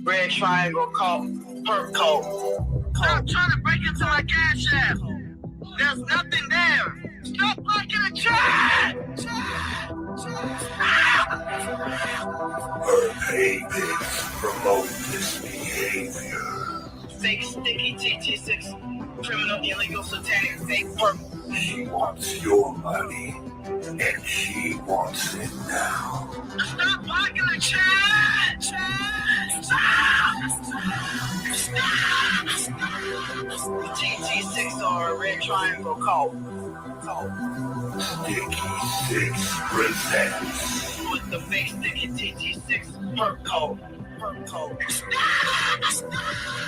Red triangle cult, perp code. Stop trying to break into my cash app. There's nothing there. Stop liking the chat. Her payments promote this behavior. Fake sticky TT6, criminal, illegal, satanic, fake perp. She wants your money, and she wants it now. Stop blocking the chat! Stop! TT6 or red triangle code. Sticky 6 presents. With the fake sticky TT6 perp code.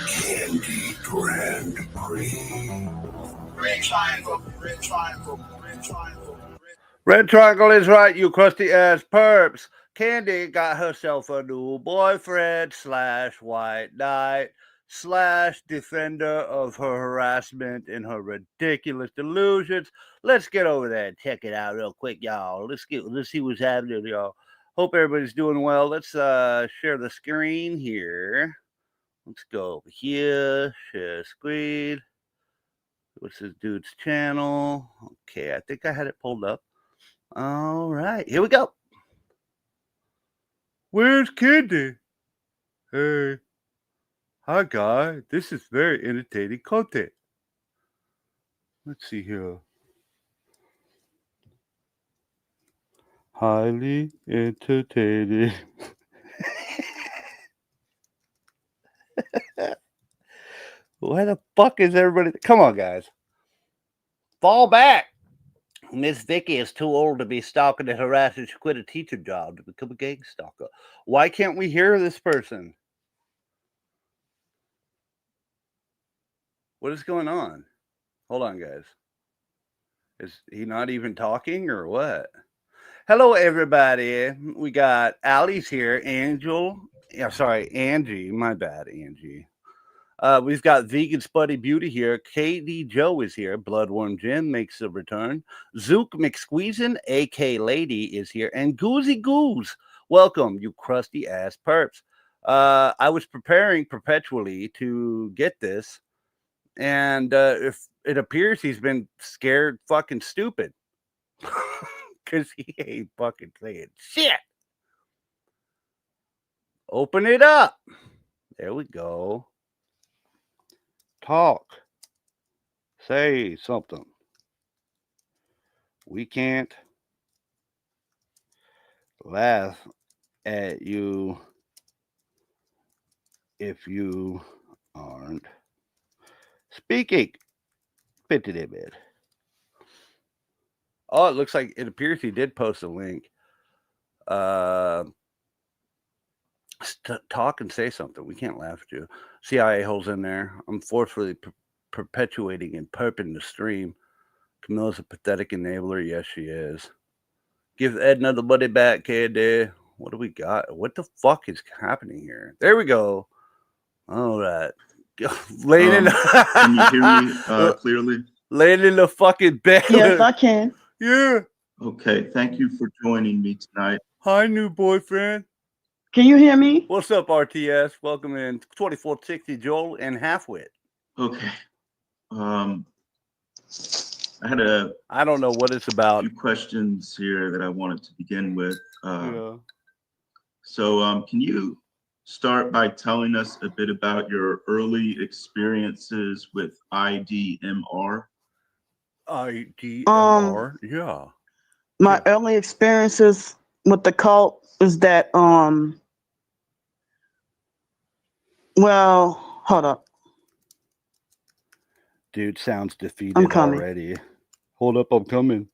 Candy Grand Prix. Red triangle, red triangle, red triangle. Red Triangle is right, you crusty ass perps. Candy got herself a new boyfriend / white knight / defender of her harassment and her ridiculous delusions. Let's get over there and check it out real quick, y'all. Let's see what's happening, y'all. Hope everybody's doing well. Let's share the screen here. Let's go over here, share screen. What's this dude's channel? Okay, I think I had it pulled up. All right, here we go. Where's Candy? Hey. Hi, guy. This is very entertaining content. Let's see here. Highly entertaining. Why the fuck is everybody? Come on, guys. Fall back. Miss Vicky is too old to be stalking and harassing. She quit a teacher job to become a gang stalker. Why can't we hear this person? What is going on? Hold on, guys. Is he not even talking or what? Hello, everybody. We got Allie's here. Angie. My bad, Angie. We've got Vegan Spuddy Beauty here. KD Joe is here. Bloodworm Jim makes a return. Zook McSqueezin, AK Lady, is here. And Goozy Goose. Welcome, you crusty ass perps. I was preparing perpetually to get this. And if it appears he's been scared fucking stupid. Because he ain't fucking saying shit. Open it up. There we go. Talk. Say something. We can't laugh at you if you aren't speaking. Fit it in, man. Oh, it looks like it appears he did post a link. Talk and say something. We can't laugh at you. CIA holes in there. I'm forcefully perpetuating and perping the stream. Camilla's a pathetic enabler. Yes, she is. Give Edna the money back, kid. What do we got? What the fuck is happening here? There we go. All right. Laying can you hear me clearly? Laying in the fucking bed. Yes, I can. Yeah. Okay. Thank you for joining me tonight. Hi, new boyfriend. Can you hear me? What's up, RTS? Welcome in 2460 Joel and Halfwit. Okay. I don't know what it's about. Few questions here that I wanted to begin with. Yeah. So can you start by telling us a bit about your early experiences with IDMR? IDMR? Yeah. My early experiences with the cult is that well, hold up. Dude sounds defeated already. Hold up, I'm coming.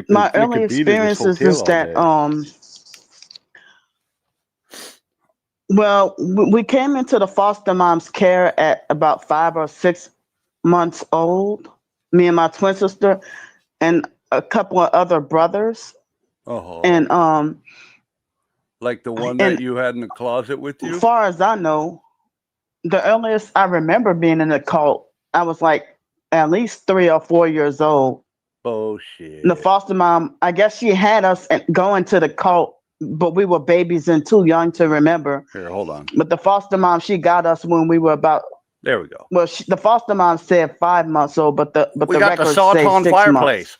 My early experiences is that well, we came into the foster mom's care at about 5 or 6 months old, me and my twin sister and a couple of other brothers. Oh. And like the one that you had in the closet with you? As far as I know, the earliest I remember being in the cult, I was like at least 3 or 4 years old. Bullshit. The foster mom, I guess she had us going to the cult but we were babies and too young to remember. Here, hold on. But the foster mom, she got us when we were about. There we go. Well, the foster mom said 5 months old, but the We got the records say Sawton 6 fireplace. months.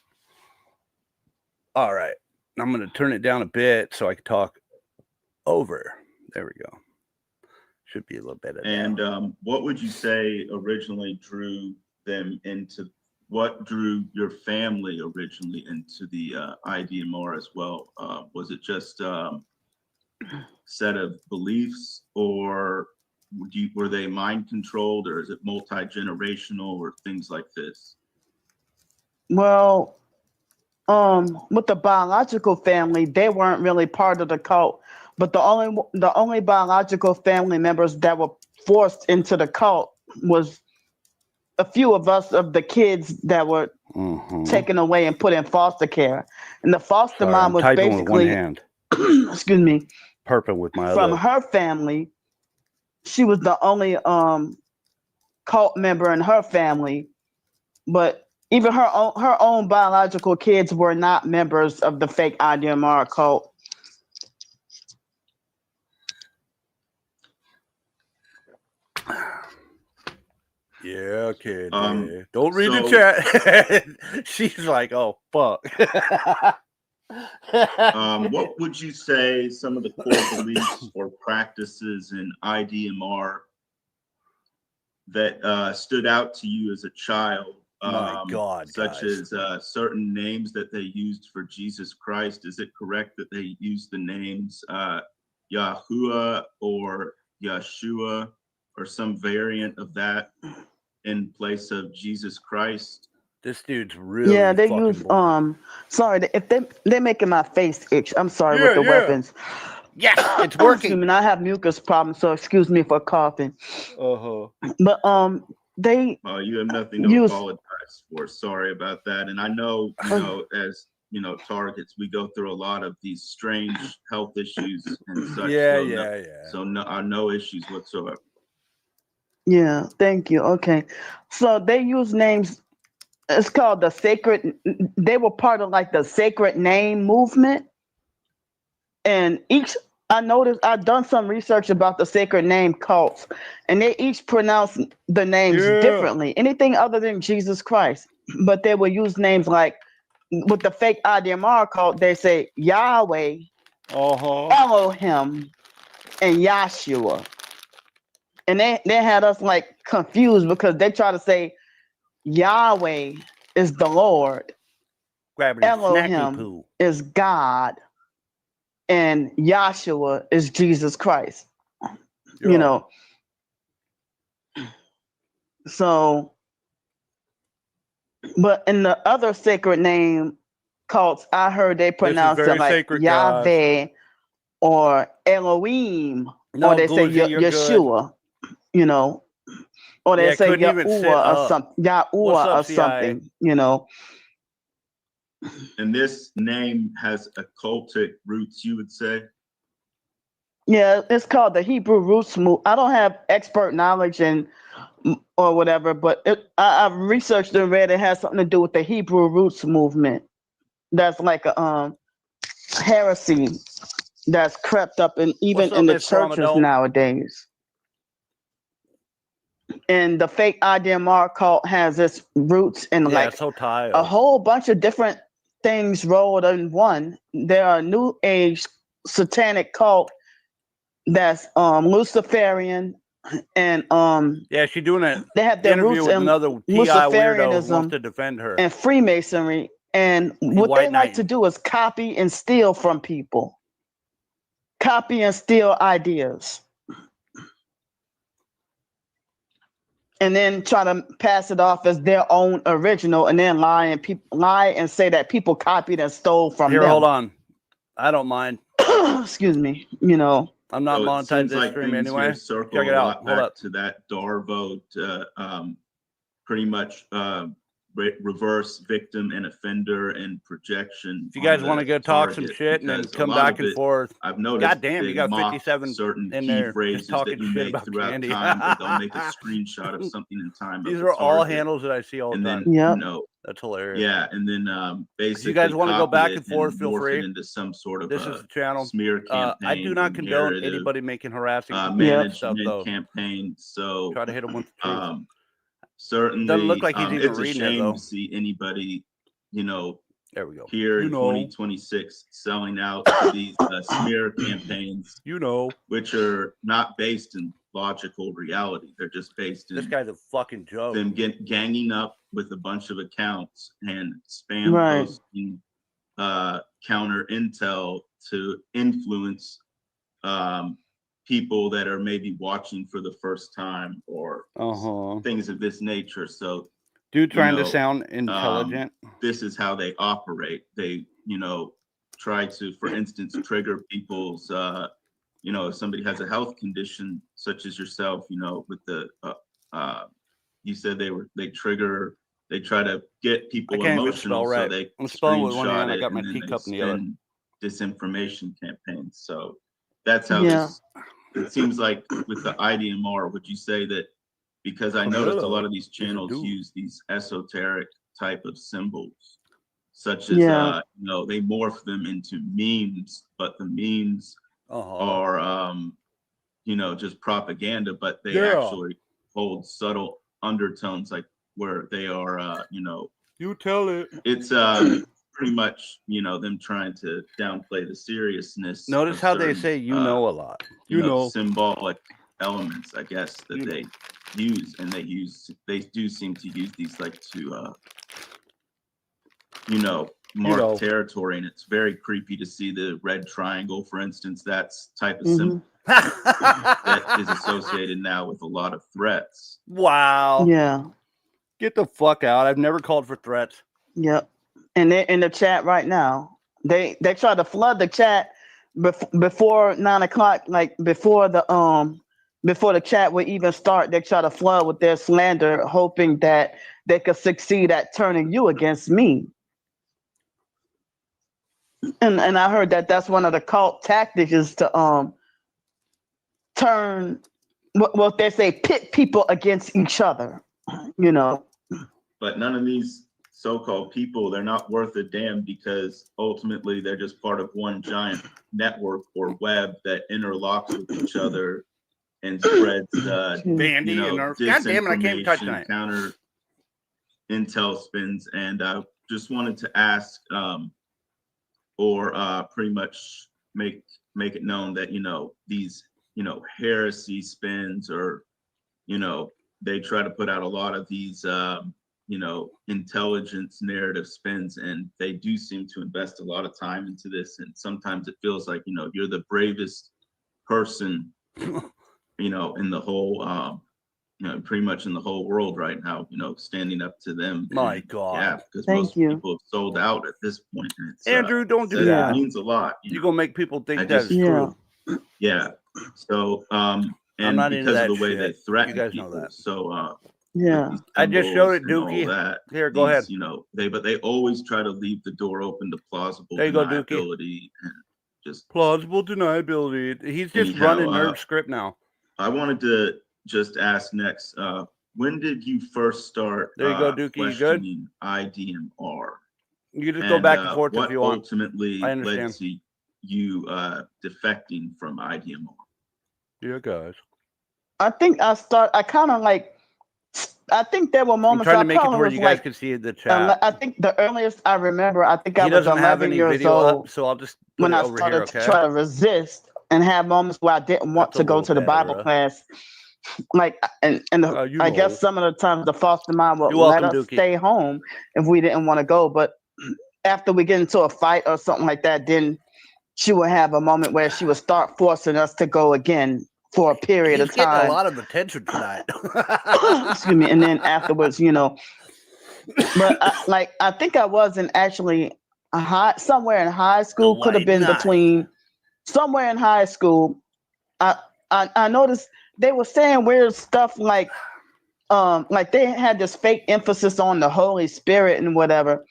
All right. I'm going to turn it down a bit so I can talk over. There we go. Should be a little better. And what would you say originally drew them into, what drew your family originally into the IDMR as well? Was it just set of beliefs, or were they mind controlled, or is it multi-generational, or things like this? Well, with the biological family, they weren't really part of the cult, but the only biological family members that were forced into the cult was a few of us, of the kids that were taken away and put in foster care. And the foster mom was basically, with one hand. excuse me, Perping with my from other. her family. She was the only cult member in her family, but even her own biological kids were not members of the fake IDMR cult. Yeah, okay. Don't read the chat. She's like, oh, fuck. What would you say some of the core beliefs or practices in IDMR that stood out to you as a child? My God, such guys. as certain names that they used for Jesus Christ. Is it correct that they used the names Yahuwah or Yeshua or some variant of that in place of Jesus Christ? This dude's really they fucking use boring. sorry, if they're making my face itch. I'm sorry with the weapons. Yes, it's Excuse working. me, I have mucus problems, so excuse me for coughing. But they You have nothing to apologize for. Sorry about that. And I know, as targets, we go through a lot of these strange health issues and such. So no issues whatsoever. Yeah, thank you. Okay, so they use names. It's called the sacred. They were part of like the sacred name movement, and I noticed I've done some research about the sacred name cults, and they each pronounce the names differently. Anything other than Jesus Christ, but they will use names like with the fake IDMR cult. They say Yahweh, Elohim, and Yahshua, and they had us like confused because they try to say Yahweh is the Lord, Elohim is God, and Yahshua is Jesus Christ. So, but in the other sacred name cults, I heard they pronounce it like Yahweh or Elohim, or they say Yeshua, or they say Yahuwah or something, Yahuwah or something, And this name has occultic roots, you would say? Yeah, it's called the Hebrew roots movement. I don't have expert knowledge or whatever, but I've researched and read it has something to do with the Hebrew roots movement. That's like a heresy that's crept up even in the churches nowadays. And the fake IDMR cult has its roots in a whole bunch of different things rolled in one. There are New Age satanic cult that's Luciferian, and she's doing it. They have their roots in Luciferianism to defend her and Freemasonry, and what they like to do is copy and steal from people, copy and steal ideas, and then try to pass it off as their own original, and then lie and say that people copied and stole from them. Hold on, I don't mind. Excuse me, I'm not monetizing this stream anyway. Check it out. Hold up to that Darvo, pretty much reverse victim and offender and projection. If you guys want to go talk some shit and then come back and forth, I've noticed. God damn, you got 57 certain in key there phrases just talking that you shit make about throughout Candy. time, or they'll make a screenshot of something in time. These of are the all target, handles that I see all the and time. then Yep. you know, That's hilarious. yeah, and then basically, If you guys want to go copy back it and forth, feel morph free. it into some sort of This is the channel. smear campaign. I do not condone narrative, anybody making harassing management stuff, though. campaign. So Try to hit him with the truth. Certainly, Doesn't look like he's even it's a reading it, shame though. to see anybody, you know, There we go. here in 2026 selling out to these smear campaigns, which are not based in logical reality. They're just based in this guy's a fucking joke. them ganging up with a bunch of accounts and spam posting counter intel to influence people that are maybe watching for the first time or things of this nature. So dude trying to sound intelligent. This is how they operate. They, you know, try to, for instance, trigger people's, you know, if somebody has a health condition such as yourself, you know, with the, you said they try to get people emotional, so they screenshot it and then they spin disinformation campaigns. So that's how this, it seems like with the IDMR. Would you say that, because I noticed a lot of these channels use these esoteric type of symbols, such as, you know, they morph them into memes, but the memes are, you know, just propaganda, but they actually hold subtle undertones, like where they are, you know, you tell it. It's pretty much, you know, them trying to downplay the seriousness. Notice how they say, you know, a lot. You know, symbolic elements, I guess, that they use, and they do seem to use these like to, you know, mark territory, and it's very creepy to see the red triangle, for instance. That's type of symbol that is associated now with a lot of threats. Wow. Yeah. Get the fuck out. I've never called for threats. Yep. And they're in the chat right now. They try to flood the chat before 9 o'clock, like before the chat would even start. They try to flood with their slander, hoping that they could succeed at turning you against me. And I heard that that's one of the cult tactics, is to turn what they say, pit people against each other, you know. But none of these so-called people, they're not worth a damn, because ultimately they're just part of one giant network or web that interlocks with each other and spreads Bandy, you know, God damn it, I can't touch that. Counter intel spins. And I just wanted to ask, or pretty much make it known that, you know, these, you know, heresy spins, or, you know, they try to put out a lot of these you know, intelligence narrative spins, and they do seem to invest a lot of time into this. And sometimes it feels like, you know, you're the bravest person, you know, in the whole, you know, pretty much in the whole world right now, you know, standing up to them. My God. Yeah, because most people have sold out at this point. And it's, Andrew, don't do that. It means a lot. You're going to make people think that's true. Yeah. So, and because of the way they threaten people. You guys know that. So, yeah, I just showed it, Dookie. Here, go ahead. You know, they always try to leave the door open to plausible deniability. And just plausible deniability. He's just running nerd script now. I wanted to just ask next, when did you first start questioning IDMR? You just go back and forth if you want. What ultimately led to you defecting from IDMR? Yeah, guys. I think I think there were moments. I'm trying to make it where you guys can see the chat. I think the earliest I remember, I think I was 11 years old. So I'll just when I started to try to resist and have moments where I didn't want to go to the Bible class. Like, and I guess some of the times the foster mom would let us stay home if we didn't want to go. But after we get into a fight or something like that, then she would have a moment where she would start forcing us to go again for a period of time. Getting a lot of attention tonight. Excuse me. And then afterwards, you know, but I think I wasn't actually somewhere in high school. Could have been between somewhere in high school. I noticed they were saying weird stuff like like they had this fake emphasis on the Holy Spirit and whatever.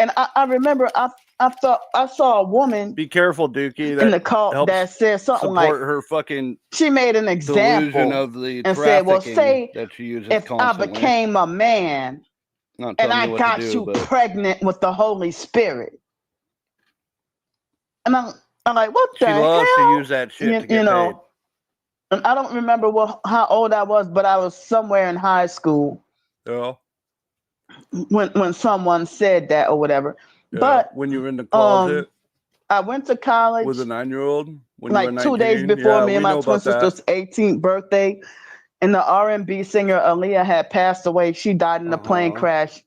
And I remember I thought I saw a woman Be careful, Dookie. That in the cult helps that said something support like, her fucking she made an delusion example of the and said, well, trafficking say that she uses if I constantly. became a man Not and telling I you what got to do, you but pregnant with the Holy Spirit. And I'm like, what the she loves to hell? use that shit to You get know, and I don't remember how old I was, but I was somewhere in high school paid. Yeah. when someone said that or whatever. Yeah. But When you were in the closet I went to college with a 9-year-old when like you were 2 days 19. before Yeah, me and we my know twin about that. sister's 18th birthday, and the R&B singer Aaliyah had passed away. She died in a plane crash.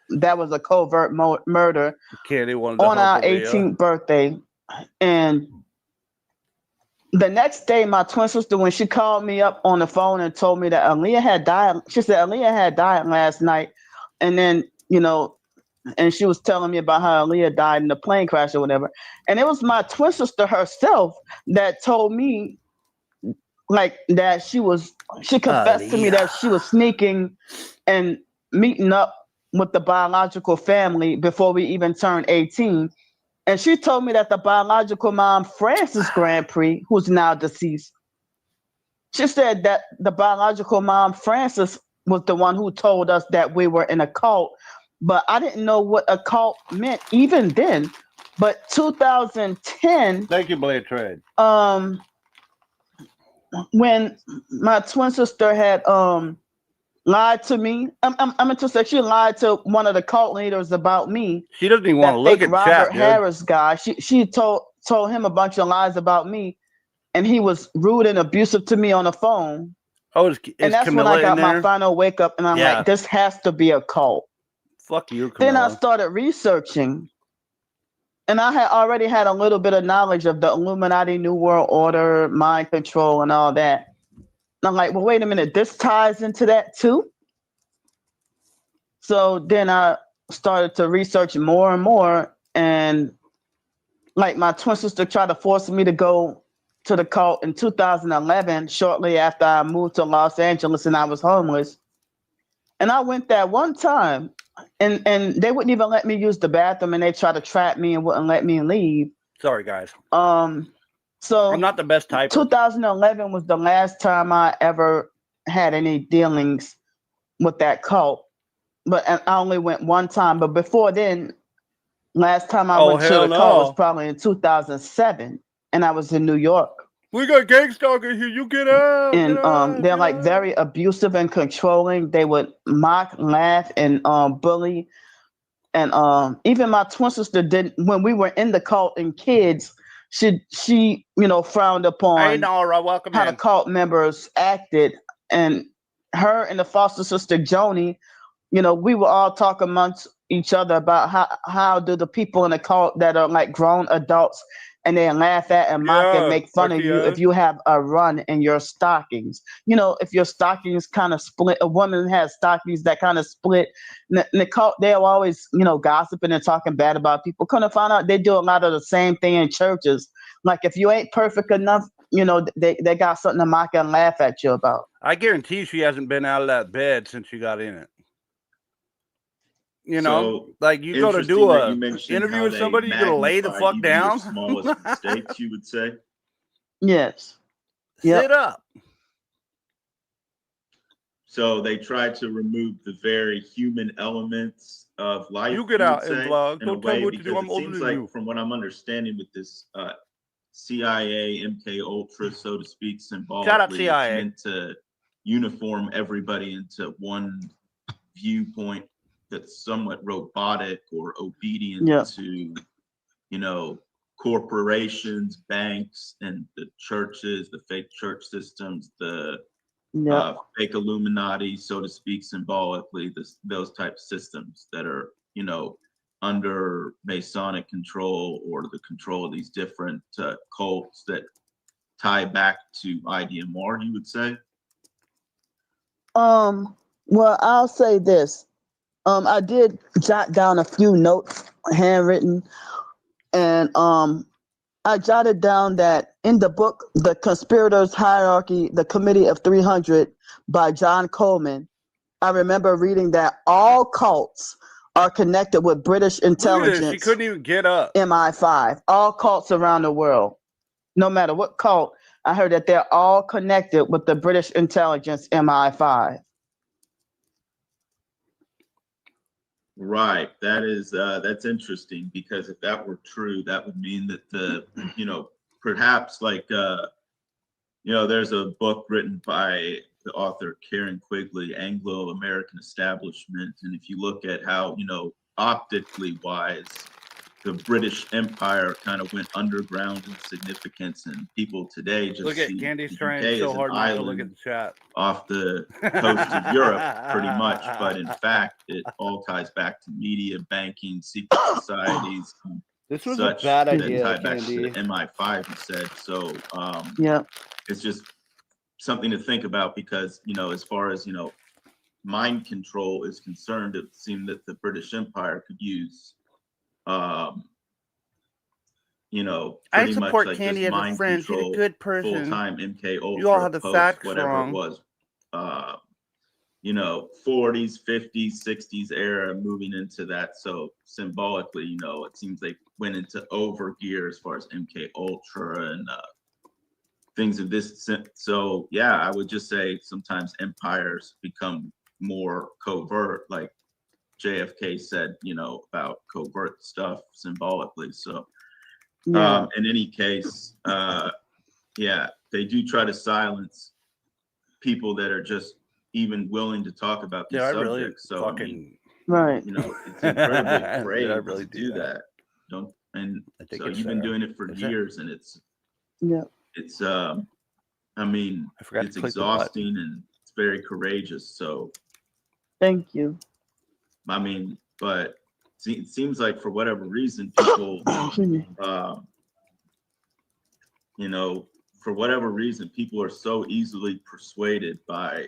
That was a covert murder Candy wanted to on our hump Aaliyah. 18th birthday. And the next day, my twin sister, when she called me up on the phone and told me that Aaliyah had died, she said Aaliyah had died last night. And then, you know, and she was telling me about how Aaliyah died in the plane crash or whatever. And it was my twin sister herself that told me, like, that she confessed to me that she was sneaking and meeting up with the biological family before we even turned 18. And she told me that the biological mom, Frances Grand Prix, who's now deceased, she said that the biological mom, Frances, was the one who told us that we were in a cult. But I didn't know what a cult meant even then. But 2010, Thank you, Blade Trade. when my twin sister had lied to me, I'm interested. She lied to one of the cult leaders about me. She doesn't even want to That look fake at Robert chat, dude. Harris guy. She told him a bunch of lies about me, and he was rude and abusive to me on the phone. Oh, is And that's Camilla when I got in there? my final wake up, and I'm Yeah. like, this has to be a cult. Fuck you, Camilla. Then I started researching, and I had already had a little bit of knowledge of the Illuminati, New World Order, mind control, and all that. And I'm like, well, wait a minute, this ties into that too? So then I started to research more and more, and like my twin sister tried to force me to go to the cult in 2011, shortly after I moved to Los Angeles and I was homeless. And I went that one time, and they wouldn't even let me use the bathroom, and they tried to trap me and wouldn't let me leave. Sorry, guys. So I'm not the best typer. 2011 was the last time I ever had any dealings with that cult. But I only went one time. But before then, last time I went to the cult was probably in 2007, and I was in New York. We got gang stalkers here. You get out. And get out, they're like very abusive and controlling. They would mock, laugh, and bully. And even my twin sister did when we were in the cult and kids. She frowned upon Hey, Nora, welcome how in. the cult members acted, and her and the foster sister Joni, we would all talk amongst each other about how do the people in the cult that are like grown adults and they laugh at and mock and make fun of you if you have a run in your stockings. If your stockings kind of split, a woman has stockings that kind of split. In the cult, they're always, gossiping and talking bad about people. Couldn't find out they do a lot of the same thing in churches. Like if you ain't perfect enough, they got something to mock and laugh at you about. I guarantee she hasn't been out of that bed since she got in it. So, like you go to do a interview with somebody, you you're gonna lay the fuck down. Smallest mistakes, you would say. Yes. Sit up. So they try to remove the very human elements of life. You get out and vlog. Don't tell me what to do. I'm older than you. From what I'm understanding with this CIA, MK Ultra, so to speak, symbolically, shout out CIA. It's meant to uniform everybody into one viewpoint that's somewhat robotic or obedient to, corporations, banks, and the churches, the fake church systems, the fake Illuminati, so to speak, symbolically, those type of systems that are, under Masonic control or the control of these different cults that tie back to IDMR, you would say? Well, I'll say this. I did jot down a few notes, handwritten, and I jotted down that in the book, The Conspirators' Hierarchy, The Committee of 300 by John Coleman, I remember reading that all cults are connected with British Look at this. She intelligence, couldn't even get up. MI5. All cults around the world, no matter what cult, I heard that they're all connected with the British intelligence, MI5. Right. That is that's interesting, because if that were true, that would mean that perhaps like there's a book written by the author Karen Quigley, Anglo-American Establishment, and if you look at how optically wise the British Empire kind of went underground in significance, and people today just Look at see Candy's the trying UK so as an hard not to look at island the chat. off the coast of Europe, pretty much. But in fact, it all ties back to media, banking, secret societies, This was such a bad that idea, tie back to Candy. the MI5, you said. So Yeah. it's just something to think about, because as far as mind control is concerned, it seemed that the British Empire could use I pretty much support like Candy just as a mind friend. She's a control, good person. full-time MK Ultra You all have the post, facts whatever wrong. it was, 40s, 50s, 60s era, moving into that. So symbolically, it seems they went into overgear as far as MK Ultra and things of this. So yeah, I would just say sometimes empires become more covert, like JFK said, about covert stuff symbolically. So Yeah. in any case, yeah, they do try to silence people that are just even willing to talk about these Did I subjects. really So fucking... Right. it's incredibly brave Did I really to do that. And I think so it's you've been Sarah. doing it for Is it? years, and it's Yeah. I mean, I forgot it's to click the button. exhausting and it's very courageous. So Thank you. I mean, but it seems like for whatever reason, people, for whatever reason, people are so easily persuaded by,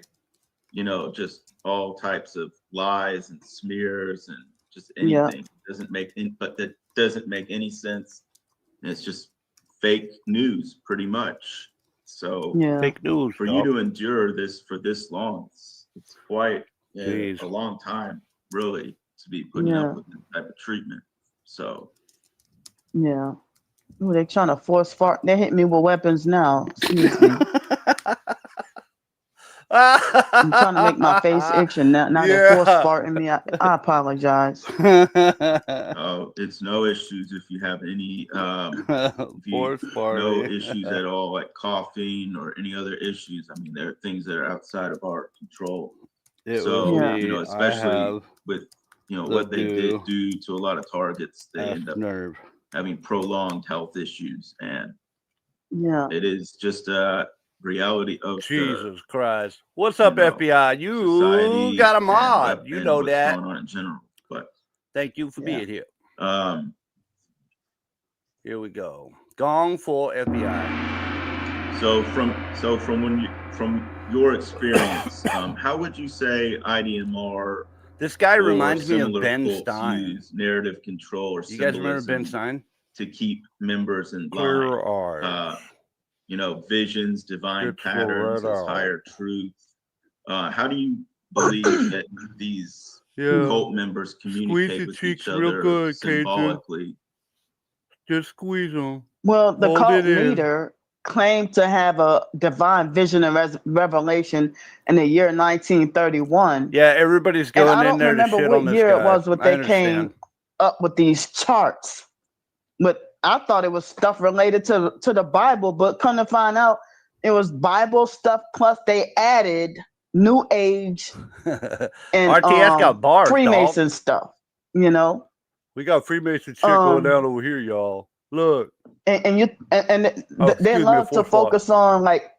just all types of lies and smears and just anything. Yeah. But that doesn't make any sense. And it's just fake news, pretty much. So Yeah. Fake news. for you to endure this for this long, it's quite a Jeez. long time, really, to be putting Yeah. up with this type of treatment. So Yeah. Ooh, they're trying to force fart. They hit me with weapons now. Excuse me. I'm trying to make my face itch, and now they're force farting me. I apologize. it's no issues if you have any Force no farting. issues at all, like coughing or any other issues. I mean, there are things that are outside of our control. It So will Yeah. be, especially with what they did do do to a lot of targets, they end up nerve. having prolonged health issues, and Yeah. it is just a reality of Jesus Christ. What's up, FBI? You society got a and mod. You know what's that. going on in general. But Thank you for Yeah. being here. Here we go. Gong for FBI. So from your experience, how would you say IDMR This guy or reminds me of similar Ben cults Stein. use narrative control or You guys remember Ben symbolism Stein? to keep members in Clear line? eyes. Visions, divine It's patterns right as out. higher truth. How do you believe that these cult members communicate with each other symbolically? Just squeeze them. Well, the Hold cult it in. leader claimed to have a divine vision and revelation in the year 1931. Yeah, everybody's And going I in don't there to remember shit what on this year guy. it was when I they came understand. up with these charts. But I thought it was stuff related to the Bible, but come to find out it was Bible stuff, plus they added New Age and RTS got bars, Freemason dog. stuff, We got Freemason shit going down over here, y'all. Look. And they love to focus on like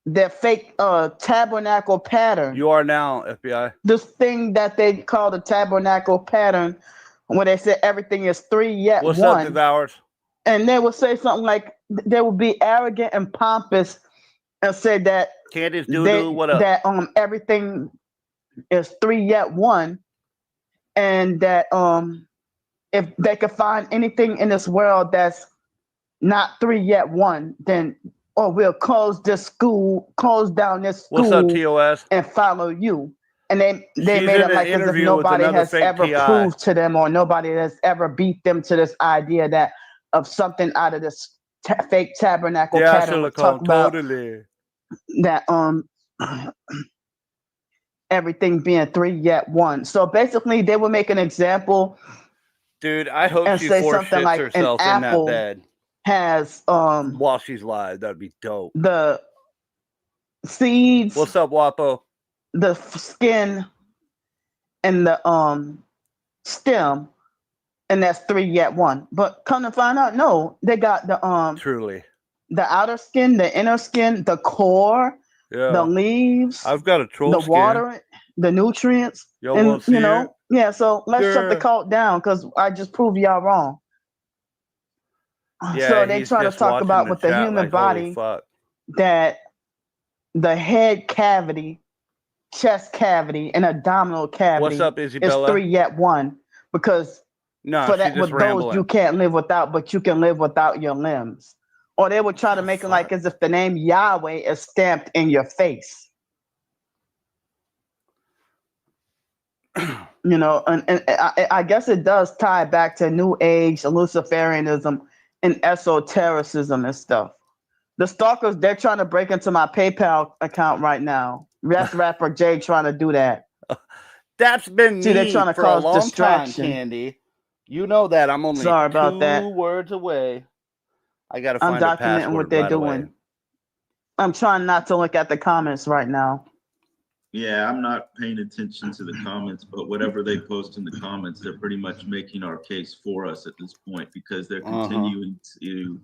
their fake tabernacle pattern. You are now, FBI. This thing that they call the tabernacle pattern, when they say everything is three yet What's one. up, Devours? And they would say something like they would be arrogant and pompous and say that Candace Doodoo, what up? That everything is three yet one, and that if they could find anything in this world that's not three yet one, then we'll close this school, close down this school. What's up, TOS? And follow you. and they She's made in it an like as if interview with nobody another has fake ever PI. proved to them, or nobody has ever beat them to this idea that of something out of this fake tabernacle Yeah, pattern we talk silicone, about, totally. that everything being 3 yet 1. So basically, they would make an example Dude, I hope and she say force something shits like an herself in that apple bed has while she's live. That'd be dope. the seeds, What's up, Wapo? the skin, and the stem, and that's 3 yet 1. But come to find out, no, they got Truly. the outer skin, the inner skin, the core, the Yeah. leaves, I've got a troll the skin. water, the nutrients, Y'all and want to see you know, it? yeah. So let's shut the Yeah. cult down because I just proved y'all wrong. Yeah, So they he's try to just talk watching about the with the chat human like, holy body fuck. that the head cavity, chest cavity, and abdominal cavity What's up, is Isabella? 3 yet 1 because No, for she's that just with those rambling. you can't live without, but you can live without your limbs. Or they would try to make it like as if the name Yahweh is stamped in your face. You know, and I guess it does tie back to New Age, Luciferianism, and esotericism and stuff. The stalkers, they're trying to break into my PayPal account right now. That's rapper Jay trying to do that. That's been See, they're me trying to for a cause long distraction. time, Candy. You know that. I'm only Sorry about 2 that. words away. I got to I'm find a documenting password what they're right doing. away. I'm trying not to look at the comments right now. Yeah, I'm not paying attention to the comments, but whatever they post in the comments, they're pretty much making our case for us at this point because they're continuing to,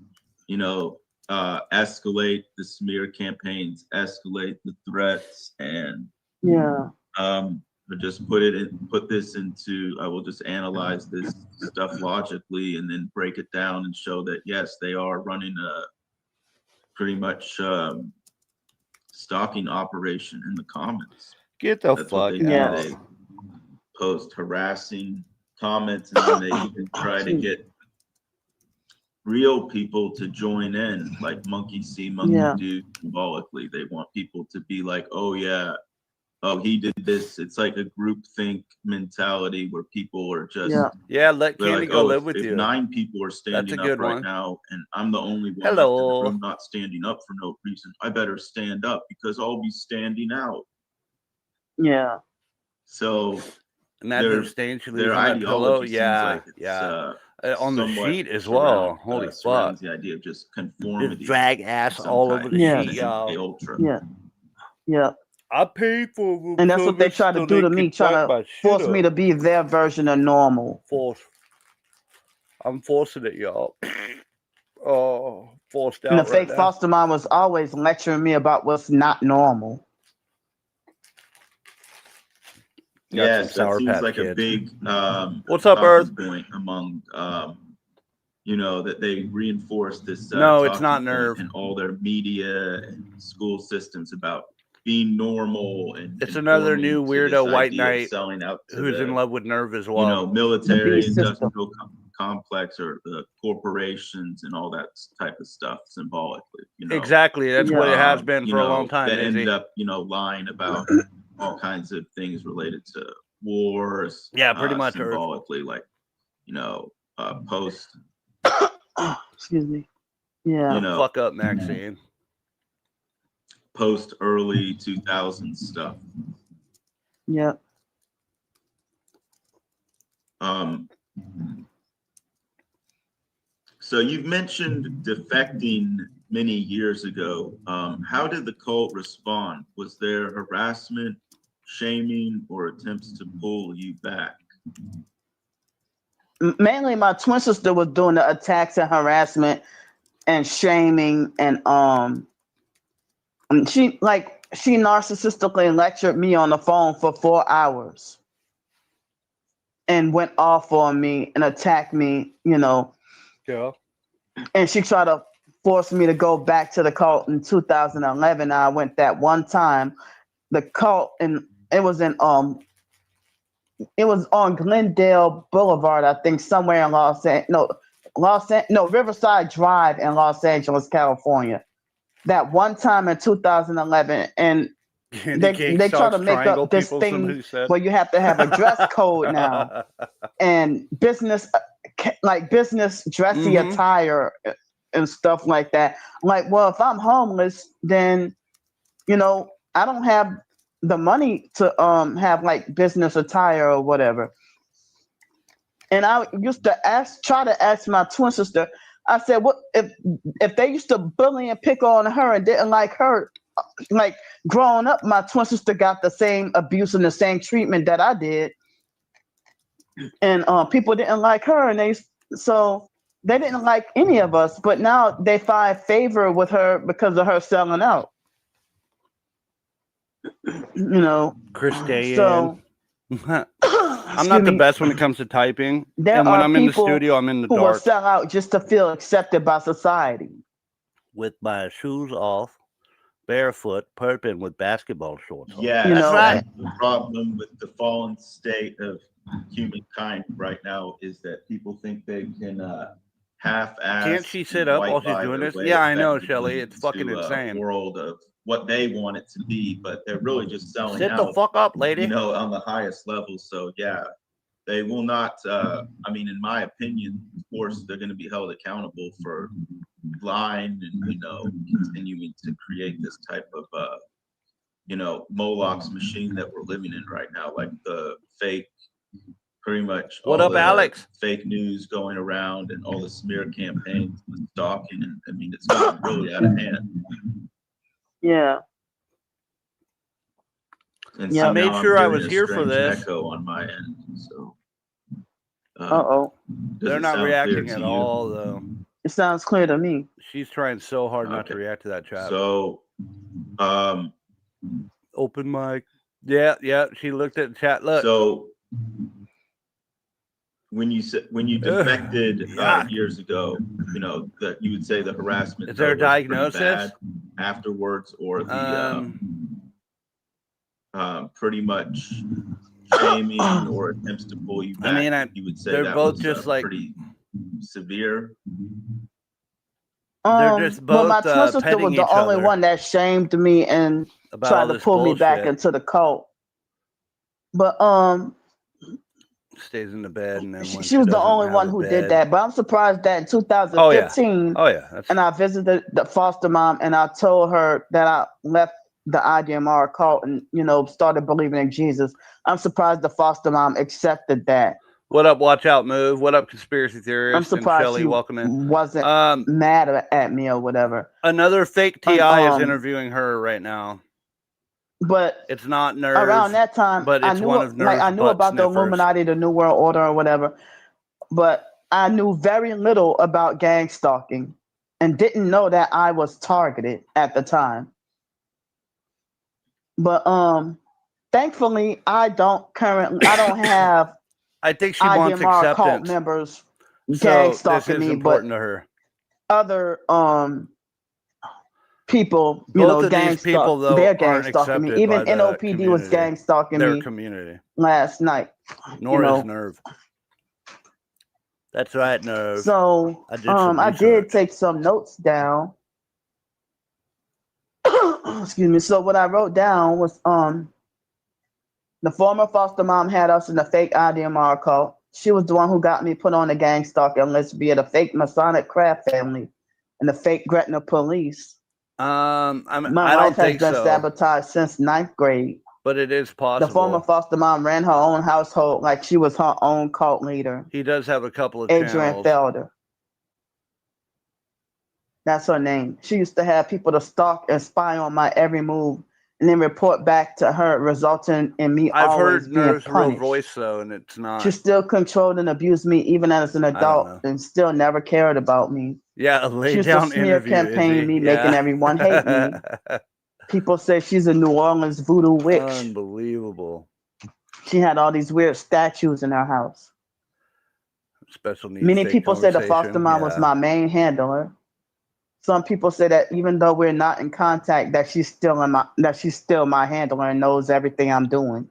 you know, escalate the smear campaigns, escalate the threats, and Yeah. just put this into. I will just analyze this stuff logically and then break it down and show that yes, they are running a pretty much stalking operation in the comments. Get the That's what fuck they do. out. They post harassing comments and then they even try to get real people to join in, like monkey see, monkey do symbolically. They want people to be like, oh yeah, oh he did this. It's like a group think mentality where people are just let they're Candy like, go oh, live with if you. 9 people are standing good up right one. now and I'm the only one Hello. in the room not standing up for no reason, I better stand up because I'll be standing out. Yeah. So Imagine staying she leaves their on that pillow. ideology seems like it's on the sheet as well. Holy fuck. The idea of just conformity. Just drag ass all over the sheet, y'all. Yeah. I paid for and that's what they try to do to me, trying to force me to be their version of normal. I'm forcing it, y'all. Oh, forced out. And the fake foster mom was always lecturing me about what's not normal. Yes, that seems like a big what's up, Earth? Point among you know, that they reinforce this no, it's not nerve in all their media and school systems about being normal and it's another new weirdo white knight selling out who's in love with nerve as well. You know, military industrial complex or the corporations and all that type of stuff symbolically. You know, exactly. That's what it has been for a long time. That ended up, you know, lying about all kinds of things related to wars. Yeah, pretty much symbolically, like, you know, post. Excuse me. Yeah. You know, fuck up, Maxine. Post early 2000s stuff. Yeah. So you've mentioned defecting many years ago. How did the cult respond? Was there harassment, shaming, or attempts to pull you back? Mainly my twin sister was doing the attacks and harassment and shaming, and she narcissistically lectured me on the phone for 4 hours and went off on me and attacked me, you know. Yeah. And she tried to force me to go back to the cult in 2011. I went that one time. The cult, and it was on Glendale Boulevard, I think, somewhere in Riverside Drive in Los Angeles, California. That one time in 2011, and They try to make up this thing where you have to have a dress code now and business dressy attire and stuff like that. Like, well, if I'm homeless, then I don't have the money to have like business attire or whatever. And I used to try to ask my twin sister. I said, "What if they used to bully and pick on her and didn't like her? Like growing up, my twin sister got the same abuse and the same treatment that I did, and people didn't like her, and they didn't like any of us. But now they find favor with her because of her selling out. KRUSTY. So." I'm not the best when it comes to typing. And when I'm in the studio, I'm in the who dark. will sell out just to feel accepted by society. With my shoes off, barefoot, perping with basketball shorts on. Yeah, That's right. The problem with the fallen state of humankind right now is that people think they can half-ass. Can't she sit up while she's doing this? Yeah, I know, Shelly. It's fucking insane. World of what they want it to be, but they're really just selling Sit out. the fuck up, lady. On the highest level. So yeah, they will not. In my opinion, of course, they're going to be held accountable for lying and continuing to create this type of Moloch's machine that we're living in right now, like the fake. Pretty much. What up, Alex? Fake news going around and all the smear campaigns and stalking, and it's gotten really out of hand. Yeah. And I made sure I was here for this. Echo on my end, so. They're not reacting at all, though. It sounds clear to me. She's trying so hard not to react to that chat. So, open mic. Yeah. She looked at the chat. Look. So. When you defected years ago, that you would say the harassment is there a diagnosis afterwards, or the pretty much shaming or attempts to pull you back? You would say they're that both was just like pretty severe. They're just both my twin sister was the only one that shamed me and tried to pull me back into the cult. But stays in the bed, and then she was the only one who did that. But I'm surprised that in 2015, and I visited the foster mom, and I told her that I left the IDMR cult and started believing in Jesus. I'm surprised the foster mom accepted that. What up? Watch out, move. What up, conspiracy theorist? I'm surprised Shelly, she welcome in. Wasn't mad at me or whatever. Another fake TI is interviewing her right now. But it's not Nerve. Around that time, but it's one of Nerve's I knew about the Illuminati, the New World Order, or whatever. But I knew very little about gang stalking, and didn't know that I was targeted at the time. But thankfully, I don't have. I think she wants acceptance. Cult members gang stalking me, but to her. Other people, gang people, though, they're gang stalking me. Even NOPD was gang stalking me. Community last night. Nor is Nerve. That's right, Nerve. So I did take some notes down. Excuse me. So what I wrote down was the former foster mom had us in the fake IDMR cult. She was the one who got me put on the gang stalking list via the fake Masonic Craft family and the fake Gretna police. My life has been sabotaged since 9th grade. But it is possible. The former foster mom ran her own household like she was her own cult leader. He does have a couple of Adrian channels. Felder. That's her name. She used to have people to stalk and spy on my every move and then report back to her, resulting in me always being punished. I've heard Nerve's real voice, though, and it's not. She still controlled and abused me even as an adult and still never cared about me. Yeah, lay down smear campaign me, making everyone hate me. People say she's a New Orleans voodoo witch. Unbelievable. She had all these weird statues in her house. Special needs. Many people say the foster mom was my main handler. Some people say that even though we're not in contact, that she's still my handler and knows everything I'm doing.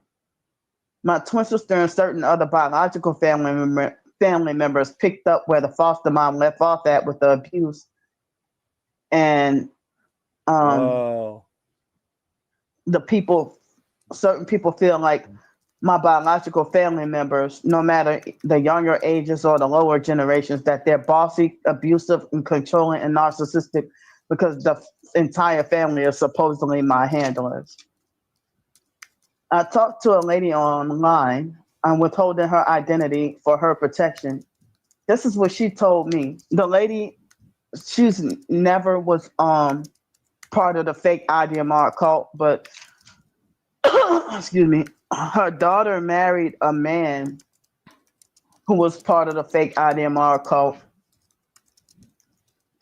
My twin sister and certain other biological family members picked up where the foster mom left off at with the abuse, and certain people feel like my biological family members, no matter the younger ages or the lower generations, that they're bossy, abusive, and controlling and narcissistic because the entire family is supposedly my handlers. I talked to a lady online. I'm withholding her identity for her protection. This is what she told me. The lady, she's never was part of the fake IDMR cult, but excuse me, her daughter married a man who was part of the fake IDMR cult.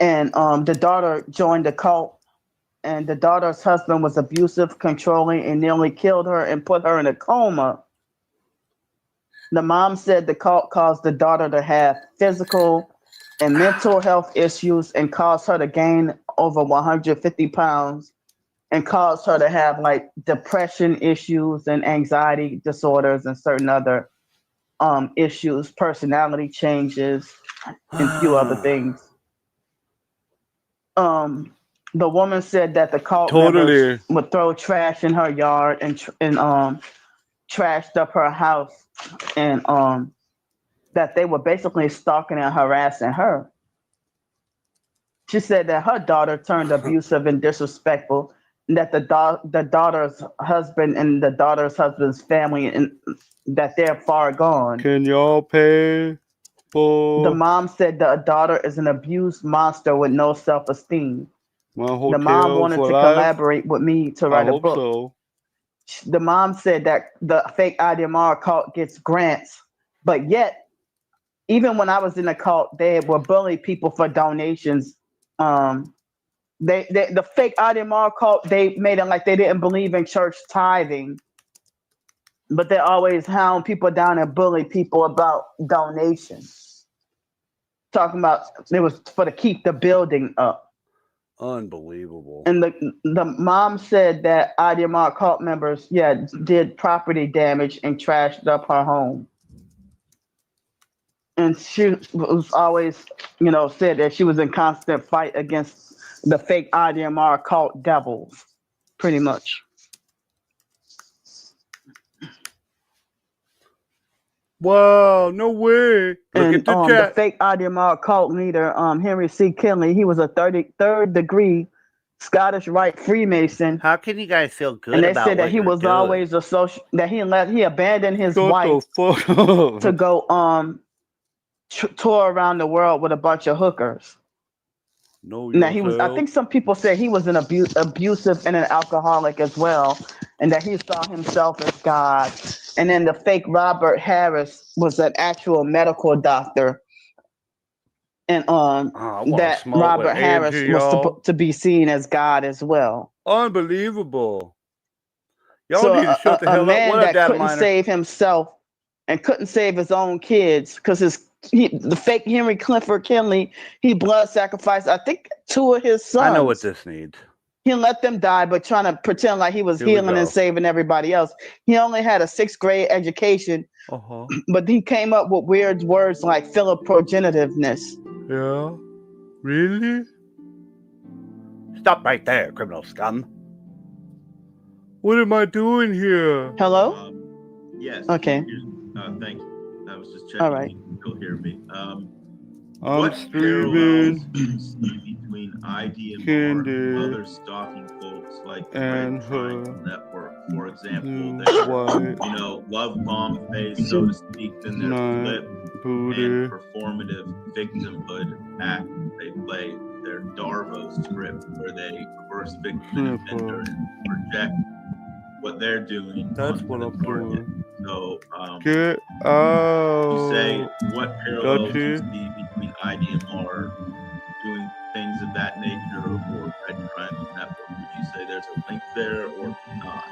And the daughter joined the cult, and the daughter's husband was abusive, controlling, and nearly killed her and put her in a coma. The mom said the cult caused the daughter to have physical and mental health issues and caused her to gain over 150 pounds and caused her to have like depression issues and anxiety disorders and certain other issues, personality changes, and a few other things. The woman said that the cult members would throw trash in her yard and trashed up her house, and that they were basically stalking and harassing her. She said that her daughter turned abusive and disrespectful, and that the daughter's husband and the daughter's husband's family, and that they're far gone. Can y'all pay for the mom said the daughter is an abused monster with no self-esteem. The mom wanted to collaborate with me to write a book. So. The mom said that the fake IDMR cult gets grants, but yet, even when I was in the cult, they would bully people for donations. The fake IDMR cult, they made it like they didn't believe in church tithing, but they always hound people down and bully people about donations. Talking about it was for to keep the building up. Unbelievable. And the mom said that IDMR cult members, did property damage and trashed up her home. And she was always, said that she was in constant fight against the fake IDMR cult devils, pretty much. Wow, no way. Look at the chat. The fake IDMR cult leader, Henry C. Kinley, he was a third degree Scottish Rite Freemason. How can you guys feel good and they about said that what he you're was doing? always that he abandoned his wife to go tour around the world with a bunch of hookers. No, now he was. I think some people say he was an abusive and an alcoholic as well, and that he saw himself as God. And then the fake Robert Harris was an actual medical doctor, and that Robert Harris was to be seen as God as well. Unbelievable! Y'all need to shut the hell up. A man What that couldn't save himself and couldn't save his own kids because the fake Henry Clifford Kinley, he blood sacrificed, I think, 2 of his sons. I know what this needs. He let them die, but trying to pretend like he was healing and saving everybody else. He only had a 6th grade education, but he came up with weird words like philoprogenitiveness. Yeah? Really? Stop right there, criminal scum. What am I doing here? Hello? Yes. Okay. Thank you. I was just checking. All right. You can still hear me. I'm streaming do you see between IDMR and other stalking folks like the and Red her Triangle Network, for example? They, love bomb face, so to speak, in their flip and performative victimhood act they play, their Darvo script, where they reverse victim and offender and project what they're doing. That's what I'm doing. So, get out. You say what parallels do you see between IDMR doing things of that nature or Red Triangle Network? Would you say there's a link there or not?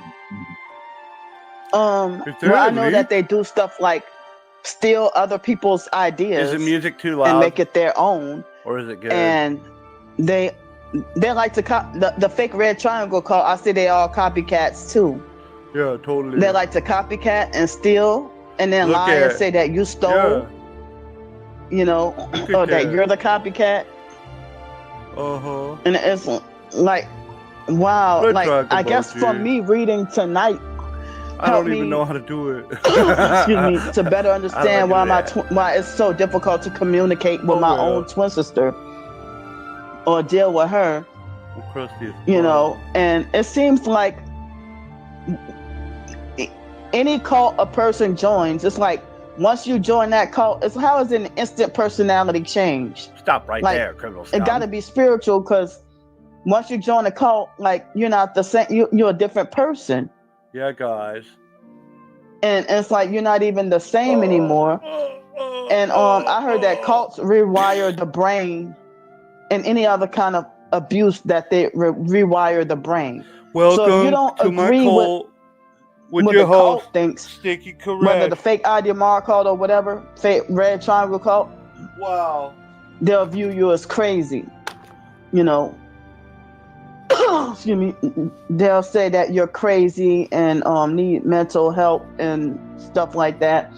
Well, I know that they do stuff like steal other people's ideas. Is the music too loud? And make it their own. Or is it good? And they like to the fake Red Triangle call. I say they all copycats too. Yeah, totally. They like to copycat and steal and then lie and say that you stole. Or that you're the copycat. Uh-huh. And it's like Wow, Good like drug I guess from emoji. me reading tonight I helped don't even me, know how to do it. excuse me, to better How do I understand do why that? why it's so difficult to communicate with Oh, my well. own twin sister or deal with her, I'm crusty as you fuck. know. And it seems like any cult a person joins, it's like once you join that cult, it's how is it an instant personality change? Stop right Like, there, criminal It scum. got to be spiritual, because once you join a cult, like you're not the same. You're a different person, Yeah, guys. and it's like you're not even the same anymore. And I heard that cults rewire the brain, and any other kind of abuse that they rewire the brain. Welcome So if you don't to my agree cult with what your the cult host, thinks, Sticky whether the Correct. fake IDMR cult or whatever, fake red triangle cult, Wow. they'll view you as crazy. You know, excuse me. They'll say that you're crazy and need mental help and stuff like that.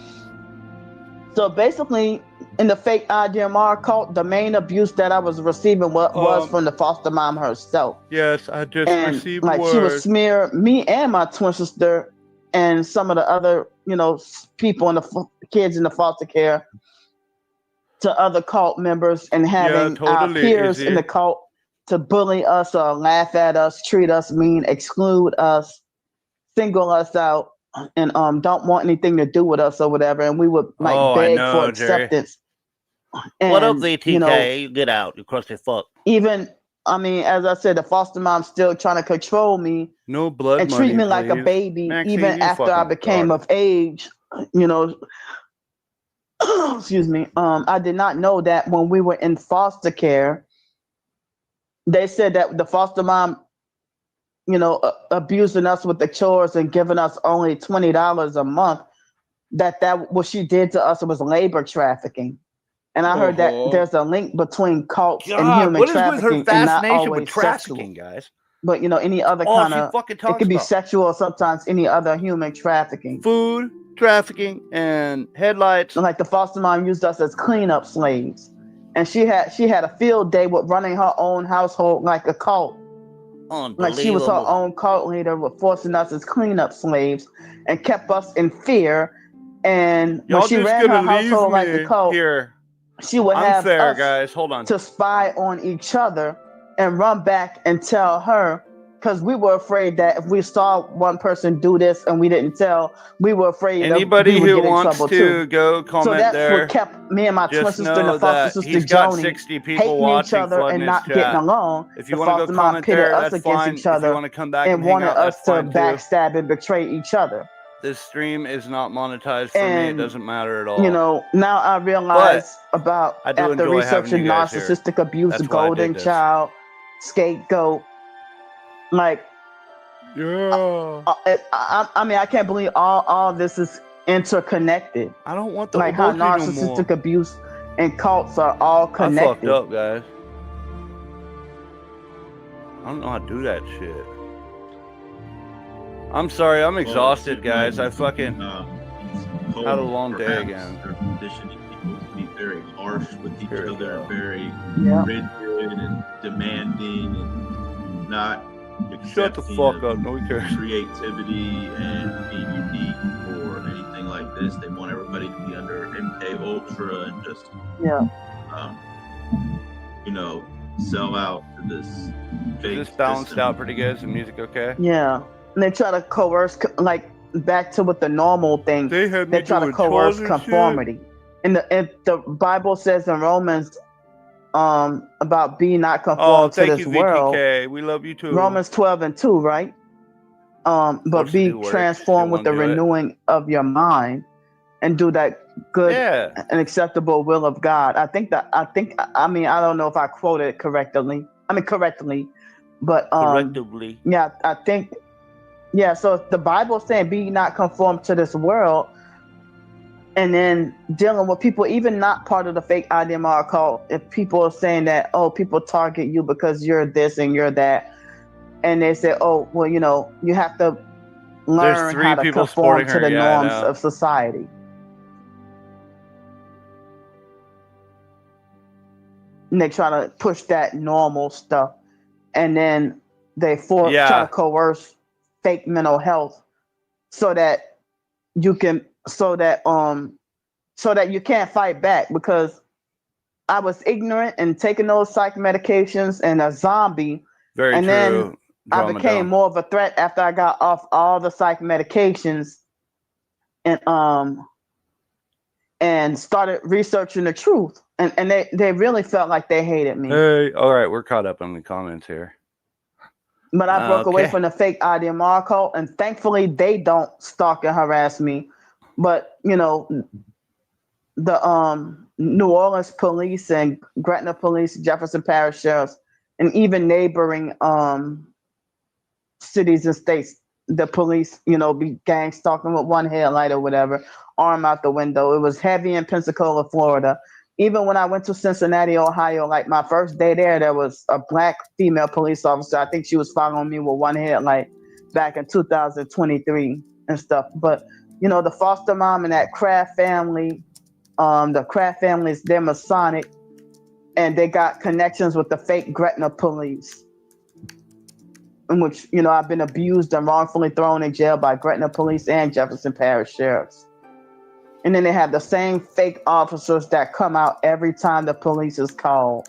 So basically, in the fake IDMR cult, the main abuse that I was receiving was from the foster mom herself. Yes, I just And received like she would word. smear me and my twin sister and some of the other, you know, people in the kids in the foster care to other cult members, and having our totally, peers Izzy. in the cult to bully us or laugh at us, treat us mean, exclude us, single us out, and don't want anything to do with us or whatever. And we would like Oh, I beg know, for Jerry. acceptance. What up, And, VTK? you know, You get out. You crusty fuck. even, I mean, as I said, the foster mom's still trying to control me No blood and money, treat me like a please. baby, Maxine, even you after I fucking became retarded. of age. You know, excuse me. I did not know that when we were in foster care, they said that the foster mom, you know, abusing us with the chores and giving us only $20 a month, that what she did to us was labor trafficking. And I heard that there's a link between cults and God, human what is with her trafficking, and not fascination with always sexual. trafficking, guys? But you know, any other All kind she of, fucking it talks could be about. sexual, or sometimes any other human trafficking. Food, trafficking, and headlights. Like the foster mom used us as cleanup slaves, and she had a field day with running her own household like a cult. Like she was her own cult leader, with forcing us as cleanup slaves, and kept us in fear. And when Y'all she just ran gonna her leave household like a me cult, here. she would have Unfair, us guys. Hold on. to spy on each other and run back and tell her, because we were afraid that if we saw one person do this and we didn't tell, we were afraid Anybody we would who get in wants trouble to too. go comment So that's there, what kept me and my twin just sister and the know foster that sister he's got Joni 60 people hating each watching other flooding and his not getting chat. along. If The you want to foster go mom comment pitted there, us that's against fine. each If you other want to come back and and hang wanted out, that's us to fine too. backstab and betray each other. This stream is not monetized for me. It And doesn't matter at all. you know, now I realize about, I do after enjoy having researching you guys here. narcissistic abuse, That's why I golden did this. child, scapegoat, like, Yeah. I mean, I can't believe all this is interconnected. I don't want the Like how emoji no more. narcissistic abuse and cults are all I connected. fucked up, guys. I don't know how to do that shit. I'm sorry, I'm exhausted, guys. I fucking had a long day again. They're conditioning people to be very harsh with each other, very Yeah. rigid and demanding, and not Shut the accepting fuck of up. No one cares. creativity and being unique or anything like this. They want everybody to be under MK Ultra and just Yeah. you know, sell out to this fake Is this balanced system. out pretty good? Is the music okay? Yeah. And they try to coerce, like, back to what the normal thing. They had me They try to doing coerce chores and conformity. And the Bible says in Romans, about be not Oh, conformed to thank this you, world. VTK. We love you too. Romans 12:2, right? But Forced to be do work. transformed with the Didn't wanna do it. renewing of your mind, and do that good Yeah. and acceptable will of God. I mean, I don't know if I quoted it correctly. But Correctively. yeah, I think, yeah. So if the Bible is saying be not conformed to this world, and then dealing with people even not part of the fake IDMR cult, if people are saying that, oh, people target you because you're this and you're that, and they say, oh, well, you know, you have to learn 3 how to people conform supporting to her. the Yeah, I norms know. of society. And they try to push that normal stuff. And then they try to coerce fake mental health so that you can so that you can't fight back, because I was ignorant and taking those psych medications and a zombie. Very and true. Then I Drama became dump. more of a threat after I got off all the psych medications and started researching the truth. And they really felt like they hated me. Hey, all right, we're caught up on the comments here. But I broke away Okay. from the fake IDMR cult, and thankfully they don't stalk and harass me. But you know, the New Orleans police and Gretna police, Jefferson Parish sheriffs, and even neighboring cities and states, the police, you know, be gang stalking with one headlight or whatever, arm out the window. It was heavy in Pensacola, Florida. Even when I went to Cincinnati, Ohio, like my first day there was a black female police officer. I think she was following me with one headlight back in 2023 and stuff. But, you know, the foster mom and that Craft family, the Craft families, they're Masonic, and they got connections with the fake Gretna police, in which, you know, I've been abused and wrongfully thrown in jail by Gretna police and Jefferson Parish sheriffs. And then they have the same fake officers that come out every time the police is called.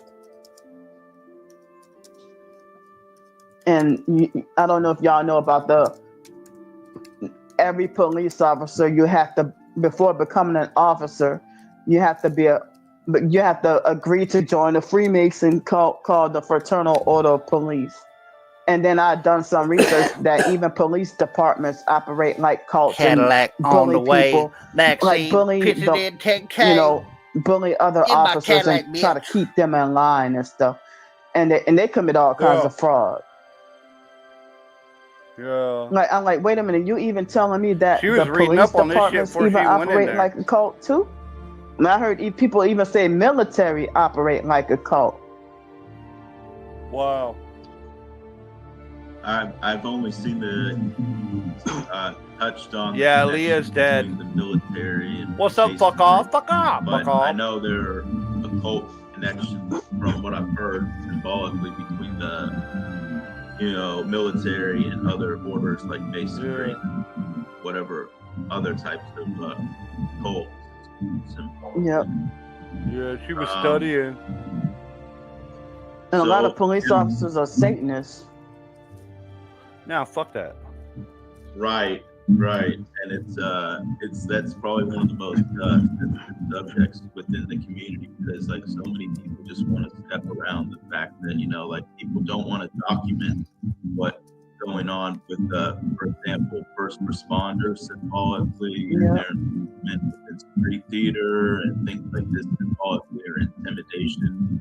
And I don't know if y'all know about every police officer, you have to, before becoming an officer, you have to agree to join a Freemason cult called the Fraternal Order of Police. And then I've done some research that even police departments operate like cults. Cadillac and on the bully way. people, like bully bully other officers and try to keep them in line and stuff. And they commit all kinds of fraud. Yeah. Like, I'm like, wait a minute, you even telling me that She was the reading police up on this shit departments before even she went in operate there. like a cult too? And I heard people even say military operate like a cult. Wow. I've only seen the touched on. Yeah, the Leah's connection dead. between the military and what's up? Jason Fuck off. Group, Fuck off. but Fuck off. I know there are occult connections from what I've heard symbolically between the, you know, military and other orders like Masonry, whatever other types of cults. Yep. Yeah, she was studying. And a lot of police officers are Satanists. No, fuck that. Right, and it's that's probably one of the most sensitive subjects within the community, because like so many people just want to step around the fact that, you know, like people don't want to document what's going on with for example, first responders symbolically and their movement within street theater and things like this symbolically, or intimidation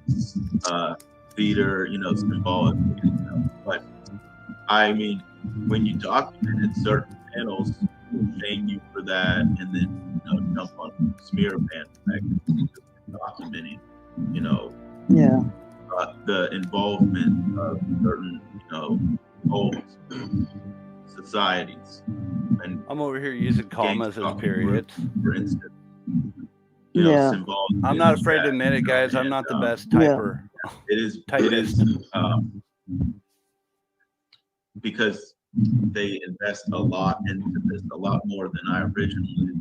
theater, you know, symbolically, you know. But I mean, when you document it, certain panels will shame you for that, and then, you know, jump on smear bandwagon, documenting, you know, the involvement of certain, you know, old societies. And I'm over here using commas as periods. For instance, you know, symbolic. I'm not afraid to admit it, guys. I'm not the best typer. It is because they invest a lot into this, a lot more than I originally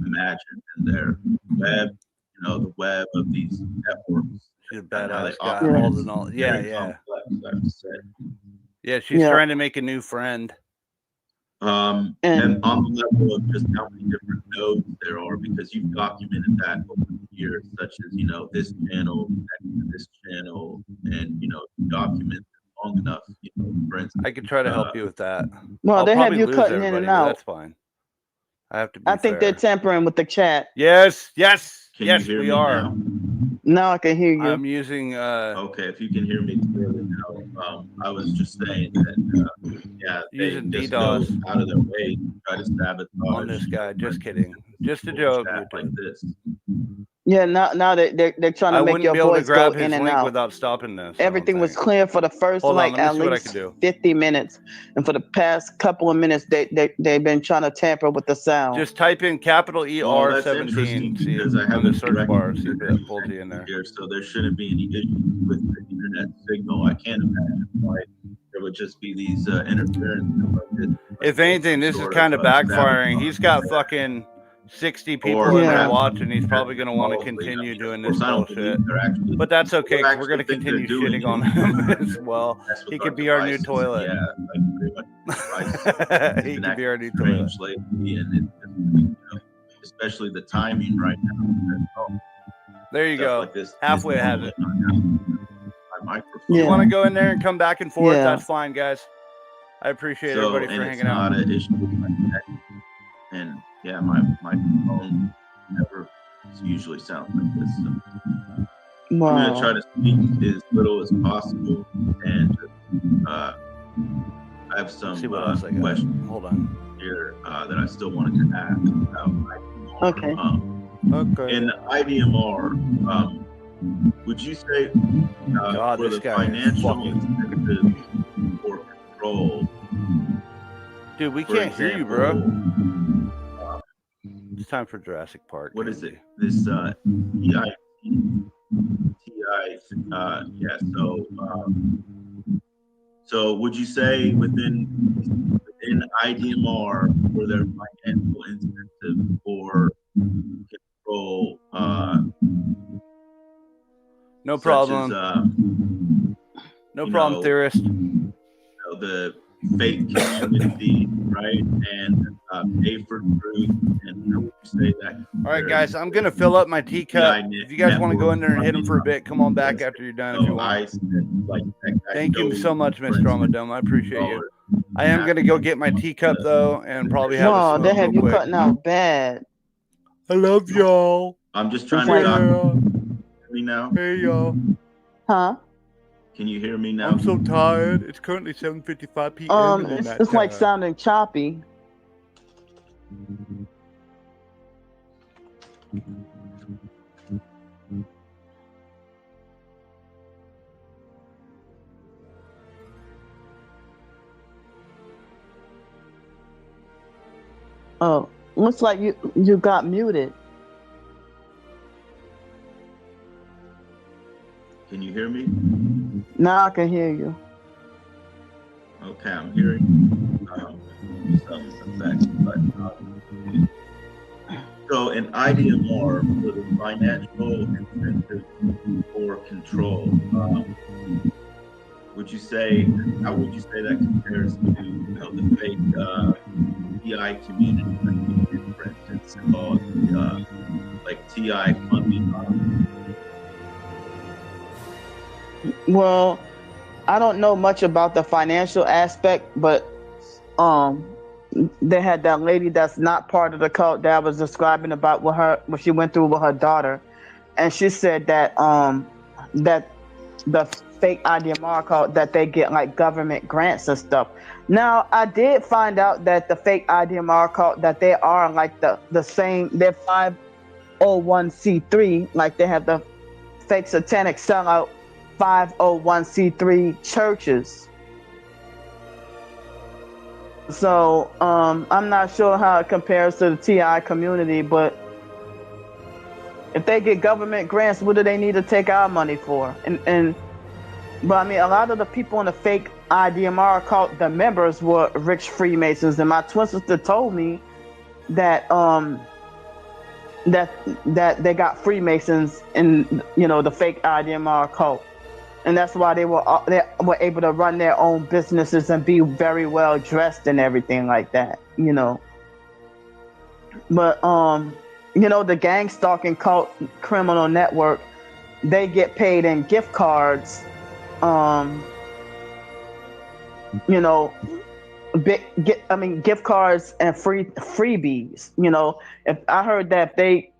imagined in their web, you know, the web of these networks. She's a badass guy. Yeah. Complex, I have to say. Yeah, she's trying to make a new friend. And on the level of just how many different nodes there are, because you've documented that over the years, such as, you know, this channel, this channel, and, you know, document long enough, you know, for instance. I could try to help you with that. Well, they have you cutting in and out. That's fine. I have to be think they're tampering with the chat. Yes, Can you hear we me are. Now I can hear you. I'm using okay, if you can hear me clearly now. I was just saying that they just go out of their way to try to sabotage on this guy. Just kidding. Just a joke. Like this. Yeah, now they're trying to make your voice go in and out without stopping this. Everything was clear for the first at least 50 minutes, and for the past couple of minutes they've been trying to tamper with the sound. Just type in capital ER17 because I have the search bar. See if that pulls you in there. So there shouldn't be any issues with the internet signal. I can't imagine why there there would just be these interference. If anything, this is kind of backfiring. He's got fucking 60 people in there watching. He's probably going to want to continue doing this bullshit. But that's okay, because we're going to continue shitting on him as well. He could be our new toilet. Yeah, like pretty much. He could be our new toilet. Lately, and especially the timing right now. There you go. Like this, halfway has it. Yeah. You want to go in there and come back and forth? Yeah. That's fine, guys. I appreciate everybody for hanging out. Not an issue with my neck. And yeah, my phone never usually sounds like this. So Wow. I'm gonna try to speak as little as possible, and I have some questions. Hold on here that I still wanted to ask about IDMR. Okay. Okay. In IDMR, would you say for the financial incentive or control? Dude, we can't hear you, bro. It's time for Jurassic Park. What is it? This TI? Yeah. So would you say within IDMR for their financial incentive or control? No problem. No problem, theorist. The fake community, right? And pay for truth. And how would you say that? All right, guys, I'm going to fill up my teacup. If you guys want to go in there and hit him for a bit, come on back after you're done if you want. Thank you so much, Mr. Amadome. I appreciate you. I am going to go get my teacup, though, and probably have No, they have you cutting out bad. I love y'all. I'm just trying to talk. Hear me now? Hey, y'all. Huh? Can you hear me now? I'm so tired. It's currently 7:55 p.m. It's like sounding choppy. Oh, looks like you got muted. Can you hear me? Now I can hear you. Okay, I'm hearing some effects. But, so in IDMR, for the financial incentive for control, would you say, how would you say that compares to the fake TI community, for instance, called like TI funding? Well, I don't know much about the financial aspect, but they had that lady that's not part of the cult that I was describing about what she went through with her daughter, and she said that that the fake IDMR cult that they get like government grants and stuff. Now I did find out that the fake IDMR cult that they are like the same. They're 501c3, like they have the fake satanic sellout 501c3 churches. So I'm not sure how it compares to the TI community, but if they get government grants, what do they need to take our money for? But I mean, a lot of the people in the fake IDMR cult, the members were rich Freemasons, and my twin sister told me that that they got Freemasons in the fake IDMR cult. And that's why they were able to run their own businesses and be very well dressed and everything like that, But the gang stalking cult criminal network, they get paid in gift cards, gift cards and freebies. If I heard that if they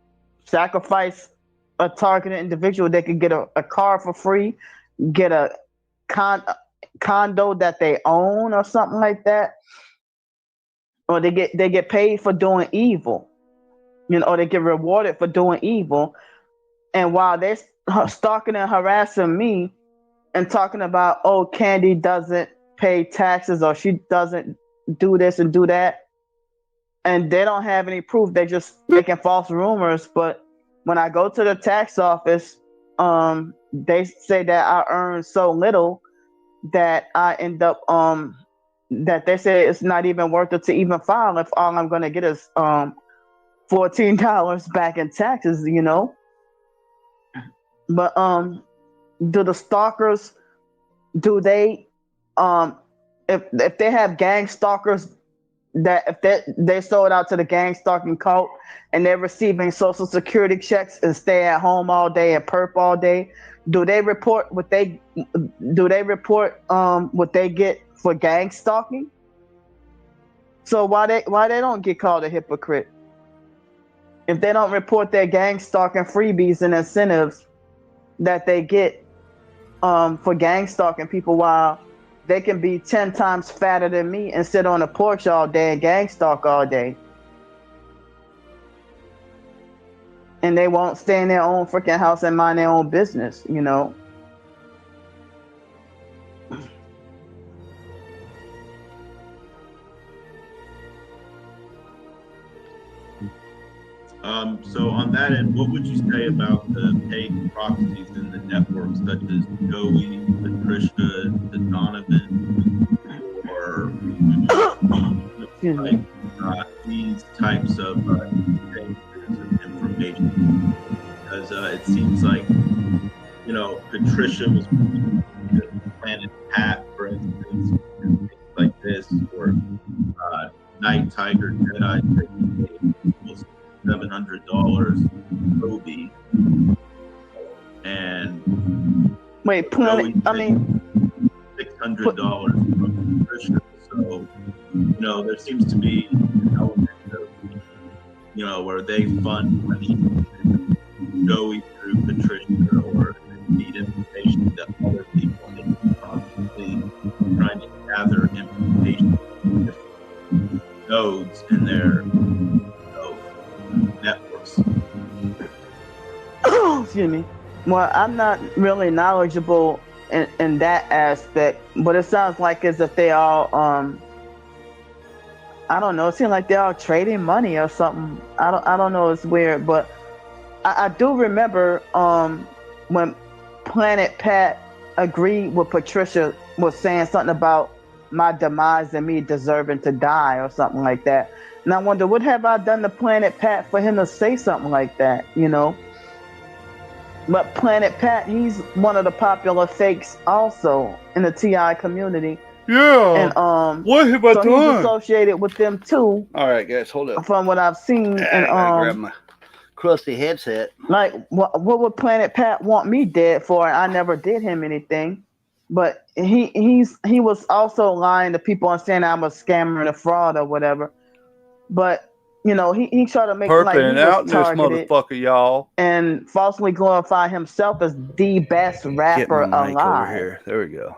sacrifice a targeted individual, they could get a car for free, get a condo that they own or something like that, or they get paid for doing evil, or they get rewarded for doing evil. And while they're stalking and harassing me and talking about, oh, Candy doesn't pay taxes or she doesn't do this and do that, and they don't have any proof, they're just making false rumors. But when I go to the tax office, they say that I earn so little that I end up that they say it's not even worth it to even file if all I'm gonna get is $14 back in taxes, you know. But do the stalkers, do they if they have gang stalkers, that if they sold out to the gang stalking cult and they're receiving social security checks and stay at home all day and perp all day, do they report what they get for gang stalking? So why they don't get called a hypocrite? If they don't report their gang stalking freebies and incentives that they get for gang stalking people, while they can be 10 times fatter than me and sit on the porch all day and gang stalk all day. And they won't stay in their own freaking house and mind their own business, you know? So on that end, what would you say about the paid proxies in the network, such as Joey, Patricia, the Donovan, or these types of information? Because it seems like, you know, Patricia was Planet Pat, for instance, and things like this, or Night Tiger, Jedi, $700 Kobe, and wait, I mean $600 from Patricia. So, you know, there seems to be an element of, you know, where they fund money Joey through Patricia, or need information that other people are constantly trying to gather information from different nodes in their networks. Excuse me. Well, I'm not really knowledgeable in that aspect, but it sounds like as if they all I don't know, it seems like they're all trading money or something. I don't know, it's weird, but I do remember when Planet Pat agreed with Patricia, was saying something about my demise and me deserving to die or something like that. And I wonder, what have I done to Planet Pat for him to say something like that, you know? But Planet Pat, he's one of the popular fakes also in the TI community. Yeah. And what have I done? He's associated with them too. All right, guys, hold up. From what I've seen, and grab my KRUSTY headset. Like, what would Planet Pat want me dead for? I never did him anything. But he was also lying to people and saying I'm a scammer and a fraud or whatever. But you know, he tried to make like he was out this targeted, motherfucker, y'all, and falsely glorify himself as the best rapper alive. Over here. There we go.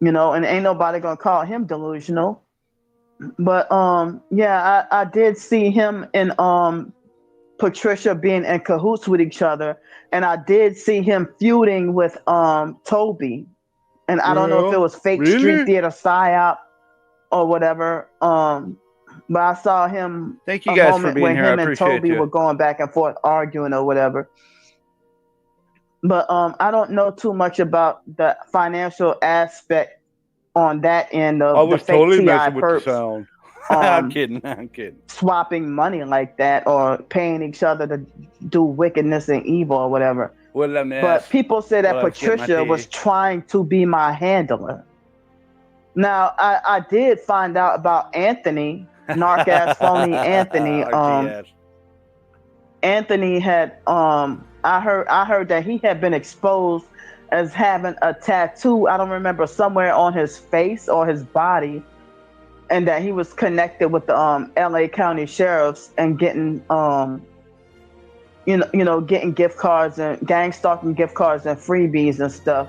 You know, and ain't nobody gonna call him delusional. But yeah, I did see him and Patricia being in cahoots with each other, and I did see him feuding with Toby, and I don't know if it was fake street theater psyop or whatever. But I saw him. Thank you guys for being when here. him I and appreciate Toby you. were going back and forth arguing or whatever. But I don't know too much about the financial aspect on that end of I was the fake totally TI messing with the perps. sound. I'm kidding. Swapping money like that or paying each other to do wickedness and evil or whatever. But people say that Patricia was trying to be my handler. Now, I did find out about Anthony, narc-ass phony Anthony. Anthony had, I heard that he had been exposed as having a tattoo, I don't remember, somewhere on his face or his body, and that he was connected with the LA County sheriffs and getting getting gift cards and gang stalking gift cards and freebies and stuff.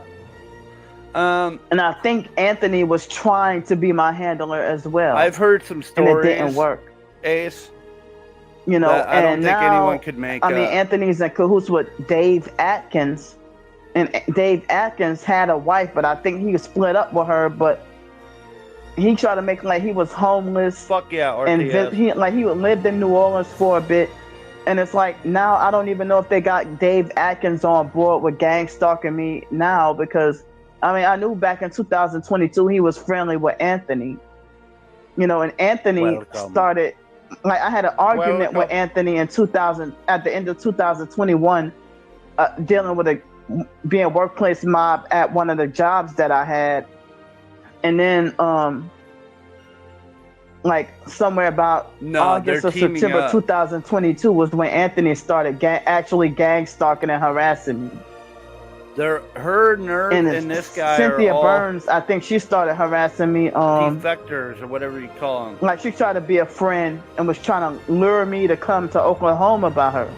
And I think Anthony was trying to be my handler as well. I've heard some stories, and it didn't work. Ace, you know, I don't think anyone could make. I mean, Anthony's in cahoots with Dave Atkins, and Dave Atkins had a wife, but I think he was split up with her. But he tried to make like he was homeless. Fuck yeah, RTS. And he lived in New Orleans for a bit. And it's like, now I don't even know if they got Dave Atkins on board with gang stalking me now, because I mean, I knew back in 2022 he was friendly with Anthony. And Anthony Welcome. started, like, I had an argument with Welcome. Anthony in 2000, at the end of 2021, dealing with being a workplace mob at one of the jobs that I had. And then, like, somewhere about August or September up. 2022 was when Anthony started actually gang stalking and harassing me. Her nerve and this guy Cynthia are all Burns, I think she started harassing me. defectors or whatever you call them. Like, she tried to be a friend and was trying to lure me to come to Oklahoma by her.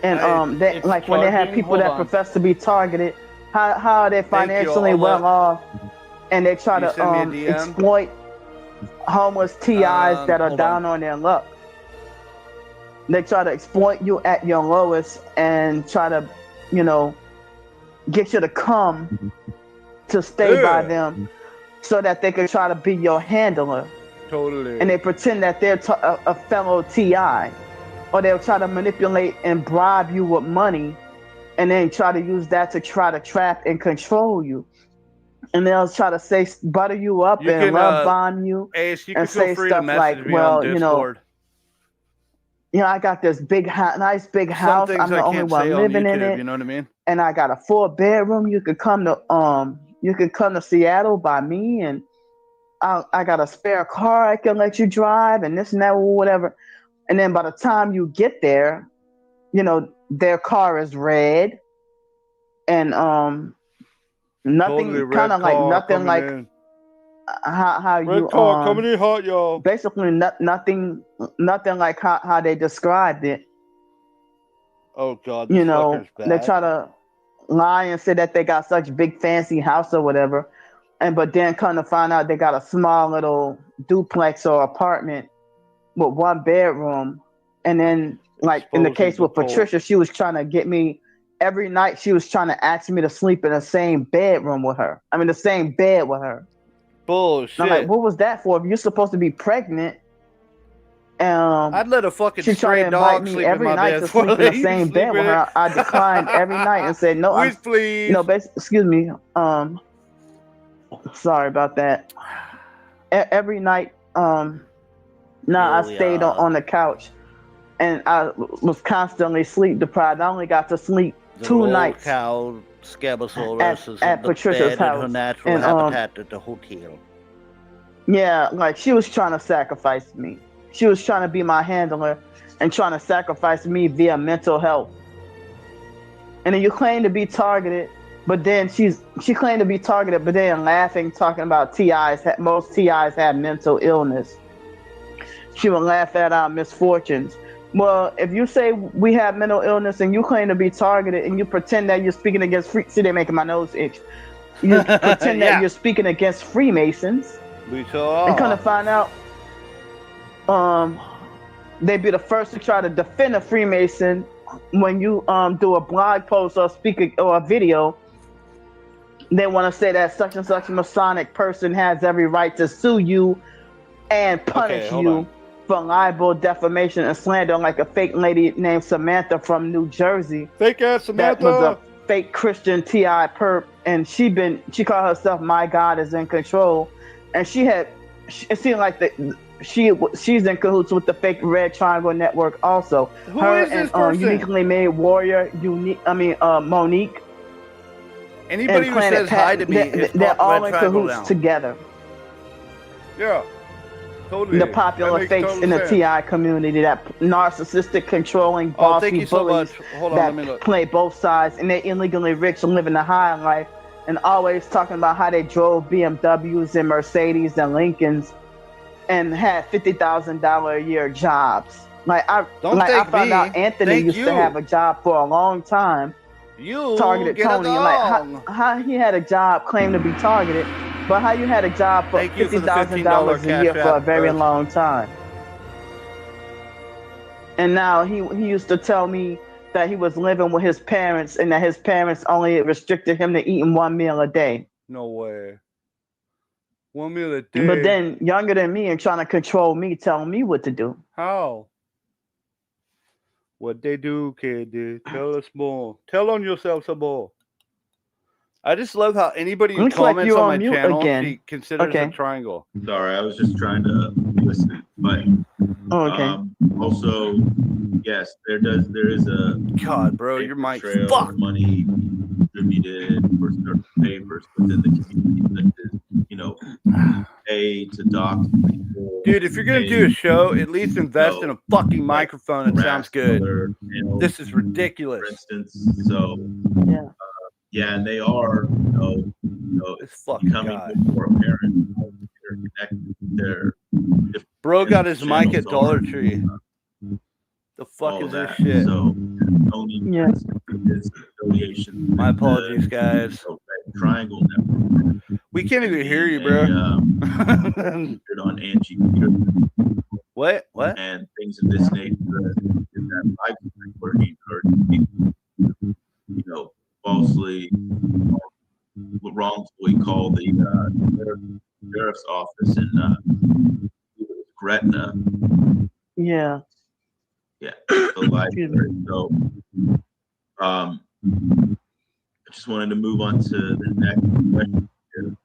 They, like, when they have people that profess to be targeted, how are they financially well off, and they try to exploit homeless TIs that are down on their luck. They try to exploit you at your lowest and try to, get you to come to stay by them so that they can try to be your handler. Totally. And they pretend that they're a fellow TI. Or they'll try to manipulate and bribe you with money and then try to use that to try to trap and control you. And they'll try to butter you up and love bomb you. Ace, you and can feel say free stuff to message like, me well, on Discord. I got this nice big house. I'm the only one living in it. You know what I mean? And I got a 4-bedroom. You could come to Seattle by me, and I got a spare car I can let you drive, and this and that, or whatever. And then by the time you get there, their car is red, and nothing, Totally kind of like nothing like how red you car coming in hot, y'all. Basically, nothing like how they described it. Oh God, they try to lie and say that they got such big fancy house or whatever, but then come to find out they got a small little duplex or apartment with 1 bedroom. And then, like in the case with Patricia, she was trying to get me every night. She was trying to ask me to sleep in the same bedroom with her. I mean, the same bed with her. Bullshit. And I'm like, what was that for? If you're supposed to be pregnant, I'd let a fucking she tried to invite me every night to sleep in the same bed with her. I declined every night and said, no, please. Excuse me. Sorry about that. Every night, I stayed on the couch, and I was constantly sleep deprived. I only got to sleep 2 nights at Patricia's house. Her natural habitat at the hotel. Yeah, like, she was trying to sacrifice me. She was trying to be my handler and trying to sacrifice me via mental health. And then you claim to be targeted, but then she claimed to be targeted, but then laughing, talking about TIs. Most TIs have mental illness. She would laugh at our misfortunes. Well, if you say we have mental illness and you claim to be targeted and you pretend that you're speaking against see, they're making my nose itch. You pretend that you're speaking against Freemasons. We saw. And kind of find out, they'd be the first to try to defend a Freemason when you do a blog post or or a video. They want to say that such and such Masonic person has every right to sue you and punish you for libel, defamation, and slander, like a fake lady named Samantha from New Jersey. Fake ass Samantha. That was a fake Christian TI perp, and she called herself "My God is in control," and it seemed like she's in cahoots with the fake Red Triangle Network also. Who is this person? Uniquely Made Warrior, Monique. Anybody who says hi to me, they're all in cahoots together. Yeah. Totally. The popular fakes in the TI community, that narcissistic, controlling, bossy bullies that play both sides, and they're illegally rich and living the high life, and always talking about how they drove BMWs and Mercedes and Lincolns and had $50,000 a year jobs. I found out Anthony used to have a job for a long time. Targeted Tony, and how he had a job, claimed to be targeted. But how you had a job for $50,000 a year for a very long time? And now he used to tell me that he was living with his parents and that his parents only restricted him to eating 1 meal a day. No way. 1 meal a day. But then younger than me and trying to control me, telling me what to do. How? What they do, kid? Tell us more. Tell on yourself some more. I just love how anybody who Looks like comments you're on my on mute channel, again. she considers Okay. a triangle. Sorry, I was just trying to listen. But Oh, okay. also, yes, there is a God, bro, your paper mic's trail fucked. of money distributed for certain papers within the community, such as, you know, pay to document people, Dude, if you're gonna do a show, at least invest in a fucking microphone that sounds good. This is ridiculous. for instance. So Yeah. yeah, and they are, This fucking becoming guy. more apparent. They're connected. They're Bro got his mic channels at Dollar are, Tree. The fuck all is this that. shit? So only Yeah. his affiliation. My with apologies, the, guys. Triangle Network. We can't even hear you, bro. On Angie Peterson What? and things of this nature. In that live stream where he encouraged people, you know, falsely, wrongfully called the sheriff's office in Gretna. Yeah. Yeah, the library. So, I just wanted to move on to the next question here.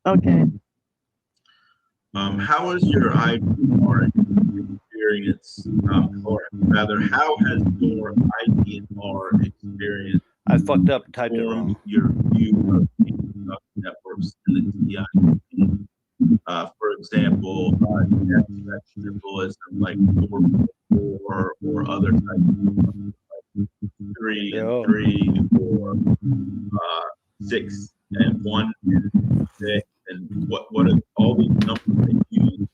Okay. How was your IDR experience, or rather, how has your IDR experience I fucked up and typed it wrong. formed your view of networks in the TI? For example, symbolism like 4 or other types of like 3 and 3 or 6 and 1 and 6 and what are all these numbers they use?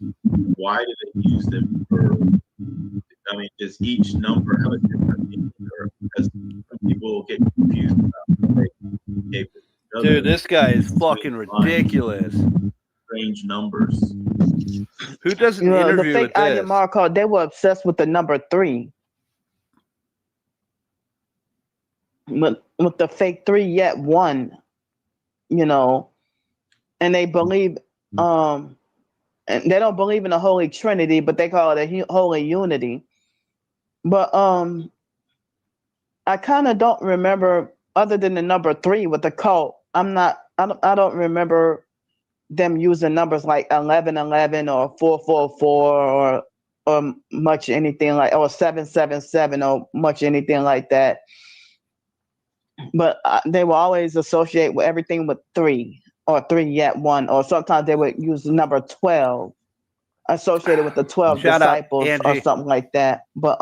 Why do they use them for? I mean, does each number have a different meaning? Or because some people get confused about like, dude, this guy is fucking ridiculous. Strange numbers. Who does an interview the with fake this? IDMR called, they were obsessed with the number 3. With the fake 3 yet 1, you know, and they believe and they don't believe in the Holy Trinity, but they call it a Holy Unity. But I kind of don't remember, other than the number 3 with the cult. I don't remember them using numbers like 1111 or 444 or much anything like, or 777 or much anything like that. But they will always associate with everything with 3 or 3 yet 1, or sometimes they would use the number 12 associated with the 12 Shout out, disciples or Angie. something like that. But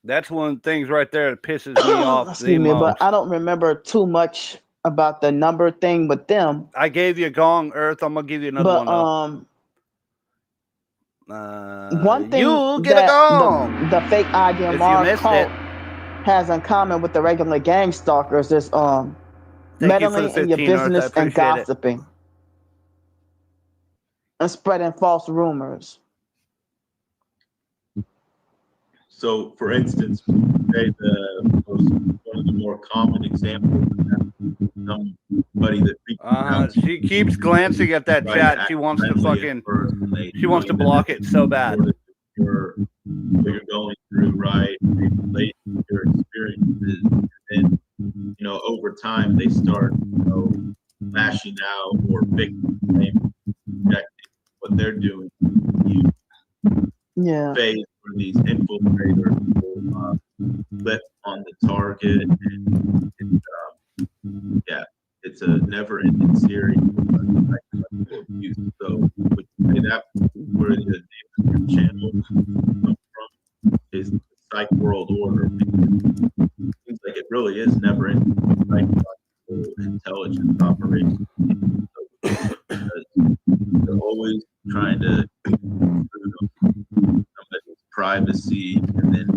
that's one of the things right there that pisses me off. excuse me, but I don't remember too much about the number thing with them. I gave you a gong, Earth. I'm gonna give you another one. One thing you get that a gong. the fake IDMR cult it. has in common with the regular gang stalkers is meddling in your business and gossiping and spreading false rumors. So, for instance, one of the more common examples is somebody that she keeps glancing at that chat. She wants to fucking. She wants to block it so bad. What you're going through, right? They relate to your experiences, and you know, over time, they start, you know, lashing out or victim blaming, rejecting what they're doing. Yeah. Phase where these infiltrators will flip on the target, and it's a never-ending series of abuse. So, would you say that where the name of your channel comes from is the Psych World Order? It seems like it really is never-ending psychological intelligence operation. They're always trying to somebody's privacy and then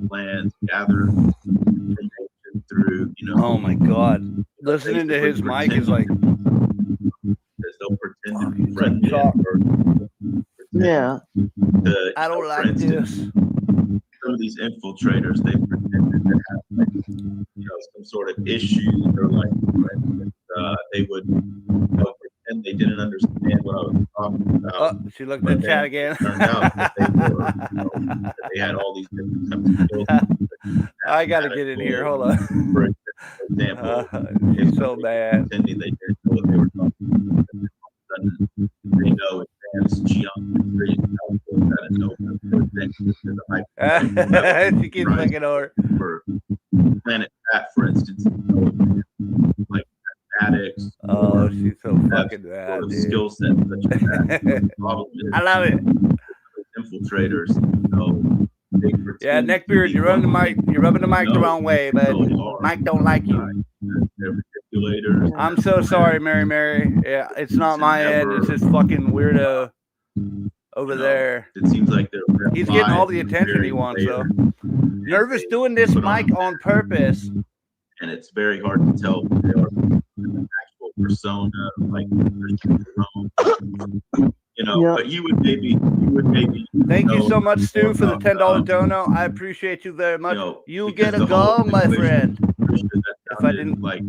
plans, gather information through, you know. Oh my God. Listening to his mic is like. Because they'll pretend to be friendly. Yeah. I don't like this. Some of these infiltrators, they pretend to have, like, you know, some sort of issues, or like, they would, you know, pretend in, they didn't understand what I was talking about. Oh, she looked But at chat then again. it turned out that they were, that they had all these different types of skills. I gotta get in here. Hold on. For example, She's if so somebody bad. pretending they didn't know what they were talking about, and all of a sudden they know advanced geometry, calculus out of nowhere. She keeps looking over. For planet Fat, for instance, like mathematics. Oh, she's so fucking bad, dude. Skill set such as that. I love it. Infiltrators, you know, they pretend Yeah, to Neckbeard, be you're rubbing the mic. You're rubbing the mic the No, wrong way, they but really are. Mike don't like you. They're manipulators. I'm so sorry, Mary. Yeah, it's not my end. It's this fucking weirdo over You know, there. It seems like they're He's getting all the live attention he very wants, though. later. Nervous doing this Put mic on purpose. And it's very hard to tell who they are. An actual persona, like you know. Yeah. But you would maybe. Thank you know so much, Stu, more for the about, $10 dono. I appreciate you very much. You know, You because get a the whole go, my situation, friend. If I didn't like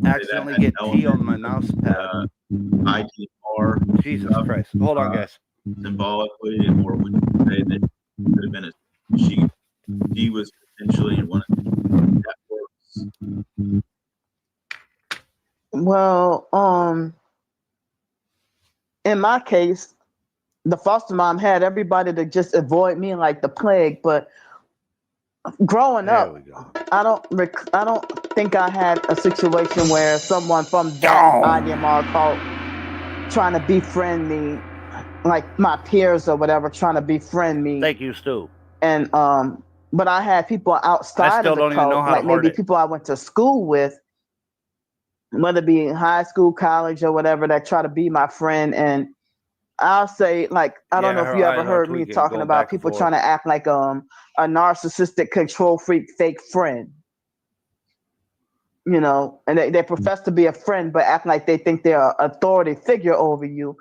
accidentally get tea on my mouse pad. IDR Jesus Christ. Hold on, guys. symbolically, or would you say that it could have been she was potentially in one of the networks? Well, in my case, the foster mom had everybody to just avoid me like the plague. But growing There up, we go. I don't think I had a situation where someone from that IDMR cult trying to befriend me, like my peers or whatever, trying to befriend me. Thank you, Stu. And but I had people outside I still of the don't even know cult, how like to heart maybe it. people I went to school with, whether it be in high school, college, or whatever, that try to be my friend. And I'll say, like, I don't know if you ever heard me talking about people trying to act like a narcissistic control freak fake friend. You know, and they profess to be a friend, but act like they think they're an authority figure over you,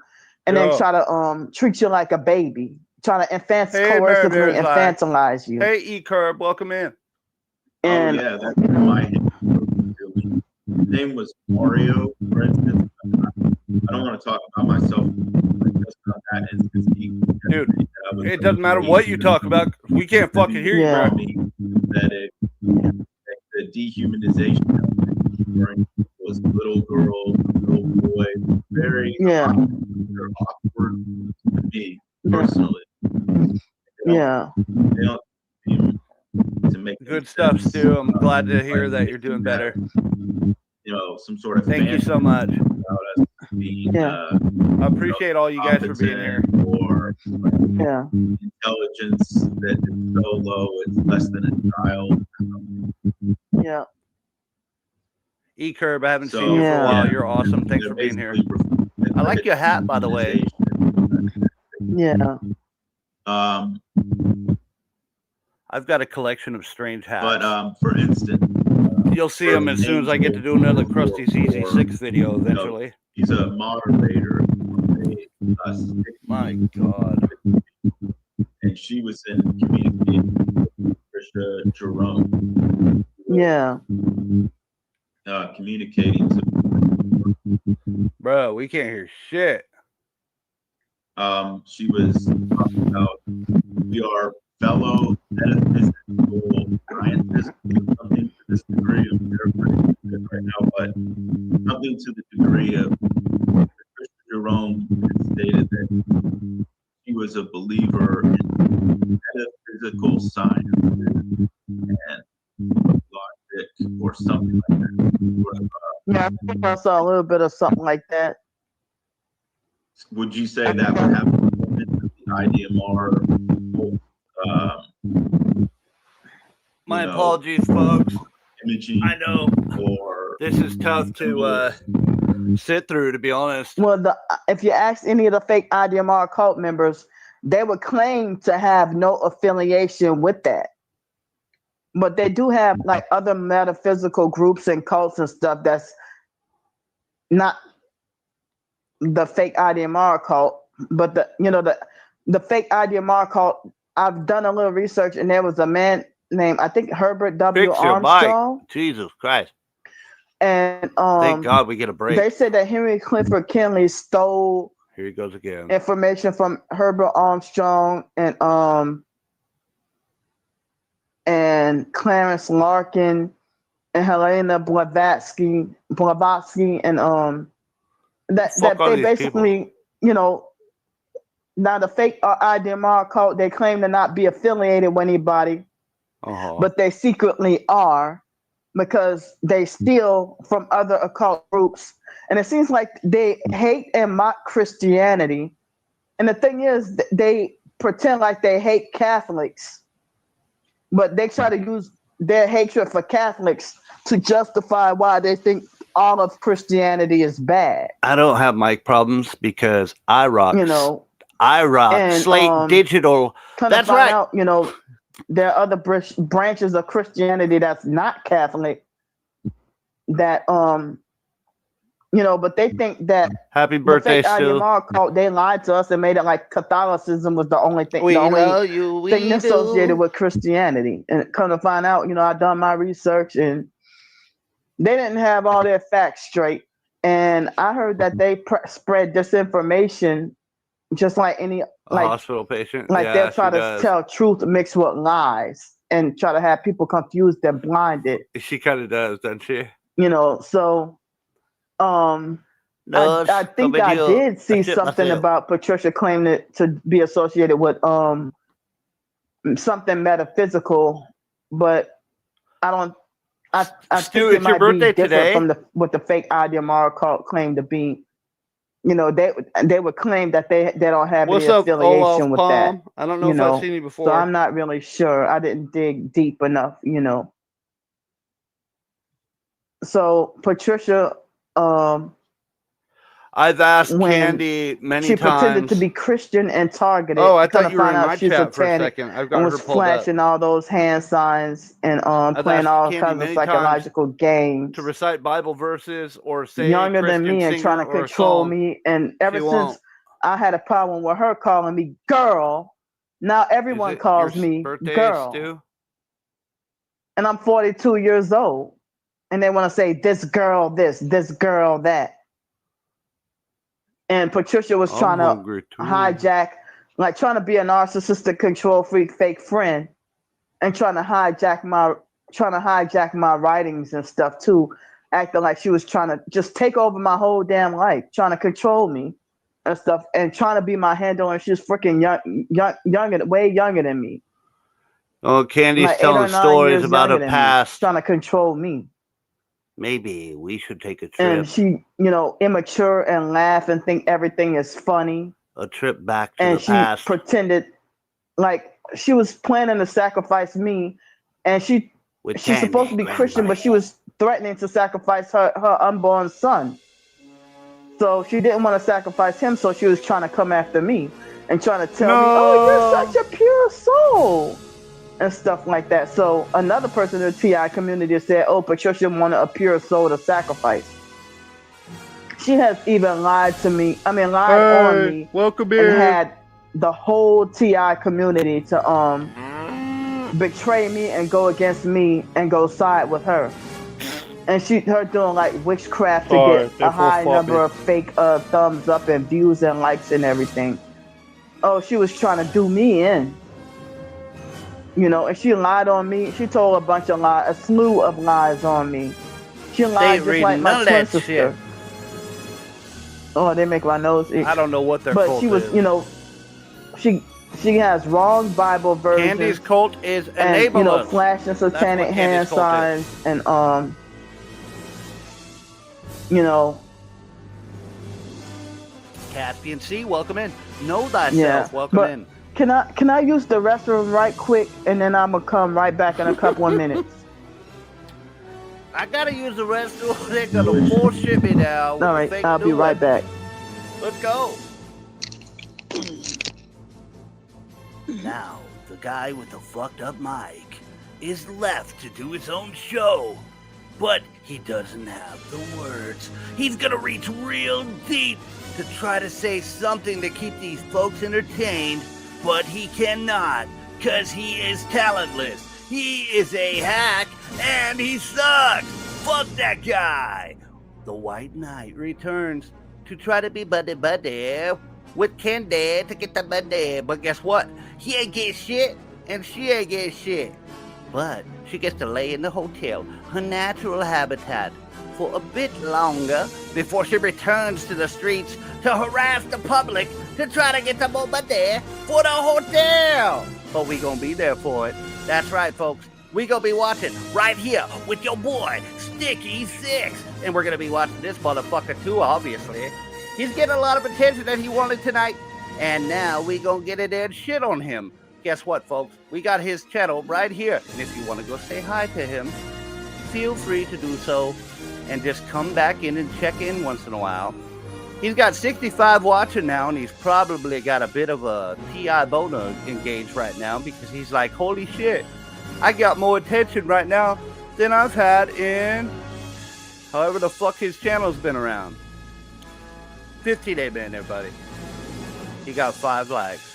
and then try to treat you like a baby, trying to coercively infantilize you. Hey, E-Curb, welcome in. And oh yeah, that's my name was Mario, for instance. I don't want to talk about myself like just on that instance. Dude, it doesn't matter what you talk about. We can't fucking hear you, bro. The dehumanization was little girl, little boy, very awkward to me personally. They don't seem to make good stuff, sense. Stu. I'm glad to hear that you're doing better. You know, some sort of thank you so much. About us being, I appreciate all you guys for being here. Or intelligence that is so low it's less than a child. Yeah. E-Curb, I haven't seen you for a while. You're awesome. Thanks for being here. I like your hat, by the way. Yeah. I've got a collection of strange hats. But for instance, you'll see them as soon as I get to do another KRUSTY CZ6 video eventually. He's a moderator. My God. And she was in communicating with Trisha Jerome. Yeah. Communicating to bro, we can't hear shit. She was talking about we are fellow metaphysical scientists, something to this degree of right now, but something to the degree of Trisha Jerome stated that he was a believer in metaphysical science and logic or something like that. Yeah, I think I saw a little bit of something like that. Would you say that would happen in the IDMR? My apologies, folks. Imaging, I know this is tough to sit through, to be honest. Well, if you ask any of the fake IDMR cult members, they would claim to have no affiliation with that. But they do have like other metaphysical groups and cults and stuff that's not the fake IDMR cult, but the fake IDMR cult. I've done a little research, and there was a man named, I think, Herbert W. Armstrong. Jesus Christ. And Thank God we get a break. they said that Henry Clifford Kinley stole Here he goes again. information from Herbert Armstrong and Clarence Larkin and Helena Blavatsky and that Fuck all they these basically, you know, now the fake IDMR cult, they claim to not be affiliated with anybody, but they secretly are, because they steal from other occult groups. And it seems like they hate and mock Christianity. And the thing is, they pretend like they hate Catholics, but they try to use their hatred for Catholics to justify why they think all of Christianity is bad. I don't have mic problems because I rock. You know, and, Slate Digital. That's right. Out, you know, there are other branches of Christianity that's not Catholic that you know, but they think that happy birthday, Stu. They lied to us and made it like Catholicism was the only thing, thing associated with Christianity. And come to find out, you know, I done my research and they didn't have all their facts straight. And I heard that they spread disinformation, just like any hospital patient. Like they'll try to tell truth mixed with lies and try to have people confused and blinded. She kind of does, doesn't she? You know, so I think I did see something about Patricia claiming to be associated with something metaphysical, but I don't. I Stu, think it it's your might be birthday today. From what the fake IDMR cult claim to be. You know, they would claim that they don't have any affiliation with that. I don't know if I've seen you before. So I'm not really sure. I didn't dig deep enough, you know. So Patricia, I've asked Candy many times. She pretended to be Christian and targeted. Oh, I thought you were in my chat for a second. I've got her pulled up. Flashing all those hand signs and playing all kinds of psychological games. To recite Bible verses or say younger than me and trying to control me. And ever since I had a problem with her calling me girl, now everyone calls me girl. Stu? And I'm 42 years old. And they want to say this girl this girl that. And Patricia was trying to hijack, like trying to be a narcissistic control freak, fake friend, and trying to hijack my writings and stuff too, acting like she was trying to just take over my whole damn life, trying to control me and stuff, and trying to be my handler. And she's freaking way younger than me. Oh, Candy's like telling stories about her past, trying to control me. Maybe we should take a trip. And she, you know, immature and laugh and think everything is funny. A trip back to the past. And she pretended like she was planning to sacrifice me. And she's supposed to be Christian, but she was threatening to sacrifice her unborn son. So she didn't want to sacrifice him, so she was trying to come after me and trying to tell me, oh, you're such a pure soul. And stuff like that. So another person in the TI community said, oh, Patricia wanted a pure soul to sacrifice. She has even lied on me. Welcome in. And had the whole TI community to betray me and go against me and go side with her. And her doing like witchcraft to get a high number of fake thumbs up and views and likes and everything. Oh, she was trying to do me in. You know, and she lied on me. She told a slew of lies on me. She lied just like my twin sister. Shit. Oh, they make my nose itch. I don't know what their cult is. But she was, you know, she has wrong Bible versions. Candy's cult is enabling, you know, flashing satanic hand signs and you know. Caspian C, welcome in. Know thyself, welcome in. Can I use the restroom right quick, and then I'm gonna come right back in a couple of minutes. I gotta use the restroom. They're gonna bullshit me now. All right, I'll be right back. Let's go. Now the guy with the fucked up mic is left to do his own show, but he doesn't have the words. He's gonna reach real deep to try to say something to keep these folks entertained. But he cannot, because he is talentless. He is a hack, and he sucks. Fuck that guy. The White Knight returns to try to be buddy with Candy to get the money. But guess what? He ain't get shit, and she ain't get shit. But she gets to lay in the hotel, her natural habitat, for a bit longer before she returns to the streets to harass the public to try to get some more money for the hotel. But we gonna be there for it. That's right, folks. We gonna be watching right here with your boy, Sticky Six. And we're gonna be watching this motherfucker too, obviously. He's getting a lot of attention that he wanted tonight. And now we gonna get it and shit on him. Guess what, folks? We got his channel right here. And if you want to go say hi to him, feel free to do so. And just come back in and check in once in a while. He's got 65 watching now, and he's probably got a bit of a TI boner engaged right now because he's like, holy shit, I got more attention right now than I've had in however the fuck his channel's been around. 15 amen, everybody. He got 5 likes.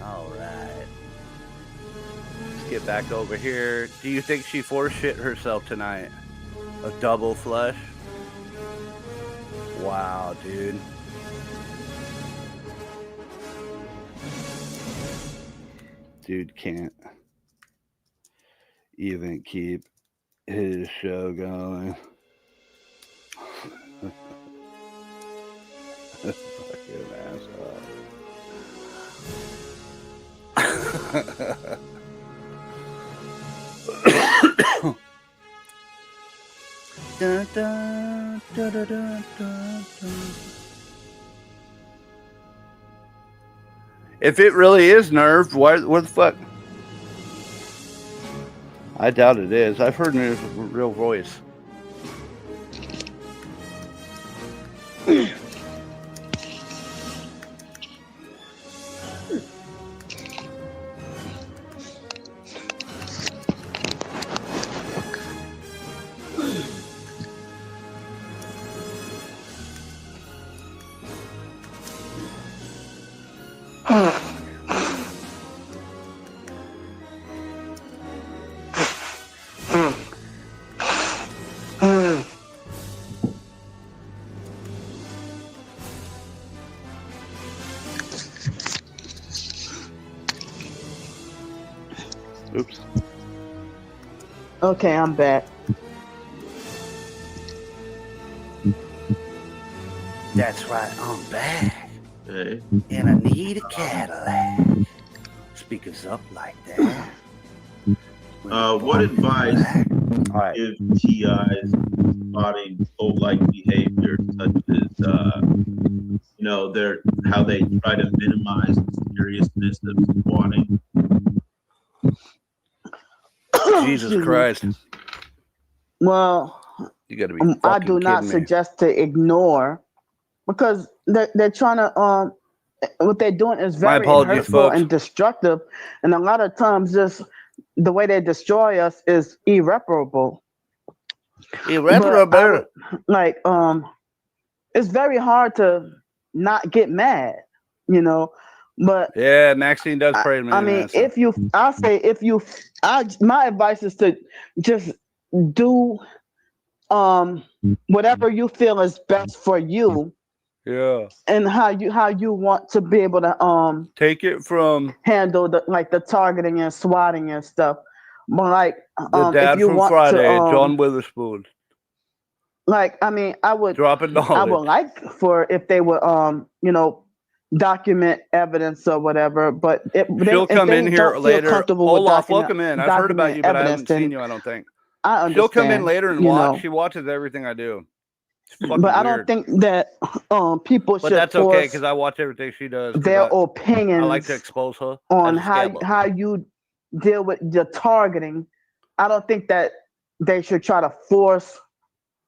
All right. Let's get back over here. Do you think she force shit herself tonight? A double flush? Wow, dude. Dude can't even keep his show going. Fucking asshole. Dun, dun, dun, dun, dun, dun, dun. If it really is nerve, what the fuck? I doubt it is. I've heard his real voice. Oops. Okay, I'm back. That's right, I'm back. Hey. And I need a Cadillac. Speakers up like that. What advice All right. give TIs spotting cult-like behavior, such as how they try to minimize the seriousness of squatting? Jesus Christ. Well, You gotta be I do not kidding me. suggest to ignore, because they're trying to what they're doing is My very apologies, hurtful folks. and destructive, and a lot of times just the way they destroy us is irreparable. Irreparable. But I would, like it's very hard to not get mad, you know. But Yeah, Maxine does pray to me. I mean, my advice is to just do whatever you feel is best for you, yeah, and how you want to be able to take it from handle the targeting and swatting and stuff. But like the dad if you from want Friday, to, John Witherspoon. like, I mean, I would Dropping knowledge. like for if they would document evidence or whatever, but She'll come in here later. Olaf, with welcome in. I've heard about you, but I haven't seen you, I don't think. I understand. She'll come in later and you watch. know. She watches everything I do. It's fucking But I weird. don't think that people But should that's okay force because I watch everything she does. 'cause their I opinions like to expose her on as a scammer. how you deal with the targeting. I don't think that they should try to force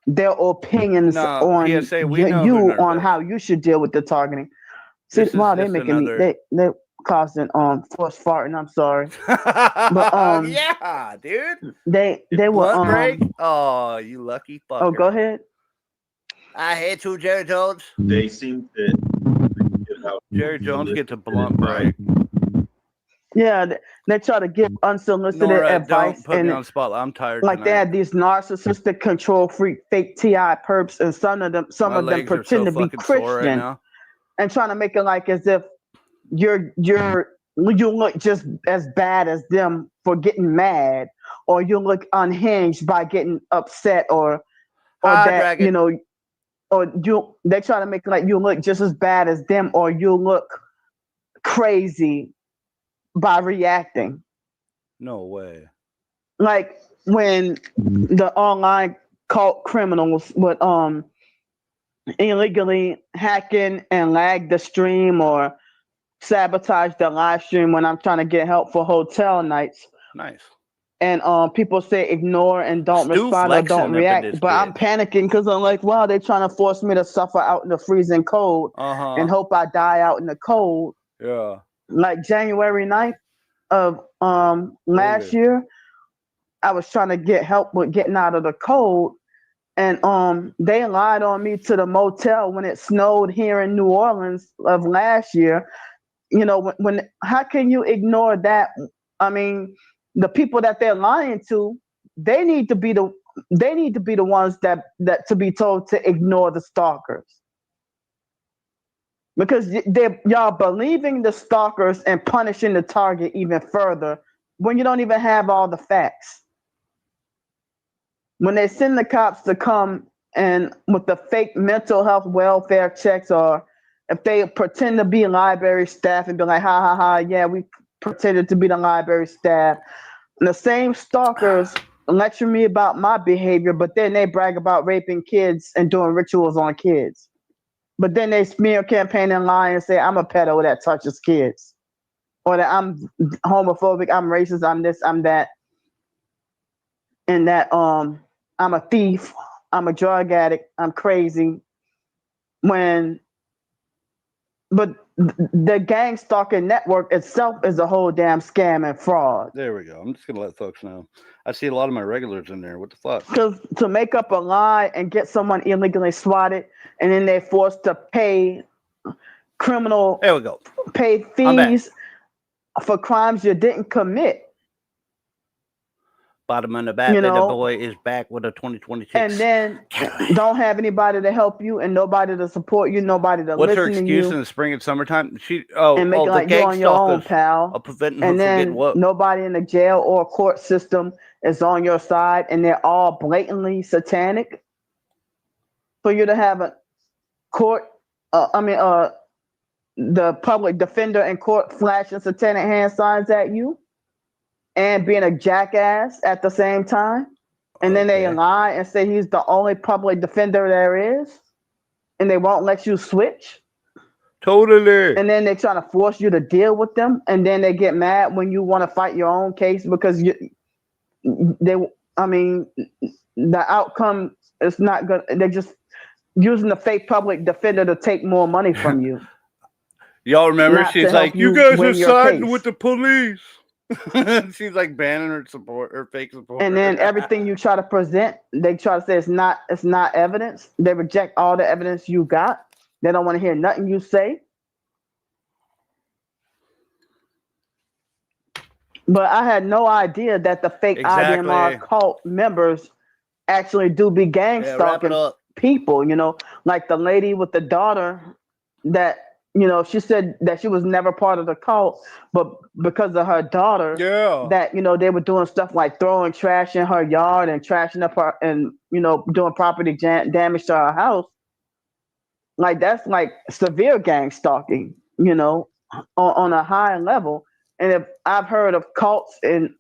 their opinions No, on PSA, we know you who on Nerd how you should deal with the targeting. See, This is wow, they're just making another- me they causing force farting. I'm sorry. But yeah, dude. they Blunt were break. Oh, you lucky fucker. oh, go ahead. I hate you, Jerry Jones. They seem to Jerry Jones gets a blunt break. Yeah, they try to give unsolicited Nora, advice, don't put me and on the spot. I'm tired like they tonight. had these narcissistic control freak fake TI perps, and some My of them legs are pretend so to be fucking sore right Christian now. and trying to make it like as if you look just as bad as them for getting mad, or you look unhinged by getting upset, or Hi, that Dragon. or they try to make it like you look just as bad as them, or you look crazy by reacting. No way. Like when the online cult criminals would illegally hacking and lag the stream or sabotage the live stream when I'm trying to get help for hotel nights. Nice. And people say ignore and don't Stu respond or don't flexing up in react. this But I'm bitch. panicking because I'm like, wow, they're trying to force me to suffer out in the freezing cold and hope I die out in the cold. Yeah. Like January 9th of last year, I was trying to get help with getting out of the cold. And they lied on me to the motel when it snowed here in New Orleans of last year. You know, when how can you ignore that? I mean, the people that they're lying to, they need to be the ones that to be told to ignore the stalkers, because y'all believing the stalkers and punishing the target even further when you don't even have all the facts. When they send the cops to come and with the fake mental health welfare checks, or if they pretend to be library staff and be like, ha ha ha, yeah, we pretended to be the library staff. And the same stalkers lecture me about my behavior, but then they brag about raping kids and doing rituals on kids. But then they smear campaign and lie and say I'm a pedo that touches kids, or that I'm homophobic, I'm racist, I'm this, I'm that, and that I'm a thief, I'm a drug addict, I'm crazy. But the gang stalking network itself is a whole damn scam and fraud. There we go. I'm just gonna let folks know. I see a lot of my regulars in there. What the fuck? Because to make up a lie and get someone illegally swatted, and then they're forced to pay criminal. There we go. Pay fees for crimes you didn't commit. Bottom on the back, the boy is back with a 2026. And then don't have anybody to help you and nobody to support you, nobody to What's her listen to excuse you. in the spring and summertime? And make it like you're on your own, pal. Are preventing her and from then getting what? Nobody in the jail or court system is on your side, and they're all blatantly satanic. For you to have a court, the public defender in court flashing satanic hand signs at you and being a jackass at the same time. And then they lie and say he's the only public defender there is, and they won't let you switch. Totally. And then they try to force you to deal with them, and then they get mad when you want to fight your own case because the outcome is not good. They're just using the fake public defender to take more money from you. Y'all remember? She's like, you guys are siding with the police. She's like banning her support, her fake support. And then everything you try to present, they try to say it's not evidence. They reject all the evidence you got. They don't want to hear nothing you say. But I had no idea that the fake IDMR cult members actually do be gang stalking people, like the lady with the daughter that, she said that she was never part of the cult, but because of her daughter, that, they were doing stuff like throwing trash in her yard and trashing up her and, doing property damage to her house. Like, that's like severe gang stalking, on a high level. And if I've heard of cults and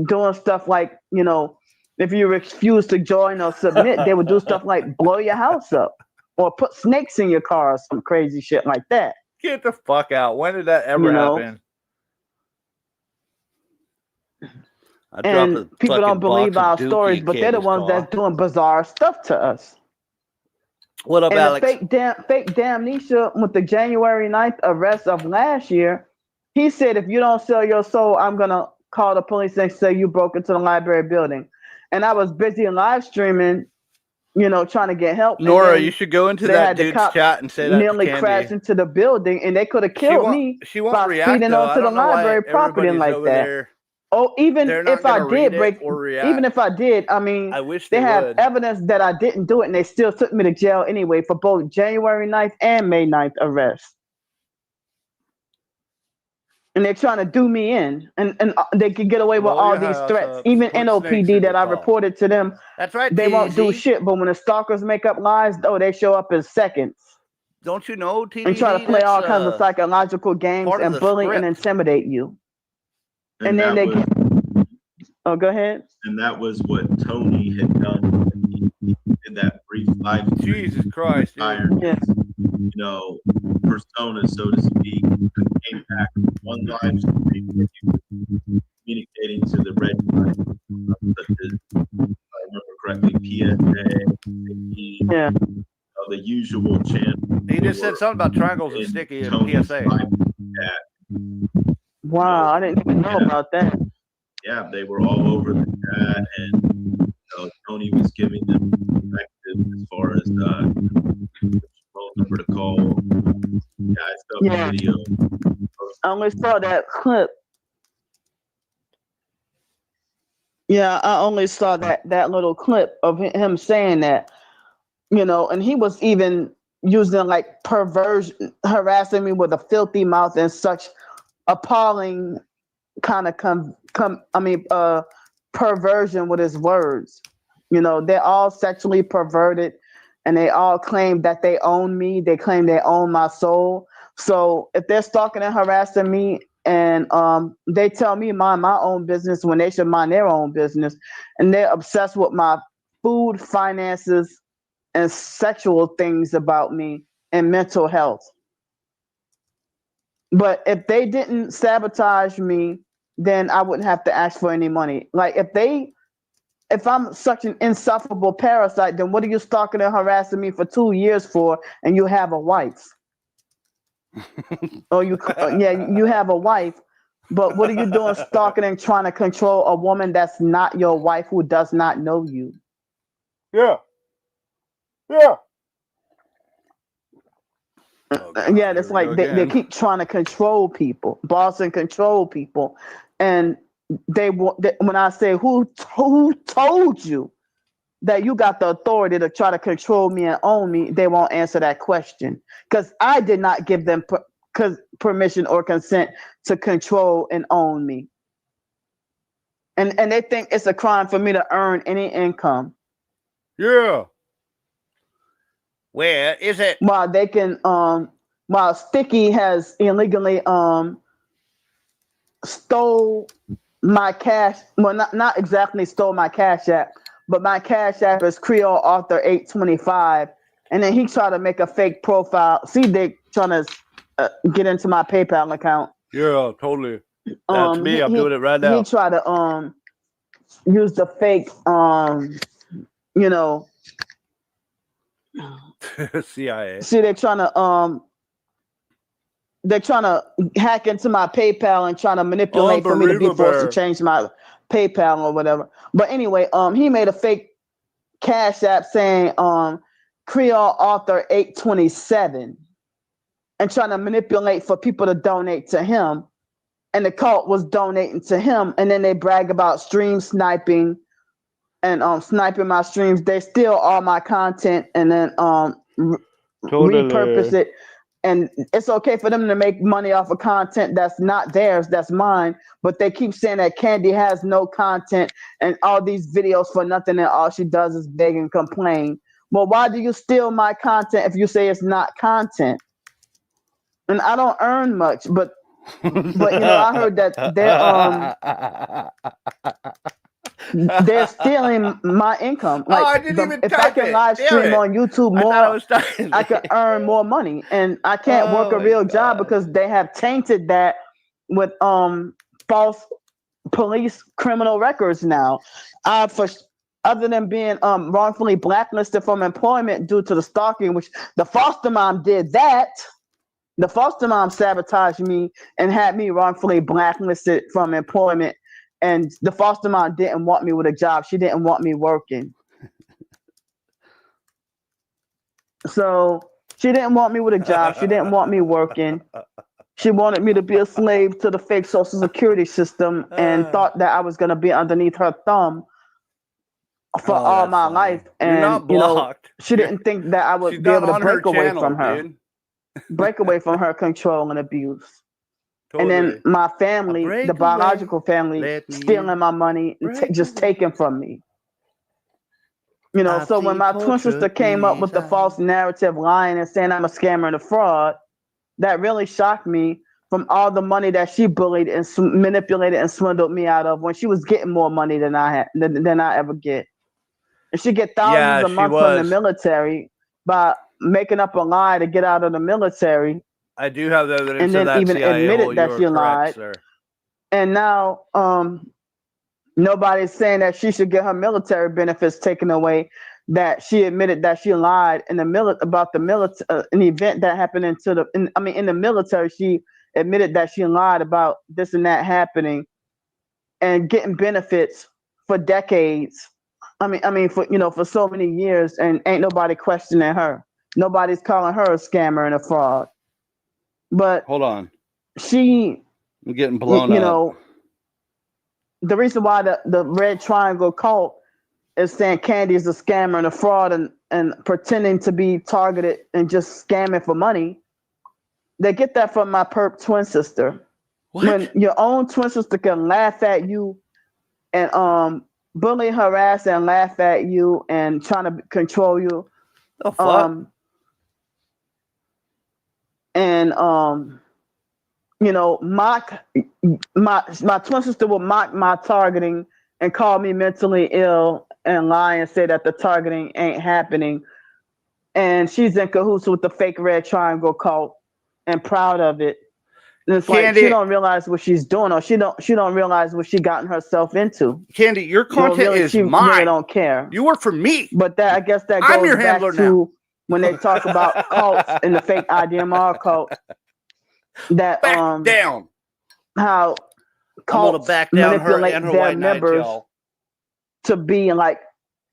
doing stuff like, if you refuse to join or submit, they would do stuff like blow your house up or put snakes in your car or some crazy shit like that. Get the fuck out. When did that ever happen? And people don't believe our stories, but they're the ones that's doing bizarre stuff to us. What up, Alex? The fake damnesia with the January 9th arrest of last year, he said, if you don't sell your soul, I'm going to call the police and say you broke into the library building. And I was busy live streaming trying to get help. And Nora, then you should go into they that had the dude's cops chat and say that to nearly crashed Candy. into the building, and they could have She killed won't. me She won't by react speeding though. I onto the don't know why library property everybody's like over that. there. Oh, even They're not if I gonna read did it break, or react. even if I did, I mean, I wish they they have would. evidence that I didn't do it, and they still took me to jail anyway for both January 9th and May 9th arrests. And they're trying to do me in, and they can get away with Blow all your these house threats. up, Even put snakes NOPD in that the I car. reported to them, That's right. they won't do TDZ. shit. But when the stalkers make up lies, oh, they show up in seconds Don't you know TDZ? and try to play That's all kinds of psychological games part of and the bully and script. intimidate you. And then that they was, oh, go ahead. and that was what Tony had done when he did that brief live stream. Jesus Christ, dude. Hired his, persona, so to speak, came back with one live stream where he was communicating to the red line, such as, if I remember correctly, PSA, Yeah. The usual channel. He just said something about triangles and sticky and PSA. Wow, I didn't even know about that. Yeah, they were all over the chat, and Tony was giving them perspective as far as phone number to call. Yeah, I saw the video. I only saw that clip. Yeah, I only saw that little clip of him saying that, and he was even using like perversion, harassing me with a filthy mouth and such appalling kind of perversion with his words. They're all sexually perverted, and they all claim that they own me. They claim they own my soul. So if they're stalking and harassing me, and they tell me mind my own business when they should mind their own business, and they're obsessed with my food, finances, and sexual things about me and mental health. But if they didn't sabotage me, then I wouldn't have to ask for any money. Like if I'm such an insufferable parasite, then what are you stalking and harassing me for 2 years for? And you have a wife, or you have a wife. But what are you doing stalking and trying to control a woman that's not your wife, who does not know you? Yeah. Oh, yeah, it's like they keep trying to control people, boss and control people, and when I say who told you that you got the authority to try to control me and own me, they won't answer that question, because I did not give them permission or consent to control and own me, and they think it's a crime for me to earn any income. Yeah. Where is it? While they can, while Sticky has illegally stole my cash. Well, not exactly stole my Cash App, but my Cash App is Creole Author 825, and then he tried to make a fake profile. See, they trying to get into my PayPal account. Yeah, totally. That's me. I'm doing it right now. He tried to use the fake CIA. See, they're trying to hack into my PayPal and trying to manipulate for me to be forced to change my PayPal or whatever. But anyway, he made a fake Cash App saying Creole Author 827 and trying to manipulate for people to donate to him. And the cult was donating to him, and then they brag about stream sniping and sniping my streams. They steal all my content and then repurpose it. And it's okay for them to make money off of content that's not theirs, that's mine. But they keep saying that Candy has no content and all these videos for nothing, and all she does is beg and complain. Well, why do you steal my content if you say it's not content? And I don't earn much, but I heard that they're stealing my income. Like, I didn't even if I can live stream on YouTube more, I can earn more money, and I can't work a real job because they have tainted that with false police criminal records now. Other than being wrongfully blacklisted from employment due to the stalking, which the foster mom did that. The foster mom sabotaged me and had me wrongfully blacklisted from employment. And the foster mom didn't want me with a job. She didn't want me working. So she didn't want me with a job. She didn't want me working. She wanted me to be a slave to the fake Social Security system and thought that I was going to be underneath her thumb for all my life. And, you're not blocked. she didn't think that I would be able to break away from her. Break away from her control and abuse. Totally. And then my family, the biological family, stealing my money and just taking from me. So when my twin sister came up with the false narrative, lying and saying I'm a scammer and a fraud, that really shocked me from all the money that she bullied and manipulated and swindled me out of when she was getting more money than I ever get. And she get thousands a month from the military by making up a lie to get out of the military. I do have the evidence and then even admitted that she lied. Sir. And now nobody's saying that she should get her military benefits taken away. That she admitted that she lied in the about the military, an event that happened in the military. She admitted that she lied about this and that happening, and getting benefits for decades. For so many years, and ain't nobody questioning her. Nobody's calling her a scammer and a fraud. But hold on, I'm getting blown up. The reason why the Red Triangle cult is saying Candy is a scammer and a fraud and pretending to be targeted and just scamming for money, they get that from my perp twin sister. What? When your own twin sister can laugh at you and bully, harass, and laugh at you and trying to control you. The fuck? Mock my twin sister will mock my targeting and call me mentally ill and lie and say that the targeting ain't happening. And she's in cahoots with the fake Red Triangle cult and proud of it. And it's Candy, like she don't realize what she's doing, or she don't realize what she gotten herself into. Candy, your content is she mine. Really don't care. You work for me. But I guess that goes back to when they talk about cults and the fake IDMR cult. That back down. How cults manipulate their members to be like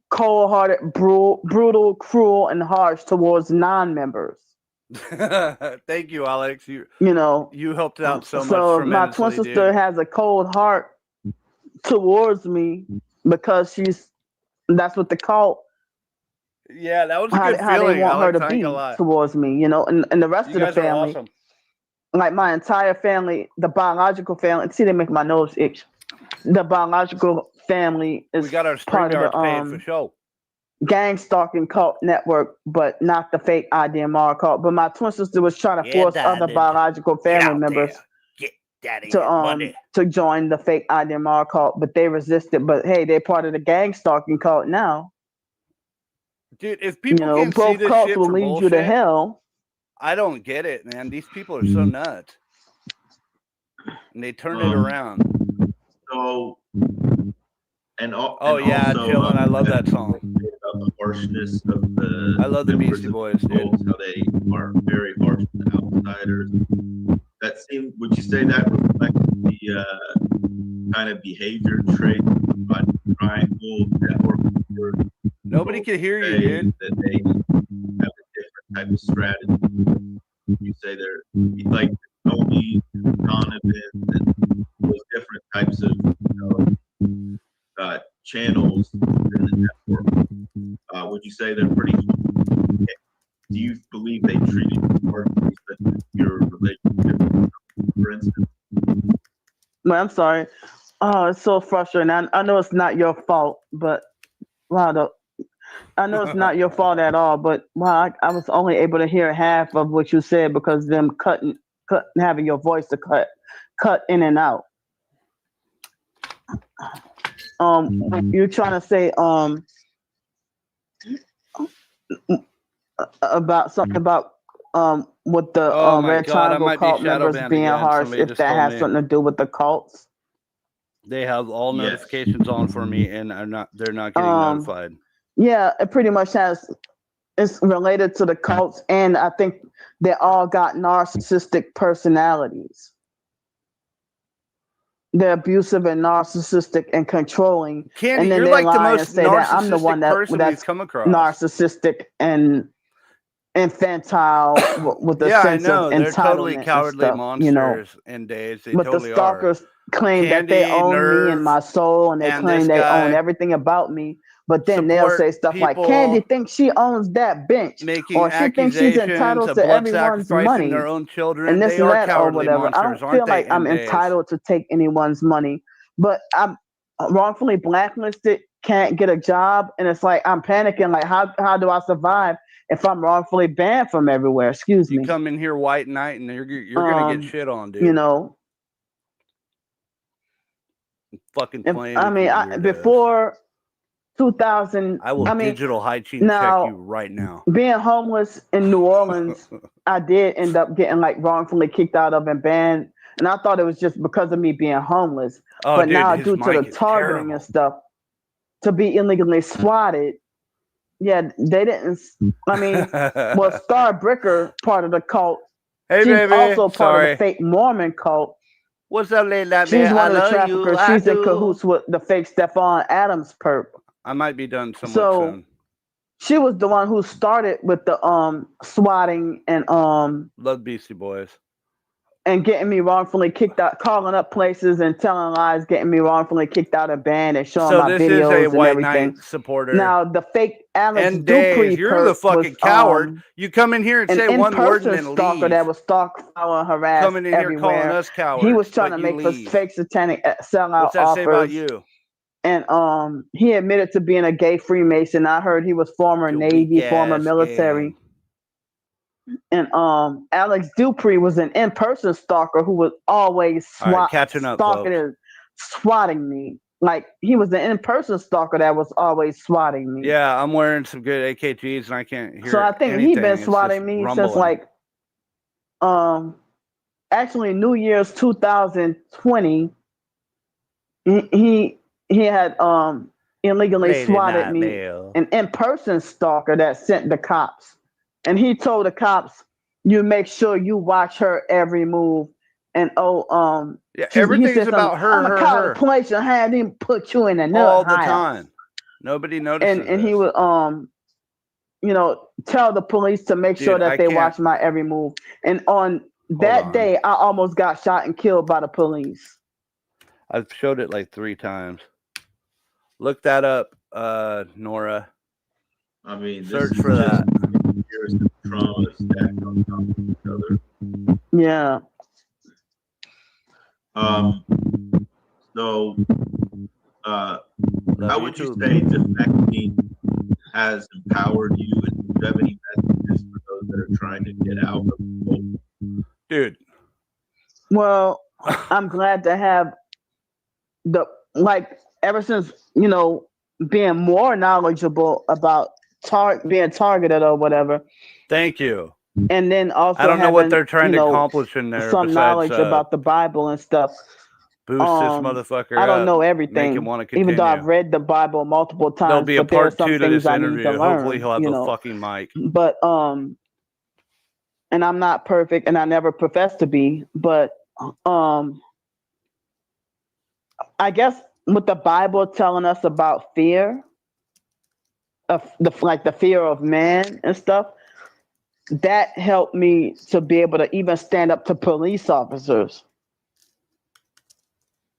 cold-hearted, brutal, cruel, and harsh towards non-members. Thank you, Alex. You helped out so much. So my twin sister has a cold heart towards me because that's what the cult. Yeah, that was a good how feeling. They want her to be towards me, and the rest of the family. Awesome. Like my entire family, the biological family. See, they make my nose itch. The biological family is part of the for show. Gang stalking cult network, but not the fake IDMR cult. But my twin sister was trying to force other biological family members to join the fake IDMR cult, but they resisted. But hey, they're part of the gang stalking cult now. Dude, if people can both see this cults shit will for lead bullshit, you to hell. I don't get it, man. These people are so nuts, and they turn it around. So, chillin'. I love that song. About the harshness of the. I love the Beastie Boys, dude. How they are very harsh to outsiders. Would you say that reflects the kind of behavior trait by the triangle network? Nobody can hear you, dude. That they have a different type of strategy. You say they're like Tony, Donovan, and those different types of channels in the network. Would you say they're pretty? Do you believe they treated you workplace, but your relationship, for instance? Well, I'm sorry. Oh, it's so frustrating. I know it's not your fault, but wow, I know it's not your fault at all. But wow, I was only able to hear half of what you said because them cutting, having your voice to cut in and out. You're trying to say about something about with the Red Triangle cult members being harsh, if that has something to do with the cults. They have all notifications on for me, and they're not getting notified. Yeah, it pretty much it's related to the cults, and I think they all got narcissistic personalities. They're abusive and narcissistic and controlling. Candy, and then you're they like lie the most and say that I'm the one that's come across. narcissistic and infantile with a Yeah, I sense know. of They're totally entitlement cowardly and stuff, you know. monsters in days. They But totally the stalkers claim that they Candy, own me and Nerve, my soul, and they and claim this they own guy everything about me. But then they'll support say stuff like, people Candy thinks she owns that bench, making or she thinks she's accusations entitled of to blood everyone's sacrificing money, their own children. and this They and are that, or cowardly whatever. I monsters, don't aren't feel they? like I'm In days. entitled to take anyone's money, but I'm wrongfully blacklisted, can't get a job, and it's like I'm panicking. Like, how do I survive if I'm wrongfully banned from everywhere? Excuse You me. come in here white knight, and you're gonna get shit on, dude. You know, Fucking if, playing. I mean, before 2000, I will digital hygiene now, check you right now. Being homeless in New Orleans, I did end up getting like wrongfully kicked out of and banned, and I thought it was just because of me being homeless. Oh, but dude, now, his due to mic the is targeting terrible. and stuff, to be illegally swatted, yeah, they didn't. I mean, well, Star Bricker, part of the cult, Hey, she's baby. also part Sorry. of the fake Mormon cult. What's up, lady? She's one I of the love traffickers. you. She's in cahoots with the fake Stephon Adams perp. I might be done somewhat soon. She was the one who started with the swatting and love Beastie Boys. And getting me wrongfully kicked out, calling up places and telling lies, getting me wrongfully kicked out of band and showing my videos So this is a and white everything. knight supporter. Now the fake Alex and Dupree Dave, you're the fucking coward. You come in here and say one word and then stalker leave. that was stalk, following, harassed Coming in everywhere. here calling us cowards. He was trying to make us fake satanic sellout What's that offers. say about you? And he admitted to being a gay Freemason. I heard he was former Navy, former military. Gang. And Alex Dupree was an in-person stalker who was always stalking and swatting me. Like, he was an in-person stalker that was always swatting me. Yeah, I'm wearing some good AKGs and I can't hear. So I think he's been swatting me since like actually New Year's 2020. He had illegally swatted me, an in-person stalker that sent the cops. And he told the cops, you make sure you watch her every move. And everything's about her. I'm a college place and had him put you in a nut all the time. Nobody notices. And he would tell the police to make sure that they watch my every move. And on that day, I almost got shot and killed by the police. I've showed it like 3 times. Look that up, Nora. I mean, search for that. Years of trauma stacked on top of each other. Yeah. So, how would you say defecting has empowered you, and do you have any messages for those that are trying to get out of the cult? Dude. Well, I'm glad to have ever since, being more knowledgeable about being targeted or whatever. Thank you. And then also I don't know what they're trying to accomplish in there. Some knowledge about the Bible and stuff. Boost this motherfucker. I don't know everything. Make him want to continue. Even though I've read the Bible multiple times. There'll be a part 2 to this interview. Hopefully he'll have a fucking mic. But and I'm not perfect and I never profess to be, but I guess with the Bible telling us about fear, of the fear of man and stuff, that helped me to be able to even stand up to police officers.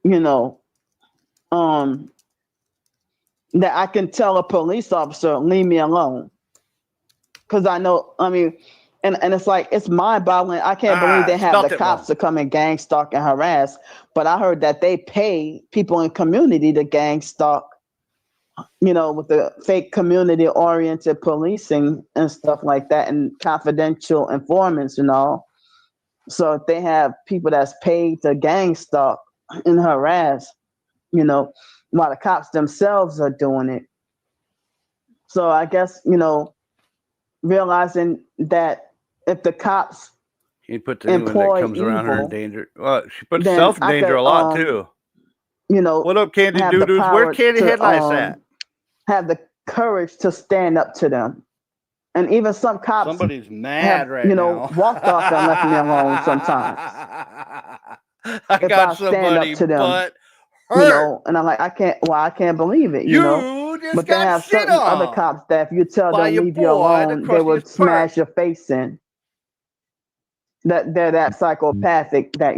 That I can tell a police officer, leave me alone. Because I know, and it's like, it's mind-boggling. I can't believe they have the cops to come and gang stalk and harass. But I heard that they pay people in community to gang stalk, with the fake community-oriented policing and stuff like that, and confidential informants and all. So if they have people that's paid to gang stalk and harass, while the cops themselves are doing it. So I guess, realizing that if the cops he puts anyone that comes around her in danger. Well, she puts herself in danger a lot too. What up, Candy Doo-Doos? Where Candy Headlights at? Have the courage to stand up to them. And even some cops somebody's mad right now. Walked off and left me alone sometimes. I got somebody stand up to them, but hurt. And I'm like, I can't believe it, You just But they got have shit certain other on cops that if you tell by them your leave you boy, the alone, they would Krusty's smash perp. your face in. That they're that psychopathic that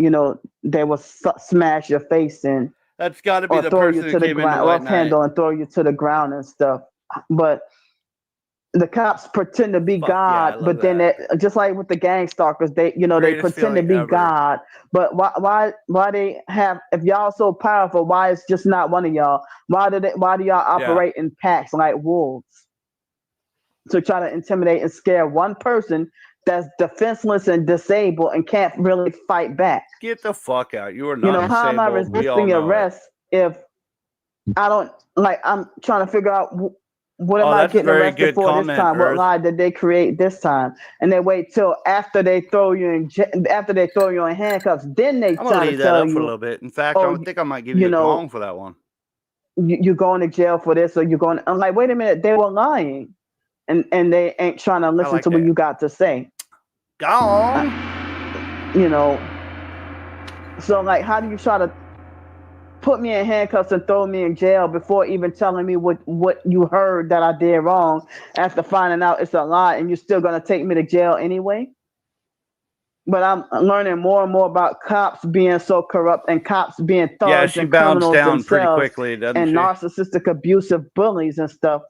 they will smash your face in That's got to be or the throw you person to who the came into ground, White rough Knight. handle and throw you to the ground and stuff. But the cops pretend to be Fuck yeah, God, I love but then that. they, just like with the gang stalkers, they they Greatest pretend to feeling be ever. God. But why they have, if y'all so powerful, why it's just not one of y'all? Why do y'all operate in packs like wolves to try to intimidate and scare one person that's defenseless and disabled and can't really fight back? Get the fuck out. You are not disabled. How am I We all resisting know it. arrest if I don't I'm trying to figure out what am I that's a getting very arrested good for comment, this time? What Earth. lie did they create this time? And they wait till after they throw you in handcuffs, then they I'm gonna try to leave that tell up for a you, little bit. In fact, oh, I think I might give you a gong for that one. you're going to jail for this, or you're going. I'm like, wait a minute, they were lying, and they ain't trying to listen like to what that. you got to say. Gong. So like, how do you try to put me in handcuffs and throw me in jail before even telling me what you heard that I did wrong, after finding out it's a lie, and you're still gonna take me to jail anyway? But I'm learning more and more about cops being so corrupt and cops being thugs she and bounced criminals down pretty themselves quickly, doesn't and she? narcissistic, abusive bullies and stuff.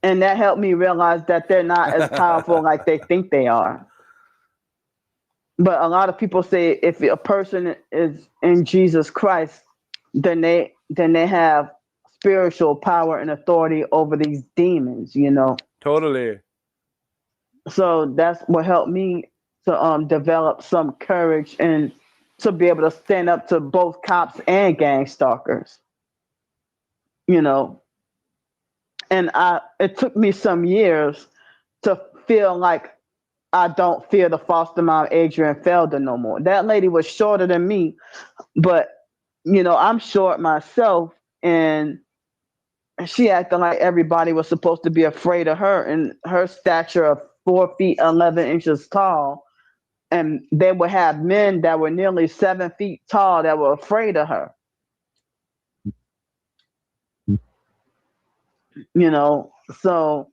And that helped me realize that they're not as powerful like they think they are. But a lot of people say if a person is in Jesus Christ, then they have spiritual power and authority over these demons, Totally. So that's what helped me to develop some courage and to be able to stand up to both cops and gang stalkers. And it took me some years to feel like I don't fear the foster mom, Adrian Felder, no more. That lady was shorter than me, but I'm short myself, and she acted like everybody was supposed to be afraid of her, and her stature of 4 feet 11 inches tall, and they would have men that were nearly 7 feet tall that were afraid of her. So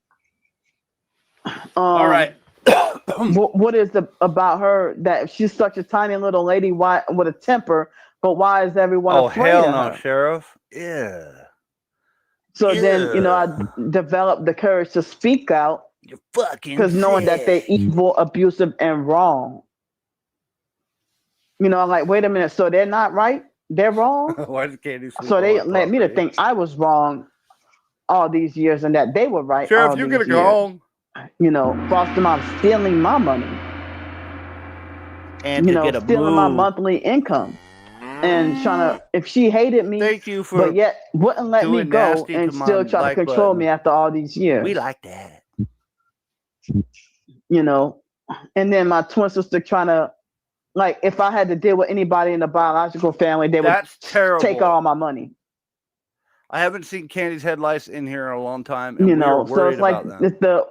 all right. what is about her that she's such a tiny little lady? Why, with a temper, but why is everyone afraid of her? Sheriff. Yeah. So then, I developed the courage to speak out, you fucking, because knowing that they're evil, abusive, and wrong. I'm like, wait a minute, so they're not right? They're wrong? Why does Candy sleep So they on led me to property? think I was wrong all these years and that they were right. Sheriff, all you're these gonna go home. Foster mom stealing my money. And to get a stealing my monthly income. And trying to, if she hated me, thank you for but yet wouldn't let me go nasty and to still my try to like control button. me after all these years. We like that. And then my twin sister trying to, like, if I had to deal with anybody in the biological family, they would take all my money. I haven't seen Candy's headlights in here in a long time, and we're so worried it's like about them. the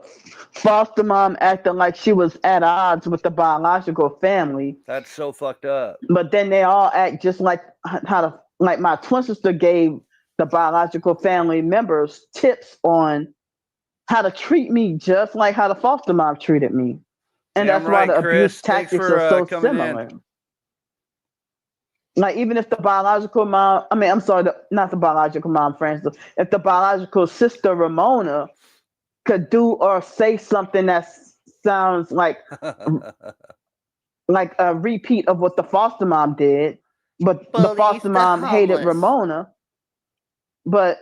foster mom acting like she was at odds with the biological family. That's so fucked up. But then they all act just like like my twin sister gave the biological family members tips on how to treat me, just like how the foster mom treated me. And that's why the abuse tactics are so similar. Like, even if the biological mom, not the biological mom, Francis, if the biological sister, Ramona, could do or say something that sounds like a repeat of what the foster mom did, but the foster mom hated Ramona, but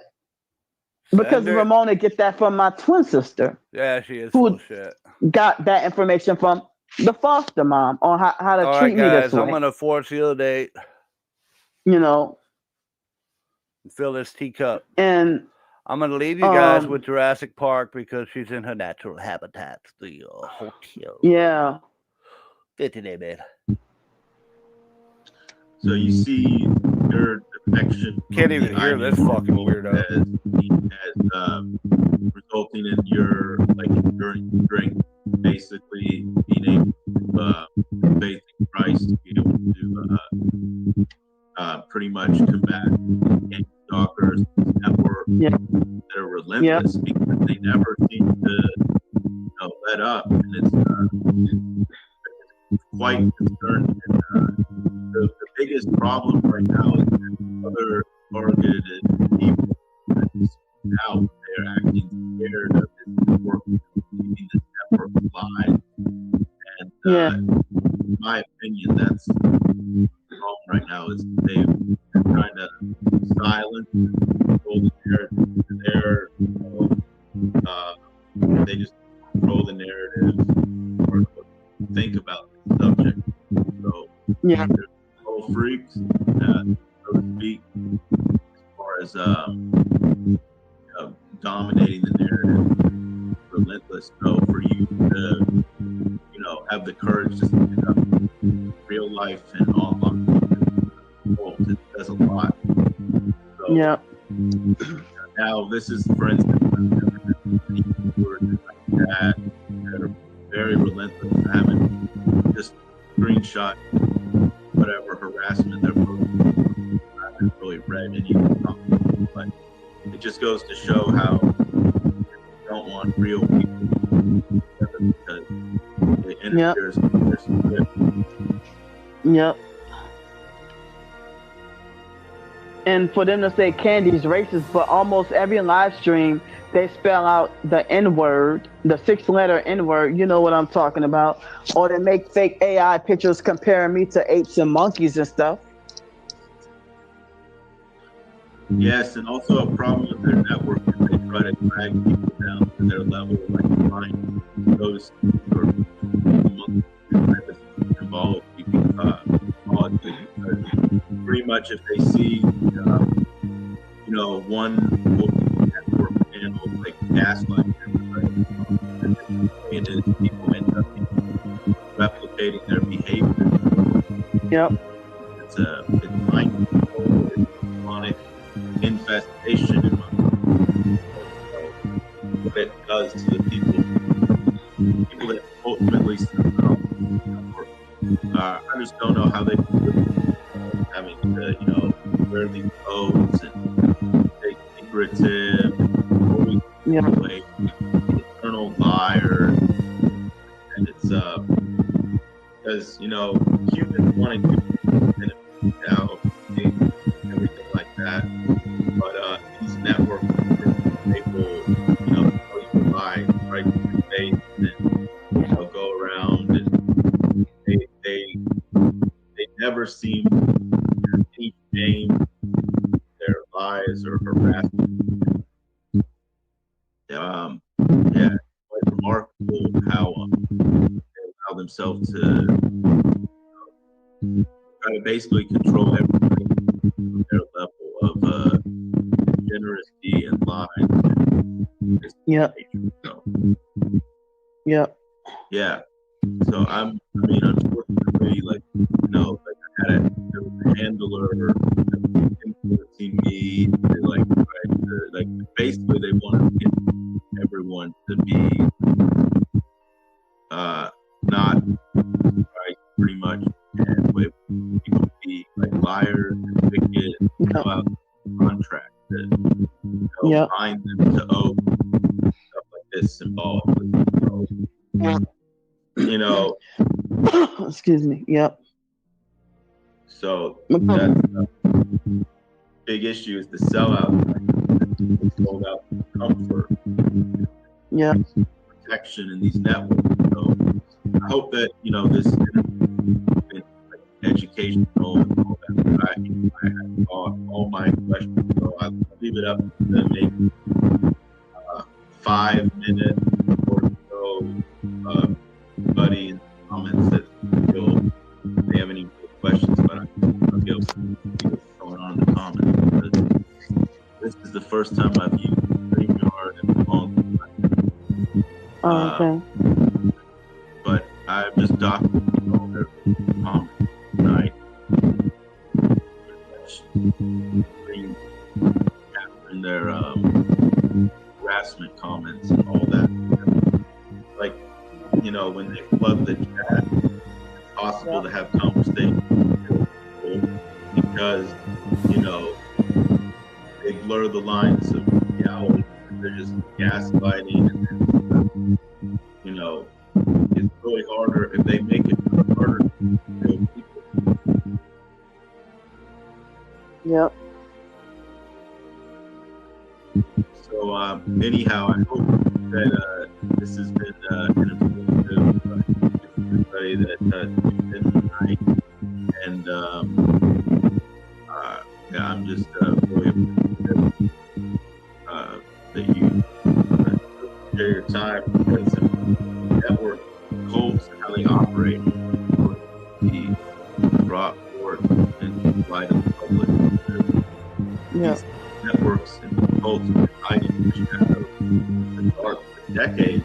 because Ramona get that from my twin sister. Yeah, she is full of shit. Got that information from the foster mom on how to treat me this way. I'm gonna force you a date. Fill this teacup. And I'm gonna leave you guys with Jurassic Park because she's in her natural habitat, the hotel. Yeah. Get today, man. So you see your defection. Can't even hear this fucking weirdo. As resulting in your during drink, basically being able to faith in Christ to be able to pretty much combat stalkers network that are relentless because they never seem to let up, and it's quite concerning. And, the biggest problem right now is that other targeted people now they're acting scared of this network, keeping this network alive. And in my opinion, that's wrong right now. Is they're trying to silence and control the narrative. They just control the narrative or think about the subject. So there's control freaks, so to speak, as far as dominating the narrative, relentless. So for you to have the courage to stand up in real life and online, it does a lot. So, now this is, for instance, that are very relentless, having just screenshot whatever harassment they're posting. I haven't really read any of the comments, but it just goes to show how you don't want real people because it interferes with their script. And for them to say Candy's racist, but almost every live stream they spell out the N-word, the 6-letter N-word, you know what I'm talking about. Or they make fake AI pictures comparing me to apes and monkeys and stuff. Yes, and also a problem with their network is they try to drag people down to their level, like mine. Those who are involved, pretty much if they see, one network handle like gaslight, and people end up replicating their behavior. It's mind control, it's demonic infestation in my what it does to the people that ultimately I just don't know how they having to wear these clothes and stay secretive and always eternal liar, and it's because humans want to everything like that, but these networks people tell you to lie right to your face and go around, and they never seem to any shame their lies or harassment. Quite remarkable how they allow themselves to try to basically control everything on their level of generosity and lies. So unfortunately, I had a handler influencing me. Basically, they want to get everyone to be not right, pretty much, and with people to be like liars and wicked and go out contract to bind them to oath, stuff like this symbolically. Excuse me. So that's a big issue, is the sellout. Sold out comfort, protection in these networks. So I hope that this educational and all that. I had all my questions, so I'll leave it up to maybe 5 minutes or so. Buddy in the comments that they have any questions, but I'll be able to see what's going on in the comments. This is the first time I've used StreamYard in a long time. Okay. But I've just documented all their comments tonight. Capturing their harassment comments and all that. When they plug the chat, it's possible to have conversations with people because, you know, they blur the lines of reality. They're just gaslighting, and you know, it's really harder if they make it harder to know people. Yep. So anyhow, I hope that this has been an informative everybody that tuned in tonight, and yeah, I'm just really appreciative that you share your time, because the network cults and how they operate be brought forth and light of the public. Yeah. These networks and cults have been hiding in the shadows for the dark for decades.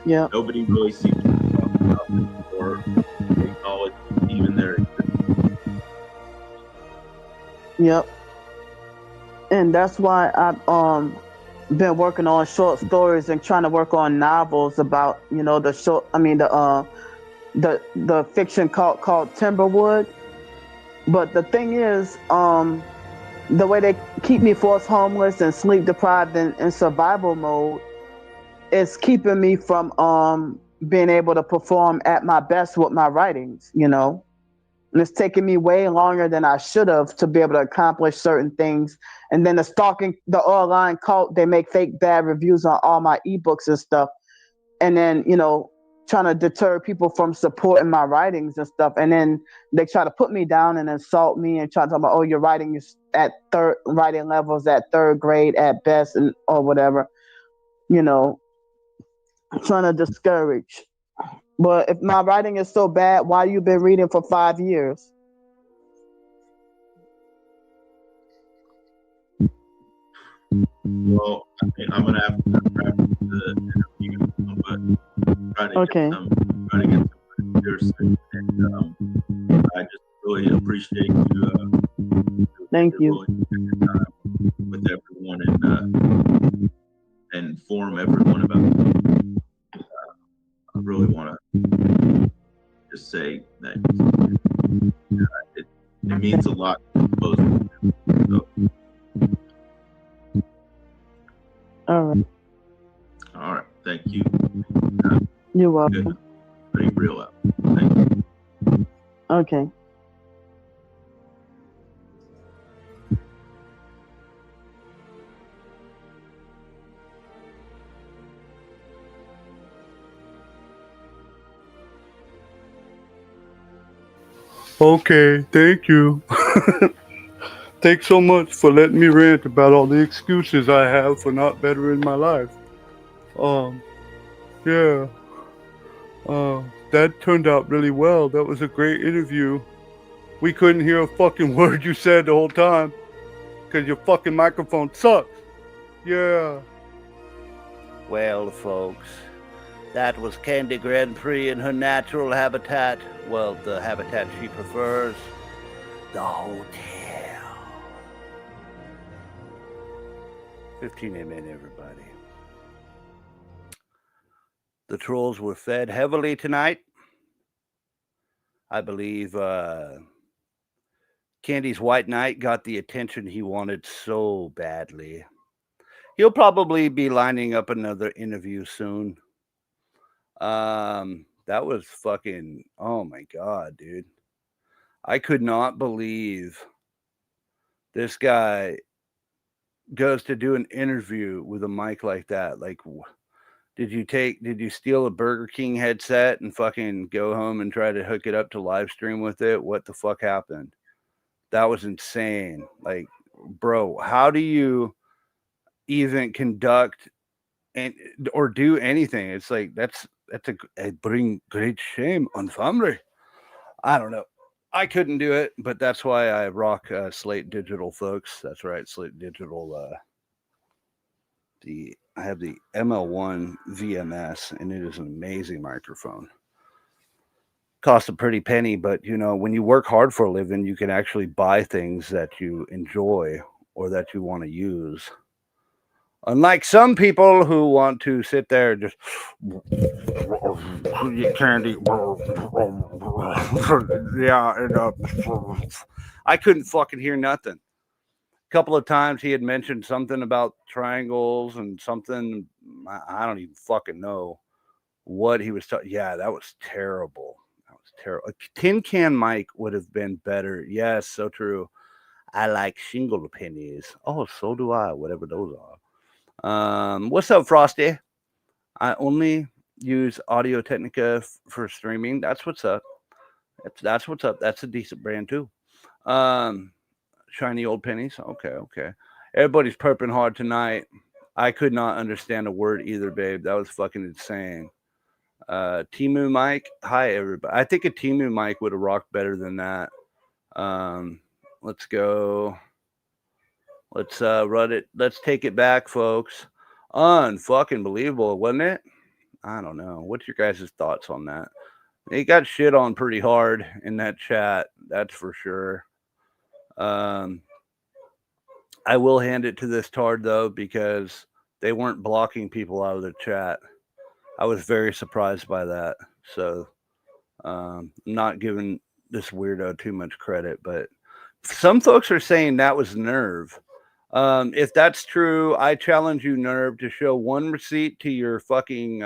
Yeah. Nobody really seems to talk about them or acknowledge even their existence. Yep. And that's why I've been working on short stories and trying to work on novels about, you know, the fiction called Timberwood. But the thing is, the way they keep me forced homeless and sleep deprived in survival mode is keeping me from being able to perform at my best with my writings, you know. And it's taking me way longer than I should have to be able to accomplish certain things. And then the online cult, they make fake bad reviews on all my ebooks and stuff. And then, you know, trying to deter people from supporting my writings and stuff. And then they try to put me down and insult me and try to talk about, oh, your writing is writing levels at third grade at best, and or whatever, you know, trying to discourage. But if my writing is so bad, why you been reading for 5 years? Well, I mean, I'm gonna have to wrap the interview, but try to get some years, and I just really appreciate you. Thank you. Really with everyone and inform everyone about. I really want to just say that it means a lot to both of you. So, All right. all right, thank you. You're welcome. Good. Pretty real out. Thank you. Okay. Okay, thank you. Thanks so much for letting me rant about all the excuses I have for not bettering my life. Yeah. That turned out really well. That was a great interview. We couldn't hear a fucking word you said the whole time because your fucking microphone sucks. Yeah. Well, folks, that was Candy Grand Prix in her natural habitat. Well, the habitat she prefers. The hotel. 15 amen, everybody. The trolls were fed heavily tonight. I believe Candy's White Knight got the attention he wanted so badly. He'll probably be lining up another interview soon. That was fucking, oh my God, dude. I could not believe this guy goes to do an interview with a mic like that. Like, did you steal a Burger King headset and fucking go home and try to hook it up to live stream with it? What the fuck happened? That was insane. Like, bro, how do you even conduct or do anything? It's like, that's a bring great shame on family. I don't know. I couldn't do it, but that's why I rock Slate Digital, folks. That's right, Slate Digital. I have the ML1 VMS, and it is an amazing microphone. Costs a pretty penny, but you know, when you work hard for a living, you can actually buy things that you enjoy or that you want to use. Unlike some people who want to sit there and just candy, yeah, and I couldn't fucking hear nothing. A couple of times he had mentioned something about triangles and something. I don't even fucking know what he was talking. Yeah, that was terrible. That was terrible. A tin can mic would have been better. Yes, so true. I like shingle pennies. Oh, so do I, whatever those are. What's up, Frosty? I only use Audio Technica for streaming. That's what's up. That's what's up. That's a decent brand too. Shiny old pennies. Okay. Everybody's perping hard tonight. I could not understand a word either, babe. That was fucking insane. Timu mic. Hi, everybody. I think a Timu mic would have rocked better than that. Let's go. Let's run it. Let's take it back, folks. Unfucking believable, wasn't it? I don't know. What's your guys' thoughts on that? He got shit on pretty hard in that chat. That's for sure. I will hand it to this tard though, because they weren't blocking people out of the chat. I was very surprised by that. So not giving this weirdo too much credit, but some folks are saying that was Nerve. If that's true, I challenge you, Nerve, to show one receipt to your fucking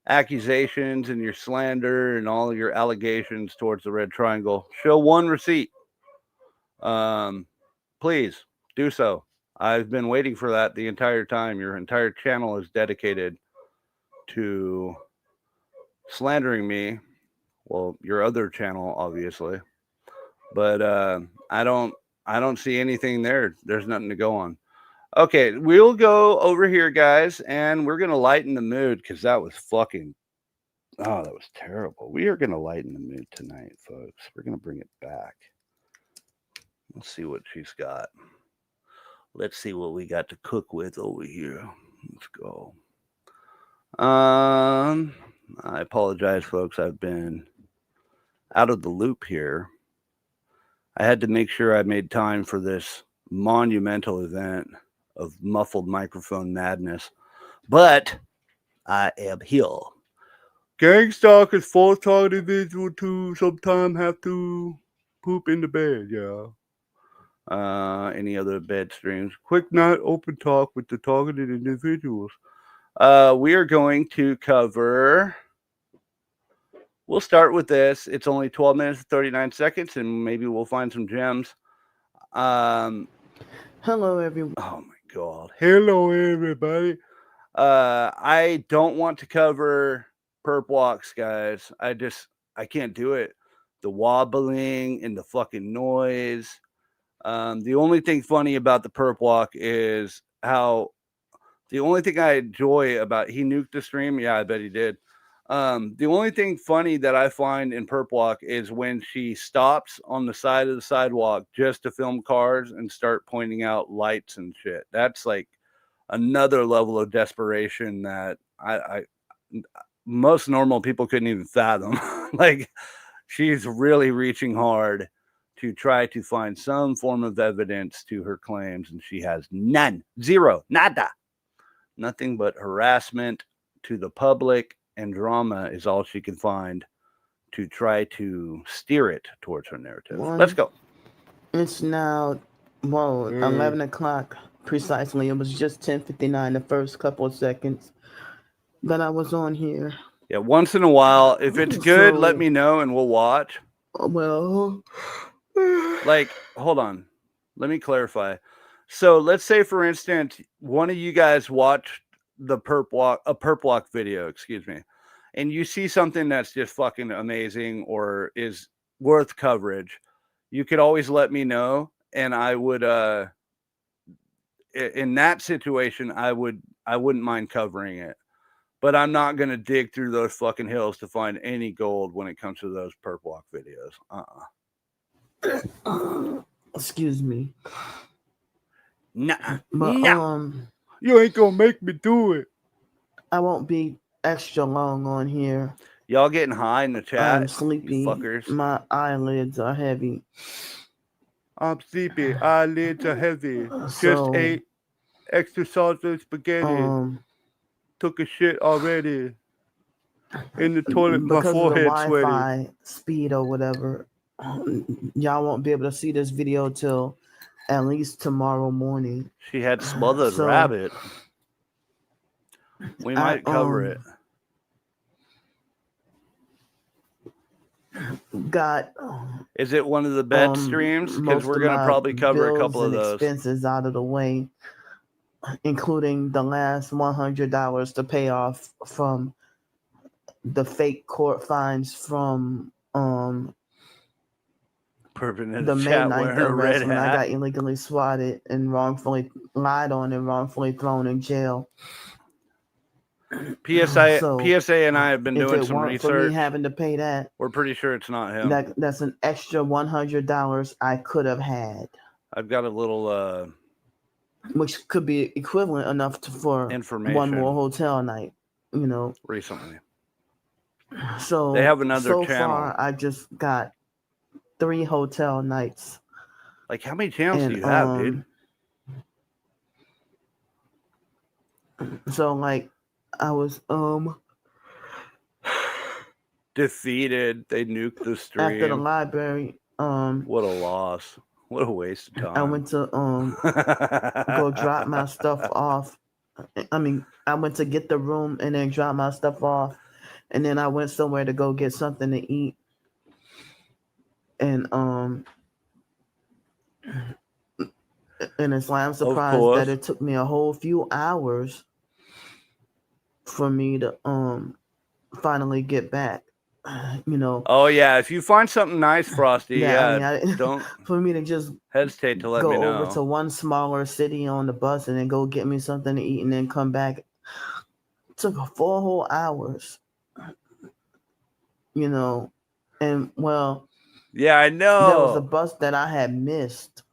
accusations and your slander and all your allegations towards the Red Triangle. Show one receipt. Please do so. I've been waiting for that the entire time. Your entire channel is dedicated to slandering me. Well, your other channel, obviously, but I don't see anything there. There's nothing to go on. Okay, we'll go over here, guys, and we're gonna lighten the mood because that was fucking. Oh, that was terrible. We are gonna lighten the mood tonight, folks. We're gonna bring it back. Let's see what she's got. Let's see what we got to cook with over here. Let's go. I apologize, folks. I've been out of the loop here. I had to make sure I made time for this monumental event of muffled microphone madness, but I am here. Gangstalk is full-time individual to sometime have to poop in the bed, yeah. Any other bed streams? Quick night open talk with the targeted individuals. We are going to cover. We'll start with this. It's only 12 minutes and 39 seconds, and maybe we'll find some gems. Hello, everyone. Oh my God. Hello, everybody. I don't want to cover perp walks, guys. I can't do it. The wobbling and the fucking noise. The only thing funny about the perp walk is how the only thing I enjoy about he nuked the stream. Yeah, I bet he did. The only thing funny that I find in perp walk is when she stops on the side of the sidewalk just to film cars and start pointing out lights and shit. That's like another level of desperation that I most normal people couldn't even fathom. Like, she's really reaching hard to try to find some form of evidence to her claims, and she has none. Zero. Nada. Nothing but harassment to the public, and drama is all she can find to try to steer it towards her narrative. Let's go. It's now, 11 o'clock precisely. It was just 10:59 the first couple of seconds that I was on here. Yeah, once in a while, if it's good, let me know and we'll watch. Well, like, hold on. Let me clarify. So let's say, for instance, one of you guys watched a perp walk video, excuse me, and you see something that's just fucking amazing or is worth coverage. You could always let me know, and I would, in that situation, I wouldn't mind covering it. But I'm not going to dig through those fucking hills to find any gold when it comes to those perp walk videos. Excuse me. Nah. But, you ain't going to make me do it. I won't be extra long on here. Y'all getting high in the chat? I'm sleepy. Fuckers. My eyelids are heavy. I'm sleepy. Eyelids are heavy. So, just ate extra salted spaghetti. Took a shit already. In the toilet, my forehead Wi-Fi sweaty. speed or whatever, y'all won't be able to see this video till at least tomorrow morning. She had smothered So, rabbit. We might cover it. Got Is it one of the bed streams? Because we're going to probably cover a couple of those expenses out of the way, including the last $100 to pay off from the fake court fines from Perping in the May chat 9th wearing a red arrest when I hat. got illegally swatted and wrongfully lied on and wrongfully thrown in jail. PSA and I have been doing some research. For me having to pay that, we're pretty sure it's not him. That's an extra $100 I could have had. I've got a little which could be equivalent enough for information. One more hotel night, you know. Recently. So they have another channel. So far, I just got 3 hotel nights. Like, how many channels do you have, dude? So, like, I was defeated. They nuked the stream. After the library. What a loss. What a waste of time. I went to go drop my stuff off. I mean, I went to get the room and then drop my stuff off. And then I went somewhere to go get something to eat. And it's like I'm surprised that it took me a whole few hours for me to finally get back. You know. Oh yeah, if you find something nice, Frosty, don't for me to just hesitate to let me know. Go over to one smaller city on the bus and then go get me something to eat and then come back. It took 4 whole hours. You know, and well, yeah, I know. There was a bus that I had missed.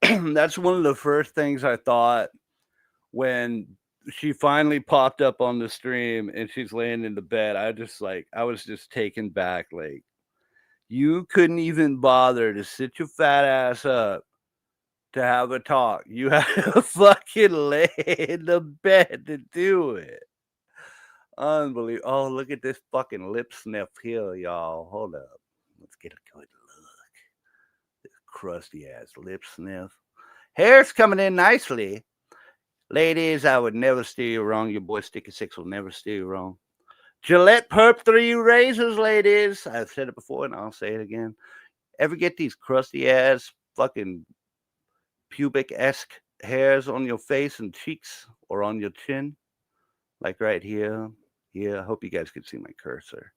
That's one of the first things I thought when she finally popped up on the stream and she's laying in the bed. I was just taken back. Like, you couldn't even bother to sit your fat ass up to have a talk. You had to fucking lay in the bed to do it. Unbelievable. Oh, look at this fucking lip sniff here, y'all. Hold up. Let's get a good look. This crusty ass lip sniff. Hair's coming in nicely. Ladies, I would never steer you wrong. Your boy Sticky Six will never steer you wrong. Gillette Perp 3 razors, ladies. I've said it before and I'll say it again. Ever get these crusty ass fucking pubic-esque hairs on your face and cheeks or on your chin? Like right here. Yeah, I hope you guys can see my cursor.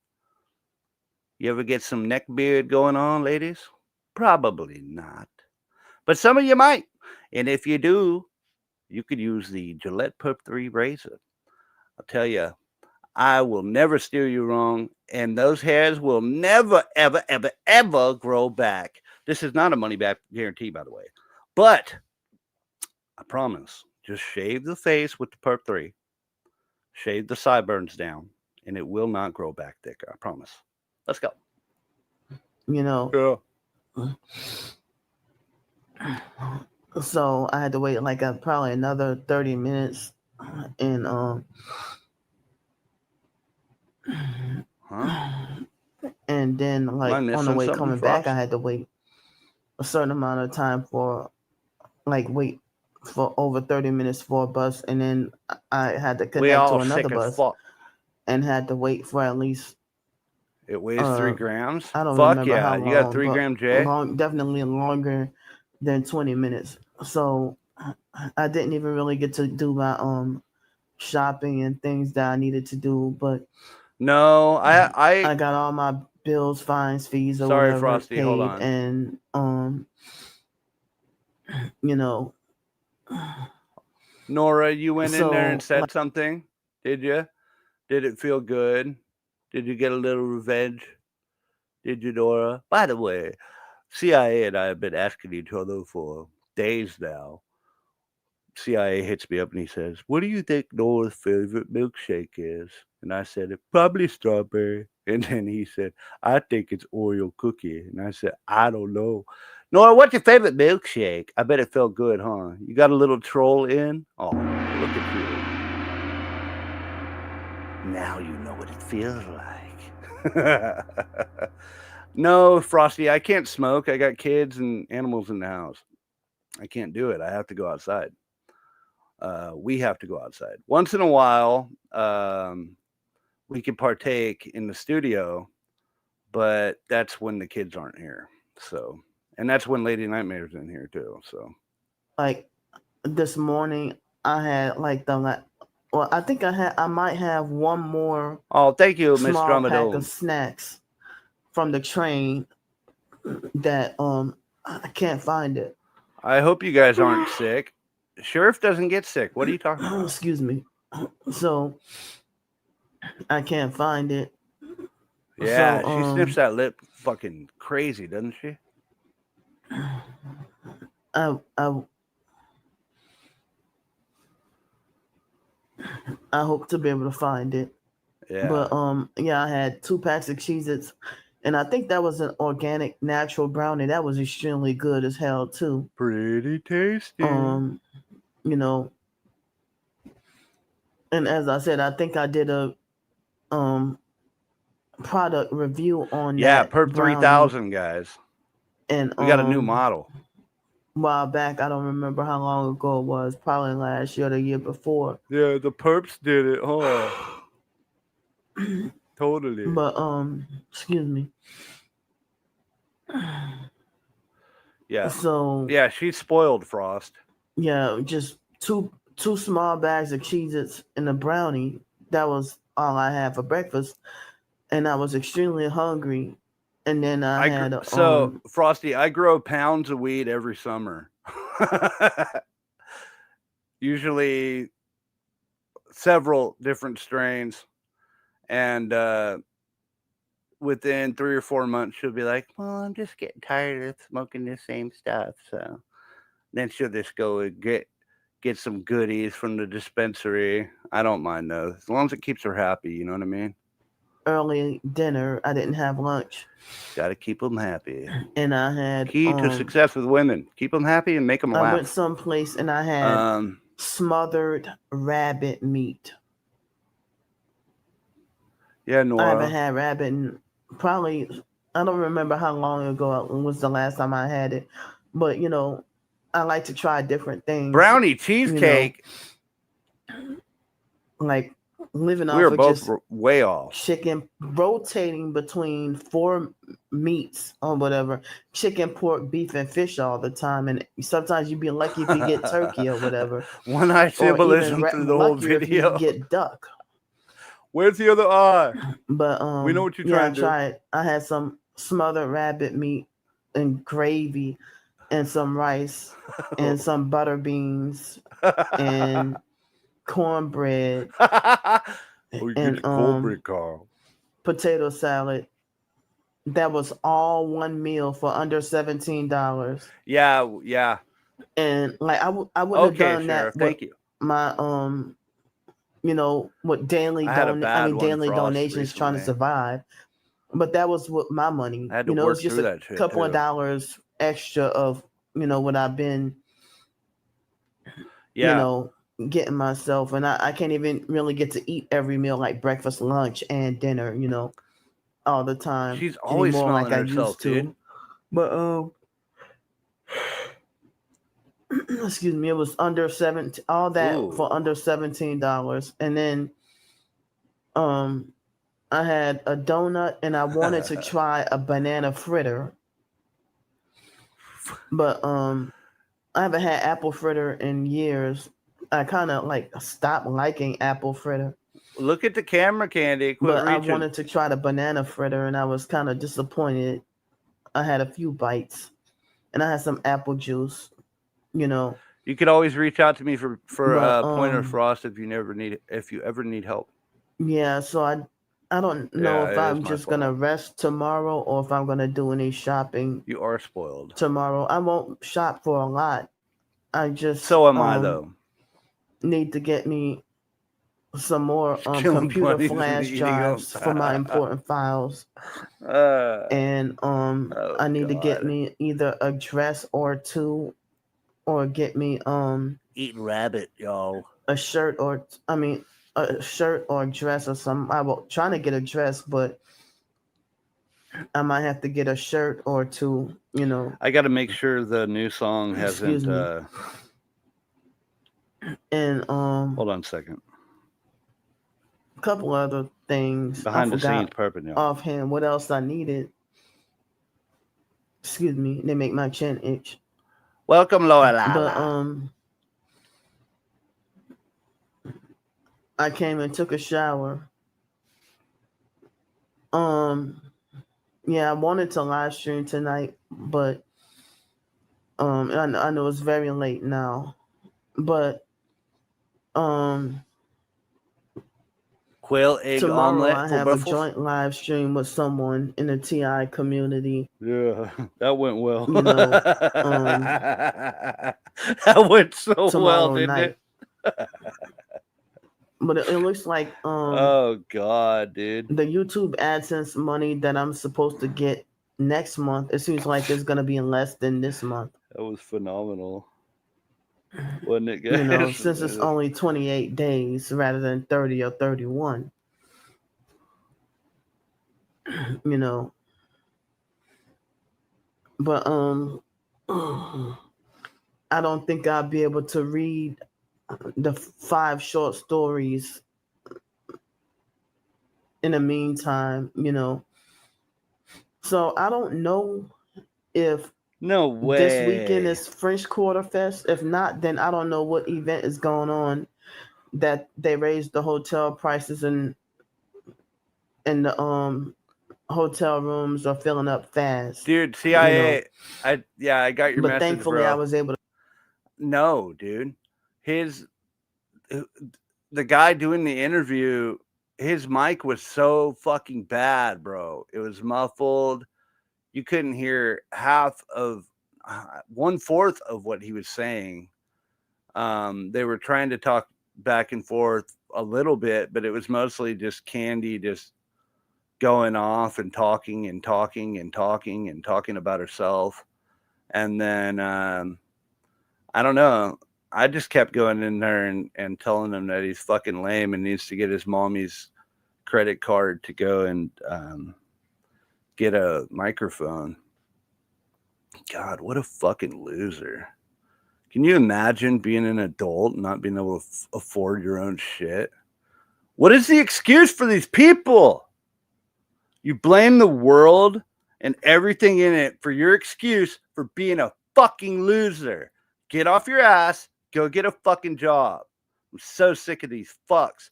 You ever get some neck beard going on, ladies? Probably not. But some of you might. And if you do, you could use the Gillette Perp 3 razor. I'll tell you, I will never steer you wrong. And those hairs will never, ever, ever, ever grow back. This is not a money-back guarantee, by the way. But I promise, just shave the face with the Perp 3. Shave the sideburns down, and it will not grow back thicker. I promise. Let's go. You know. Yeah. So I had to wait like probably another 30 minutes, and and then like on the way coming back, I had to wait a certain amount of time for over 30 minutes for a bus, and then I had to connect to another bus and had to wait for at least. It weighs 3 grams. I don't remember how long. You got 3 gram J. Definitely longer than 20 minutes. So I didn't even really get to do my shopping and things that I needed to do. But no, I got all my bills, fines, fees, or sorry, whatever Frosty, paid, hold on. And you know. Nora, you went in there and said something, did you? Did it feel good? Did you get a little revenge? Did you, Nora? By the way, CIA and I have been asking each other for days now. CIA hits me up and he says, what do you think Nora's favorite milkshake is? And I said, it's probably strawberry. And then he said, I think it's Oreo cookie. And I said, I don't know. Nora, what's your favorite milkshake? I bet it felt good, huh? You got a little troll in? Oh, look at you. Now you know what it feels like. No, Frosty, I can't smoke. I got kids and animals in the house. I can't do it. I have to go outside. We have to go outside. Once in a while, we can partake in the studio, but that's when the kids aren't here. So, and that's when Lady Nightmare's in here too. So, like this morning, I had like I think I might have one more. Oh, thank you, Miss small pack Dromedone. of snacks from the train that I can't find it. I hope you guys aren't sick. Sheriff doesn't get sick. What are you talking about? Excuse me. So I can't find it. Yeah, she sniffs that lip fucking crazy, doesn't she? I hope to be able to find it. Yeah. But yeah, I had 2 packs of Cheez-Its, and I think that was an organic natural brownie. That was extremely good as hell too. Pretty tasty. You know, and as I said, I think I did a product review on that PERP 3000, guys. And we got a new model. A while back, I don't remember how long ago it was, probably last year or the year before. Yeah, the Perps did it, huh? Totally. But excuse me. Yeah. So yeah, she's spoiled, Frost. Yeah, just two small bags of Cheez-Its and a brownie. That was all I had for breakfast, and I was extremely hungry. And then I had Frosty, I grow pounds of weed every summer. Usually several different strains. And within 3 or 4 months, she'll be like, well, I'm just getting tired of smoking the same stuff. So then she'll just go and get some goodies from the dispensary. I don't mind those. As long as it keeps her happy, you know what I mean? Early dinner. I didn't have lunch. Got to keep them happy. And I had key to success with women. Keep them happy and make them laugh. I went someplace and I had smothered rabbit meat. Yeah, Nora. I haven't had rabbit in probably, I don't remember how long ago was the last time I had it. But, you know, I like to try different things. Brownie cheesecake. You know, like living off we were of both just way off. Chicken, rotating between 4 meats or whatever. Chicken, pork, beef, and fish all the time. And sometimes you'd be lucky if you get turkey or whatever. One-eye symbolism through the whole video. If you get duck. Where's the other eye? But we know what you're trying to do. I had some smothered rabbit meat and gravy and some rice and some butter beans and cornbread and cornbread, Carl. Potato salad. That was all one meal for under $17. Yeah. And like I wouldn't have done Sheriff, that. Thank you. My you know, with daily donations recently. trying to survive. But that was what my money. I had to you know, work it's just through a couple of dollars extra of, you know, what I've been you know, getting myself. And I can't even really get to eat every meal like breakfast, lunch, and dinner, you know, all the time. She's always smelling like herself, dude. But excuse me, it was under $17, all that for under $17. And then I had a donut and I wanted to try a banana fritter. But I haven't had apple fritter in years. I kind of like stopped liking apple fritter. Look at the camera, Candy. But I wanted to try the banana fritter and I was kind of disappointed. I had a few bites and I had some apple juice. You know, you could always reach out to me for Pointer Frost if you ever need help. Yeah, so I don't know if I'm just gonna rest tomorrow or if I'm gonna do any shopping. You are spoiled. Tomorrow, I won't shop for a lot. I just so am I though. Need to get me some more computer flash drives for my important files. And I need to get me either a dress or 2. Or get me eat rabbit, y'all. A shirt or a shirt or a dress or something. I was trying to get a dress, but I might have to get a shirt or two, you know. I got to make sure the new song Excuse hasn't. me. And Hold on a second. a couple other things. Behind I the scenes, forgot perping, y'all. offhand what else I needed. Excuse me, they make my chin itch. Welcome, Lola. But I came and took a shower. Yeah, I wanted to live stream tonight, but I know it's very late now. But Quail egg tomorrow omelet I for have a buffles? joint live stream with someone in the TI community. Yeah, that went well. You know, that went so well, tomorrow didn't night. it? But it looks like oh God, dude. the YouTube AdSense money that I'm supposed to get next month, it seems like it's gonna be less than this month. That was phenomenal. Wasn't it, guys? You know, since it's only 28 days rather than 30 or 31. You know. But I don't think I'll be able to read the 5 short stories in the meantime, you know. So I don't know if no way this weekend is French Quarter Fest. If not, then I don't know what event is going on that they raised the hotel prices and the hotel rooms are filling up fast. Dude, CIA, you know? I got your but message, thankfully bro. I was able to. No, dude. The guy doing the interview, his mic was so fucking bad, bro. It was muffled. You couldn't hear half of 1/4 of what he was saying. They were trying to talk back and forth a little bit, but it was mostly just Candy just going off and talking about herself. And then I don't know. I just kept going in there and telling him that he's fucking lame and needs to get his mommy's credit card to go and get a microphone. God, what a fucking loser. Can you imagine being an adult and not being able to afford your own shit? What is the excuse for these people? You blame the world and everything in it for your excuse for being a fucking loser. Get off your ass. Go get a fucking job. I'm so sick of these fucks.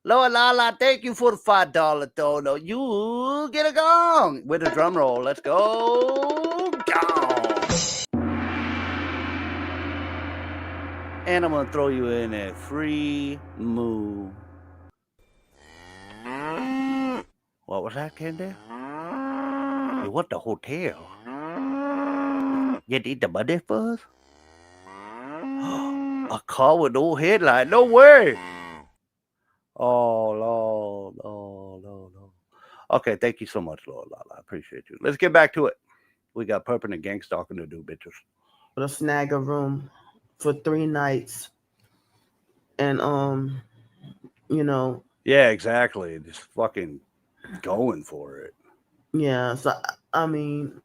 Lola, thank you for the $5 dono. You get a gong with a drum roll. Let's go. Gong. And I'm going to throw you in a free move. What was that, Candy? You want the hotel? You need the money first? A car with no headlight? No way! Oh, Lord. Okay, thank you so much, Lord. I appreciate you. Let's get back to it. We got Perp and gang stalking to do, bitches. To snag a room for 3 nights. And, you know. Yeah, exactly. Just fucking going for it. Yeah, so, I mean.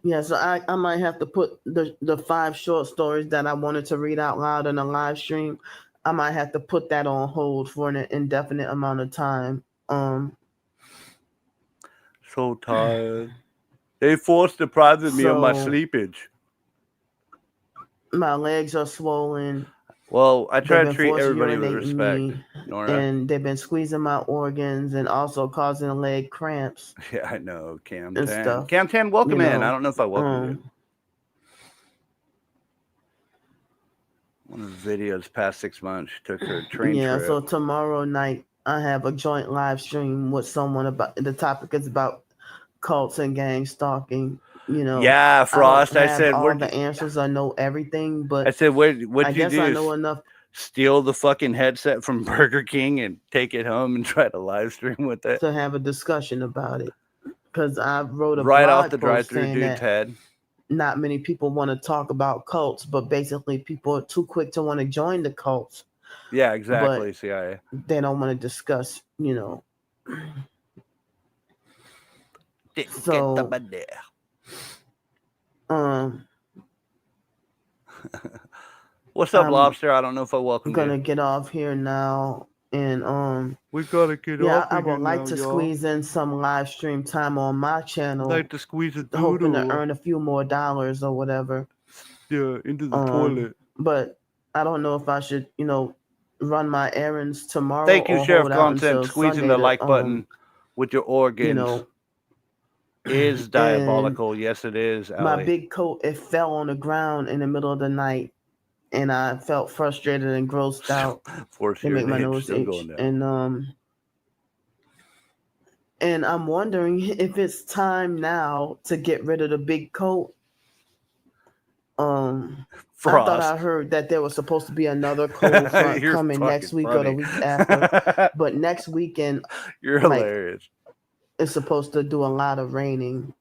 Yeah, so I might have to put the 5 short stories that I wanted to read out loud in a live stream. I might have to put that on hold for an indefinite amount of time. So tired. They forced depriving me of my sleepage. My legs are swollen. Well, I try to treat everybody with respect, Nora. And they've been squeezing my organs and also causing leg cramps. Yeah, I know. Cam 10. Cam 10, welcome in. I don't know if I welcomed you. One of the videos past 6 months, she took her train trip. Yeah, so tomorrow night, I have a joint live stream with someone about, the topic is about cults and gang stalking. You know, yeah, Frost. I said, all the answers. I know everything, but I said, what'd you do? I know enough. Steal the fucking headset from Burger King and take it home and try to live stream with it to have a discussion about it. Because I wrote a right blog off the drive-through dude's head. Not many people want to talk about cults, but basically people are too quick to want to join the cults. Yeah, exactly. CIA. They don't want to discuss, you know. Get the So, money. What's up, I'm Lobster? I don't know if I welcomed gonna you. get off here now, and We gotta get yeah, off I of here would like now, to y'all. squeeze in some live stream time on my channel, Like to squeeze a hoping to doodle. earn a few more dollars or whatever. Yeah, into the toilet. But I don't know if I should, run my errands tomorrow. Thank you, or Sheriff hold out Concept. until Squeezing Sunday the to, like button with your organs is and diabolical. Yes, it is, my Allie. big coat, it fell on the ground in the middle of the night, and I felt frustrated and grossed out. Force It your make my name nose still itch, going down. and I'm wondering if it's time now to get rid of the big coat. I thought I heard that there was supposed to be another cold front You're coming next fucking week or funny. the week after, but next weekend You're like, hilarious. it's supposed to do a lot of raining.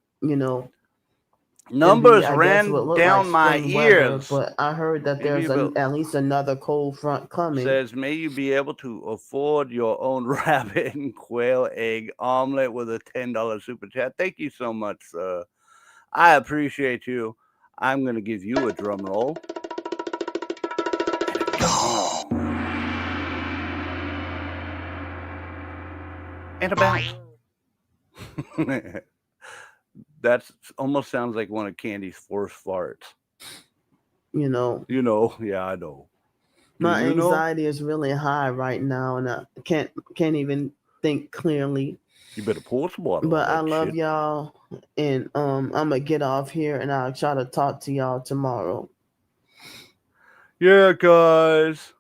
Numbers I guess ran what looked down like my spring weather, ears. but I heard that Maybe there's about- at least another cold front coming. Says, may you be able to afford your own rabbit and quail egg omelet with a $10 super chat. Thank you so much, sir. I appreciate you. I'm going to give you a drum roll. And a bounce. That's almost sounds like one of Candy's forced farts. Yeah, I know. My anxiety is really high right now, and I can't even think clearly. You better pull some water. But I love y'all, and I'm gonna get off here, and I'll try to talk to y'all tomorrow. Yeah, guys.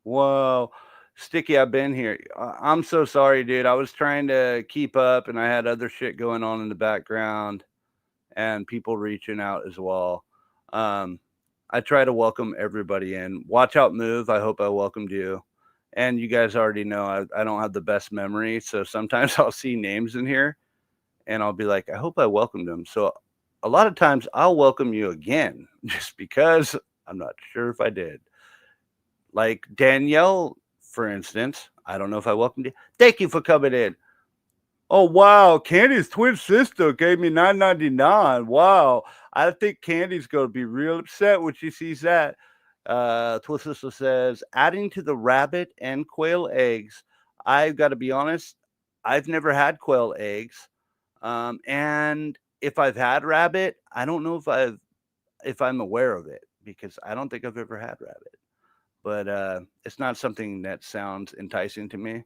Wow. Sticky, I've been here. I'm so sorry, dude. I was trying to keep up, and I had other shit going on in the background and people reaching out as well. I try to welcome everybody in. Watch out, move. I hope I welcomed you. And you guys already know I don't have the best memory, so sometimes I'll see names in here, and I'll be like, I hope I welcomed them. So a lot of times I'll welcome you again, just because I'm not sure if I did. Like Danielle, for instance, I don't know if I welcomed you. Thank you for coming in. Oh, wow. Candy's twin sister gave me $9.99. Wow. I think Candy's going to be real upset when she sees that. Twin sister says, adding to the rabbit and quail eggs. I've got to be honest, I've never had quail eggs. And if I've had rabbit, I don't know if I'm aware of it, because I don't think I've ever had rabbit. But it's not something that sounds enticing to me.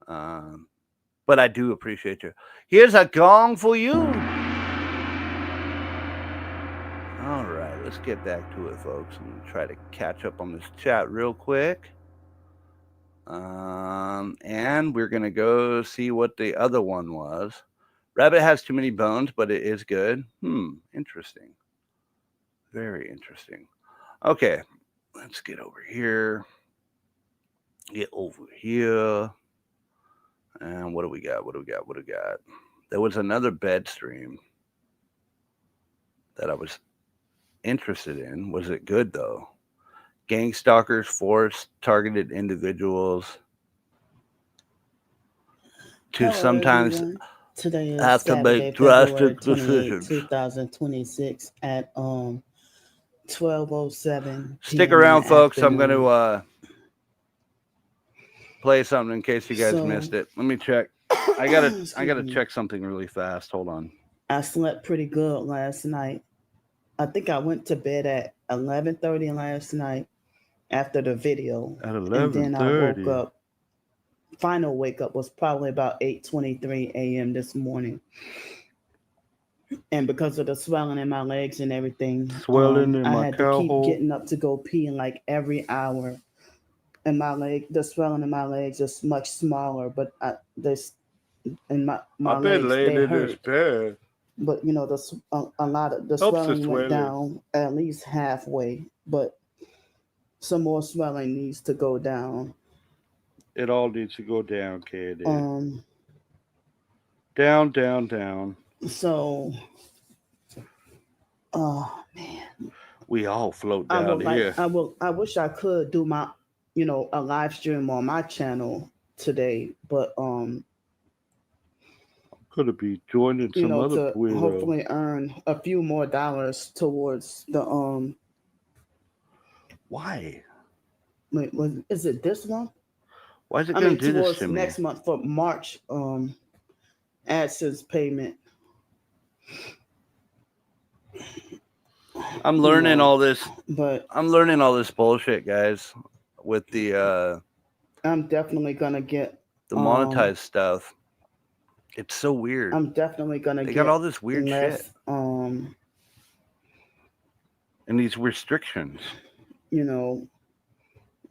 But I do appreciate you. Here's a gong for you. All right, let's get back to it, folks. I'm going to try to catch up on this chat real quick. And we're going to go see what the other one was. Rabbit has too many bones, but it is good. Interesting. Very interesting. Okay, let's get over here. And what do we got? There was another bed stream that I was interested in. Was it good, though? Gang stalkers force targeted individuals to sometimes everyone. Today is have to Saturday, make drastic February 28, decisions. 2026 at 12:07. Stick around, folks. I'm going to play something in case you guys missed it. Let me check. I gotta check something really fast. Hold on. I slept pretty good last night. I think I went to bed at 11:30 last night after the video. At 11:30. And then I woke up. Final wake up was probably about 8:23 a.m. this morning. And because of the swelling in my legs and everything, I had to keep getting up to go pee like every hour. And the swelling in my legs is much smaller, but my legs, they hurt. Bed. But a lot of the swelling went down at least halfway, but some more swelling needs to go down. It all needs to go down, kid. Down. So, oh man, we all float down here. I wish I could do my, a live stream on my channel today, but gonna be joining some other to weirdo. hopefully earn a few more dollars towards the Why? Wait, is it this month? Why is it I gonna mean, do this towards to me? next month for March AdSense payment. I'm learning all this. But I'm learning all this bullshit, guys, with the I'm definitely gonna get monetized stuff. It's so weird. I'm definitely gonna They get got all this weird less, shit and these restrictions.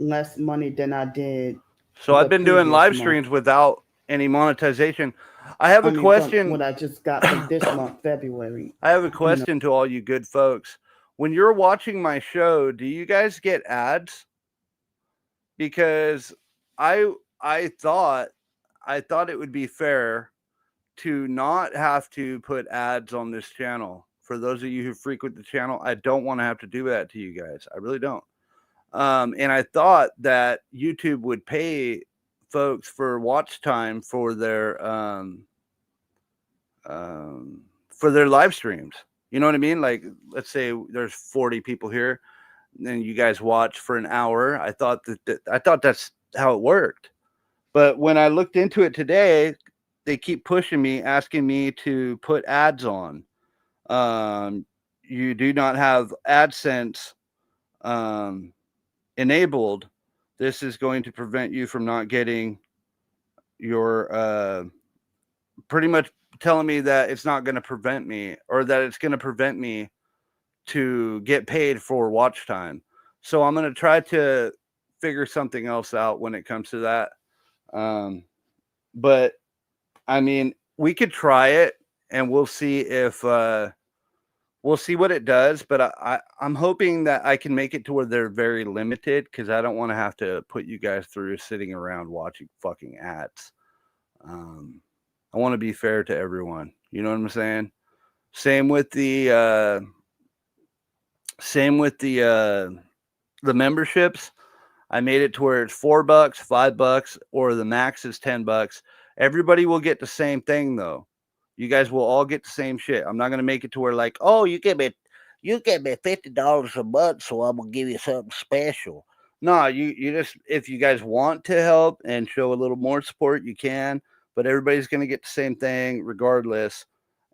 Less money than I did. So I've been doing live month. streams without any monetization. I have a question. What I just got for this month, February. I have a question to all you good folks. When you're watching my show, do you guys get ads? Because I thought it would be fair to not have to put ads on this channel. For those of you who frequent the channel, I don't want to have to do that to you guys. I really don't. And I thought that YouTube would pay folks for watch time for their live streams. You know what I mean? Like, let's say there's 40 people here, and you guys watch for an hour. I thought that's how it worked. But when I looked into it today, they keep pushing me, asking me to put ads on. You do not have AdSense enabled. This is going to prevent you from not getting your pretty much telling me that it's not going to prevent me, or that it's going to prevent me to get paid for watch time. So I'm going to try to figure something else out when it comes to that. But I mean, we could try it and we'll see if we'll see what it does. But I'm hoping that I can make it to where they're very limited, because I don't want to have to put you guys through sitting around watching fucking ads. I want to be fair to everyone. You know what I'm saying? Same with the memberships. I made it to where it's $4, $5, or the max is $10. Everybody will get the same thing though. You guys will all get the same shit. I'm not gonna make it to where like, oh, you get me $50 a month, so I'm gonna give you something special. No, you just, if you guys want to help and show a little more support, you can. But everybody's gonna get the same thing regardless.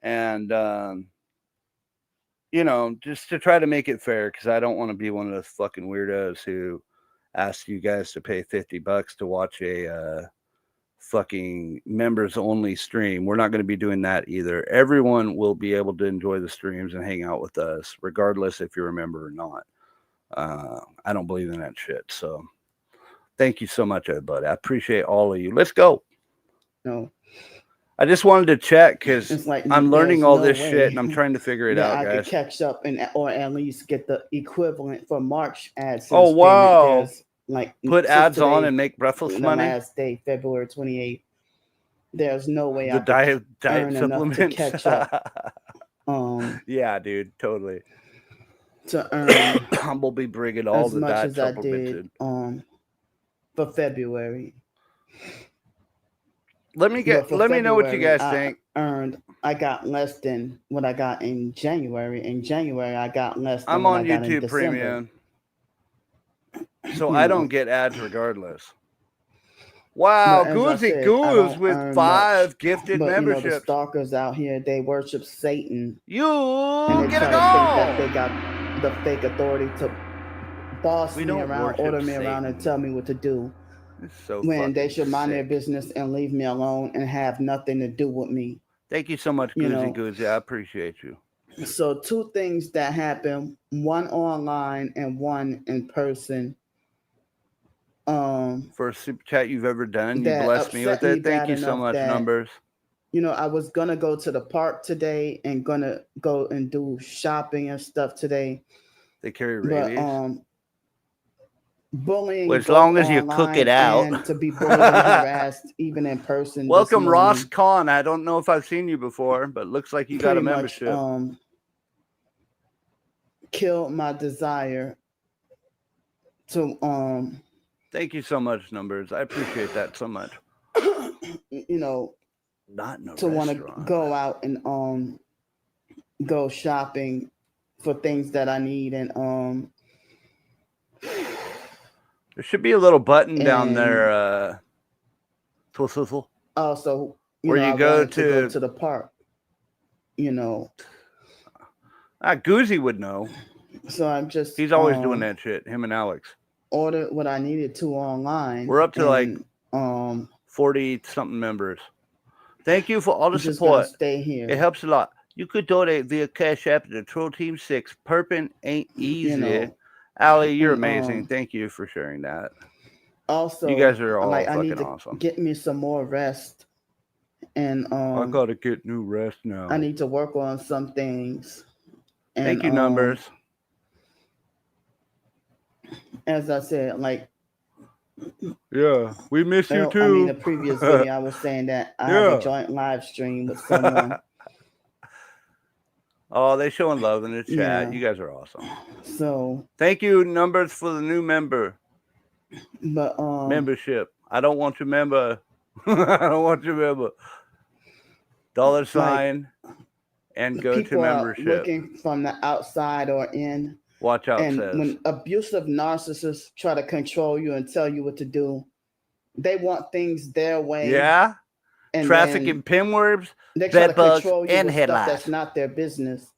And just to try to make it fair, because I don't want to be one of those fucking weirdos who asks you guys to pay $50 to watch a fucking members only stream. We're not going to be doing that either. Everyone will be able to enjoy the streams and hang out with us, regardless if you're a member or not. I don't believe in that shit. So thank you so much, everybody. I appreciate all of you. Let's go. No. I just wanted to check because like I'm learning all this shit and I'm trying to figure it out, I guys. could catch up or at least get the equivalent for March ads. Oh, wow. Like put ads on and make breathless money. The last day, February 28th. There's no way the I could diet earn supplements. enough to catch up. Yeah, dude, totally. To earn we'll be bringing all the diet as I supplements did for February. Let me know what you guys think. I got less than what I got in January. In January, I got less than I'm on YouTube Premium, so I don't get ads regardless. Wow, Goozy Goose with 5 gifted memberships. The stalkers out here, they worship Satan. You and they get try it to all. think that they got the fake authority to boss me around, order me around, and tell me what to do. So when they should mind their business and leave me alone and have nothing to do with me. Thank you so much, Goozy. I appreciate you. So 2 things that happen, one online and one in person. First super chat you've ever done. You blessed me with it. Thank you so much, Numbers. I was gonna go to the park today and gonna go and do shopping and stuff today. They carry rabies. But, bullying. Well, as long as you cook it out. And to be bullied and harassed even in person. Welcome, Ross Khan. I don't know if I've seen you before, but looks like you got a membership. Killed my desire to Thank you so much, Numbers. I appreciate that so much. Not in a to want to restaurant. go out and go shopping for things that I need, and There should be a little button down and there, also, where I you go wanted to go to to the park, Goozy would know. so I'm just He's always doing that shit. Him and Alex. ordered what I needed to online. We're up to like and 40 something members. Thank you for all the I'm just gonna support. stay here. It helps a lot. You could donate via Cash App to the Troll Team 6. Perping ain't easy. Allie, you're amazing. Thank you for sharing that. Also, you guys are all I fucking need to awesome. get me some more rest, and I gotta get new rest now. I need to work on some things. And, Thank you, Numbers. As I said, Yeah, we miss you too. I mean, the previous video, I was saying that I have a joint live stream with someone. Oh, they showing love in the chat. Yeah. You guys are awesome. So thank you, Numbers, for the new member. But membership. I don't want your member. I don't want your member. $sign and go to membership. Are looking from the outside or in. Watch out, and says. When abusive narcissists try to control you and tell you what to do, they want things their way. Yeah. And trafficking pinworms, bed bugs, and headlights. That's not their business.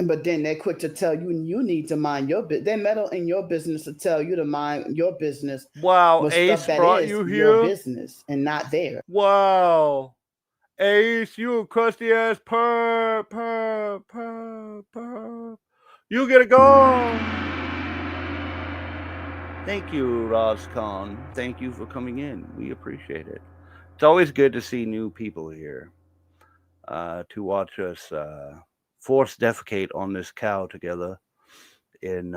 But then they're quick to tell you need to mind your business. They meddle in your business to tell you to mind your business. Wow, Ace brought you here. Your business and not theirs. Wow, Ace, you a crusty ass perp. You gotta go. Thank you, Roscon. Thank you for coming in. We appreciate it. It's always good to see new people here, to watch us force defecate on this cow together in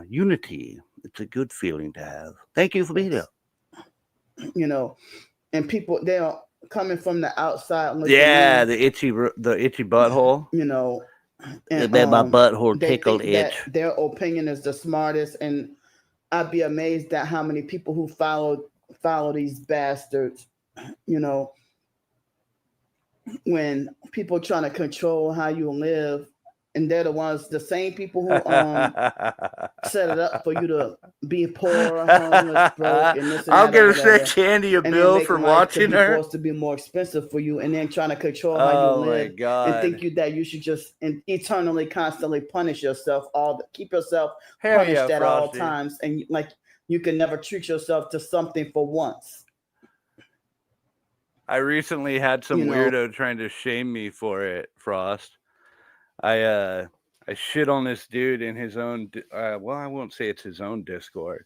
unity. It's a good feeling to have. Thank you for being here. And people, they are coming from the outside. Yeah, the itchy butthole. And my butthole tickled itch. Their opinion is the smartest, and I'd be amazed at how many people who follow these bastards. When people trying to control how you live, and they're the same people who set it up for you to be poor, homeless, broke, and this and I'm gonna send Candy a bill for watching her. Supposed to be more expensive for you, and then trying to control how you live, and think that you should just eternally, constantly punish yourself. Keep yourself punished at all times, and you can never treat yourself to something for once. I recently had some weirdo trying to shame me for it, Frost. I shit on this dude in his own, well, I won't say it's his own Discord.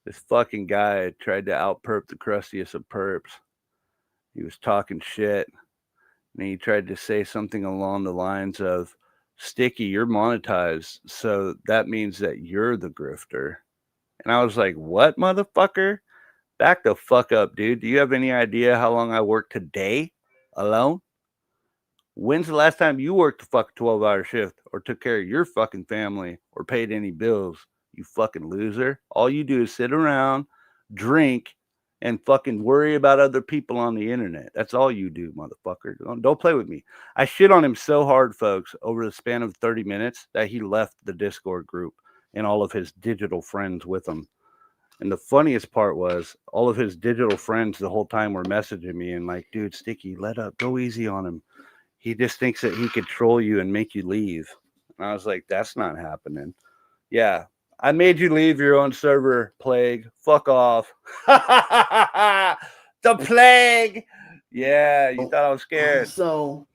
This fucking guy tried to out-perp the crustiest of perps. He was talking shit, and he tried to say something along the lines of, Sticky, you're monetized, so that means that you're the grifter. And I was like, what, motherfucker? Back the fuck up, dude. Do you have any idea how long I work today alone? When's the last time you worked a fucking 12-hour shift or took care of your fucking family or paid any bills, you fucking loser? All you do is sit around, drink, and fucking worry about other people on the internet. That's all you do, motherfucker. Don't play with me. I shit on him so hard, folks, over the span of 30 minutes that he left the Discord group and all of his digital friends with him. And the funniest part was all of his digital friends the whole time were messaging me and like, dude, Sticky, let up, go easy on him. He just thinks that he could troll you and make you leave. And I was like, that's not happening. Yeah, I made you leave your own server, Plague. Fuck off. The Plague. Yeah, you thought I was scared. So,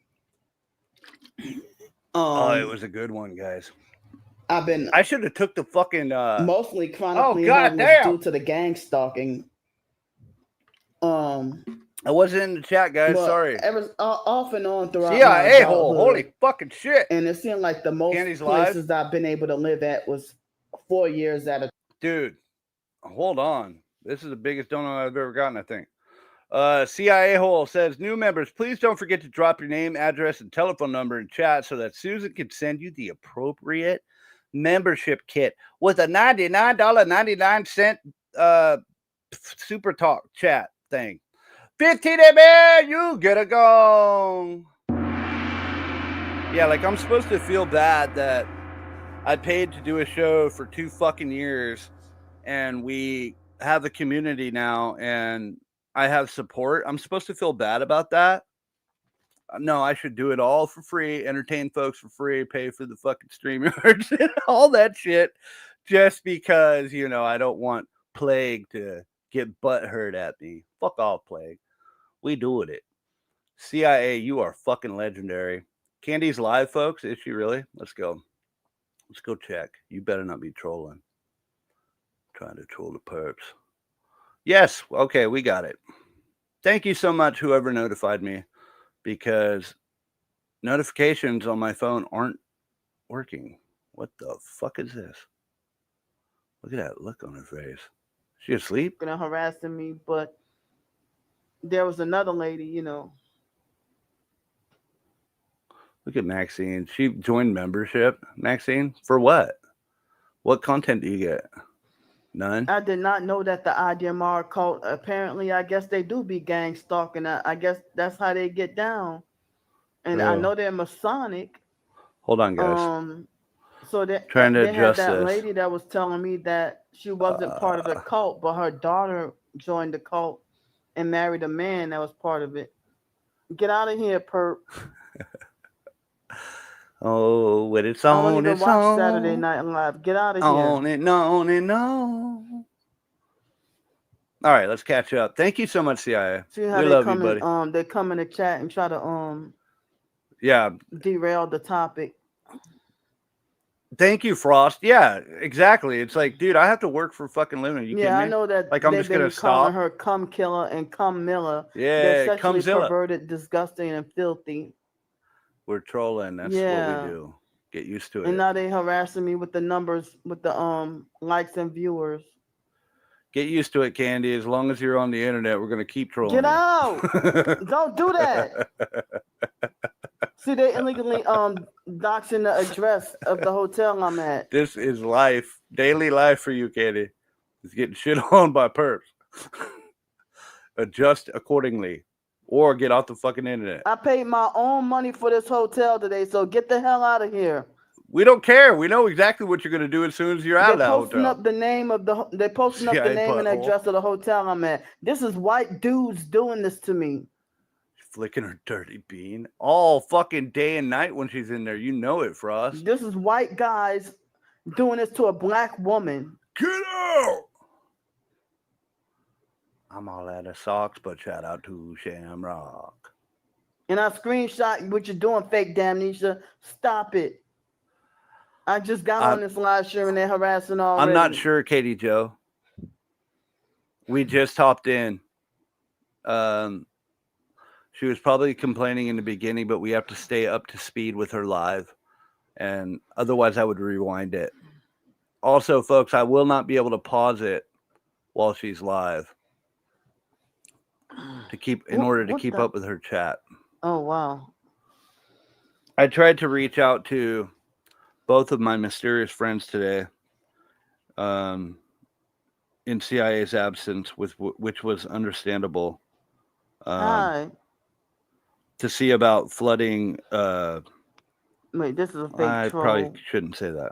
oh, it was a good one, guys. I should have took the fucking mostly chronically due to the gang stalking. I wasn't in the chat, guys. Sorry. It was off and on throughout. CIA hole. Holy fucking shit. And it seemed like the most places I've been able to live at was 4 years at a. Dude, hold on. This is the biggest donut I've ever gotten, I think. CIA hole says, new members, please don't forget to drop your name, address, and telephone number in chat so that Susan can send you the appropriate membership kit with a $99.99 super talk chat thing. 15 man, you get a gong. Yeah, like I'm supposed to feel bad that I paid to do a show for 2 fucking years and we have a community now and I have support. I'm supposed to feel bad about that. No, I should do it all for free, entertain folks for free, pay for the fucking StreamYards and all that shit just because, you know, I don't want Plague to get butthurt at me. Fuck off, Plague. We doing it. CIA, you are fucking legendary. Candy's live, folks. Is she really? Let's go. Let's go check. You better not be trolling. Trying to troll the perps. Yes. Okay, we got it. Thank you so much, whoever notified me, because notifications on my phone aren't working. What the fuck is this? Look at that look on her face. She asleep? Gonna harassing me, but there was another lady, you know. Look at Maxine. She joined membership. Maxine, for what? What content do you get? None? I did not know that the IDMR cult, apparently, I guess they do be gang stalking. I guess that's how they get down. And I know they're Masonic. Hold on, guys. So they Trying to they had adjust that this. lady that was telling me that she wasn't part of the cult, but her daughter joined the cult and married a man that was part of it. Get out of here, perp. Oh, when it's I don't on, even it's watch on. Saturday Night Live. Get out of here. On and on and on. All right, let's catch up. Thank you so much, CIA. See how we they love come you, buddy. in, they come in the chat and try to Yeah. derail the topic. Thank you, Frost. Yeah, exactly. It's like, dude, I have to work for fucking living. You kidding Yeah, me? I know that. Like, I'm they've just been gonna calling stop. her cum killer and cum miller. Yeah, they're sexually Cumzilla. perverted, disgusting, and filthy. We're trolling. That's what we do. Get used to it. And now they harassing me with the numbers, with the likes and viewers. Get used to it, Candy. As long as you're on the internet, we're gonna keep trolling. Get out! Don't do that. See, they illegally doxing the address of the hotel I'm at. This is life, daily life for you, Candy. It's getting shit on by perps. Adjust accordingly, or get off the fucking internet. I paid my own money for this hotel today, so get the hell out of here. We don't care. We know exactly what you're gonna do as soon as you're out of that hotel. Up the name of the. They're posting up the name and address of the hotel I'm at. This is white dudes doing this to me. Flicking her dirty bean all fucking day and night when she's in there. You know it, Frost. This is white guys doing this to a black woman. Get out! I'm all out of socks, but shout out to Shamrock. And I screenshot what you're doing, fake Damnesia. Stop it. I just got on this live stream and they're harassing already. I'm not sure, Katie Joe. We just hopped in. She was probably complaining in the beginning, but we have to stay up to speed with her live. And otherwise, I would rewind it. Also, folks, I will not be able to pause it while she's live to keep in order to keep up with her chat. Oh, wow. I tried to reach out to both of my mysterious friends today in CIA's absence, which was understandable. Hi. To see about flooding. Wait, this is a fake I troll. probably shouldn't say that.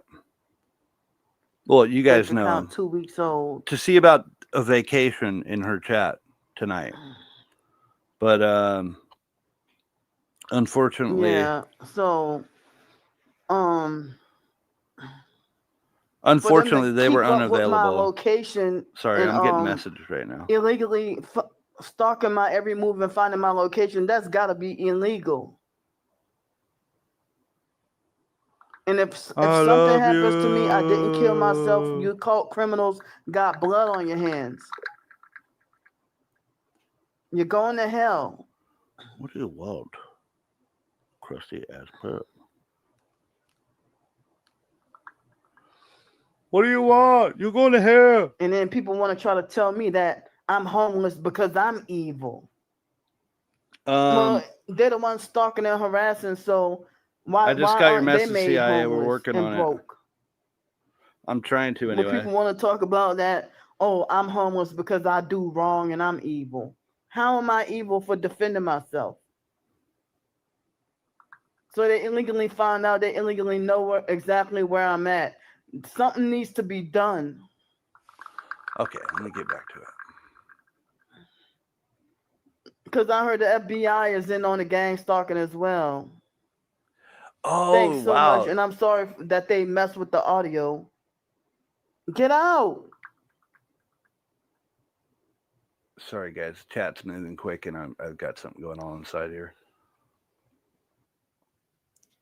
Well, you guys know. 2 weeks old. To see about a vacation in her chat tonight. But unfortunately. Yeah, so unfortunately they were unavailable. My location. Sorry, and, I'm getting messages right now. Illegally stalking my every move and finding my location, that's got to be illegal. And if something happens to me, I didn't kill myself. You cult criminals got blood on your hands. You're going to hell. What do you want? Crusty ass perp. What do you want? You're going to hell. And then people want to try to tell me that I'm homeless because I'm evil. Well, they're the ones stalking and harassing, so why? I just got your message, they CIA. We're working on it. I'm trying to anyway. But people want to talk about that. Oh, I'm homeless because I do wrong and I'm evil. How am I evil for defending myself? So they illegally found out. They illegally know exactly where I'm at. Something needs to be done. Okay, let me get back to it. Because I heard the FBI is in on the gang stalking as well. Oh, Thanks so wow. much. And I'm sorry that they messed with the audio. Get out. Sorry, guys. Chat's moving quick, and I've got something going on inside here.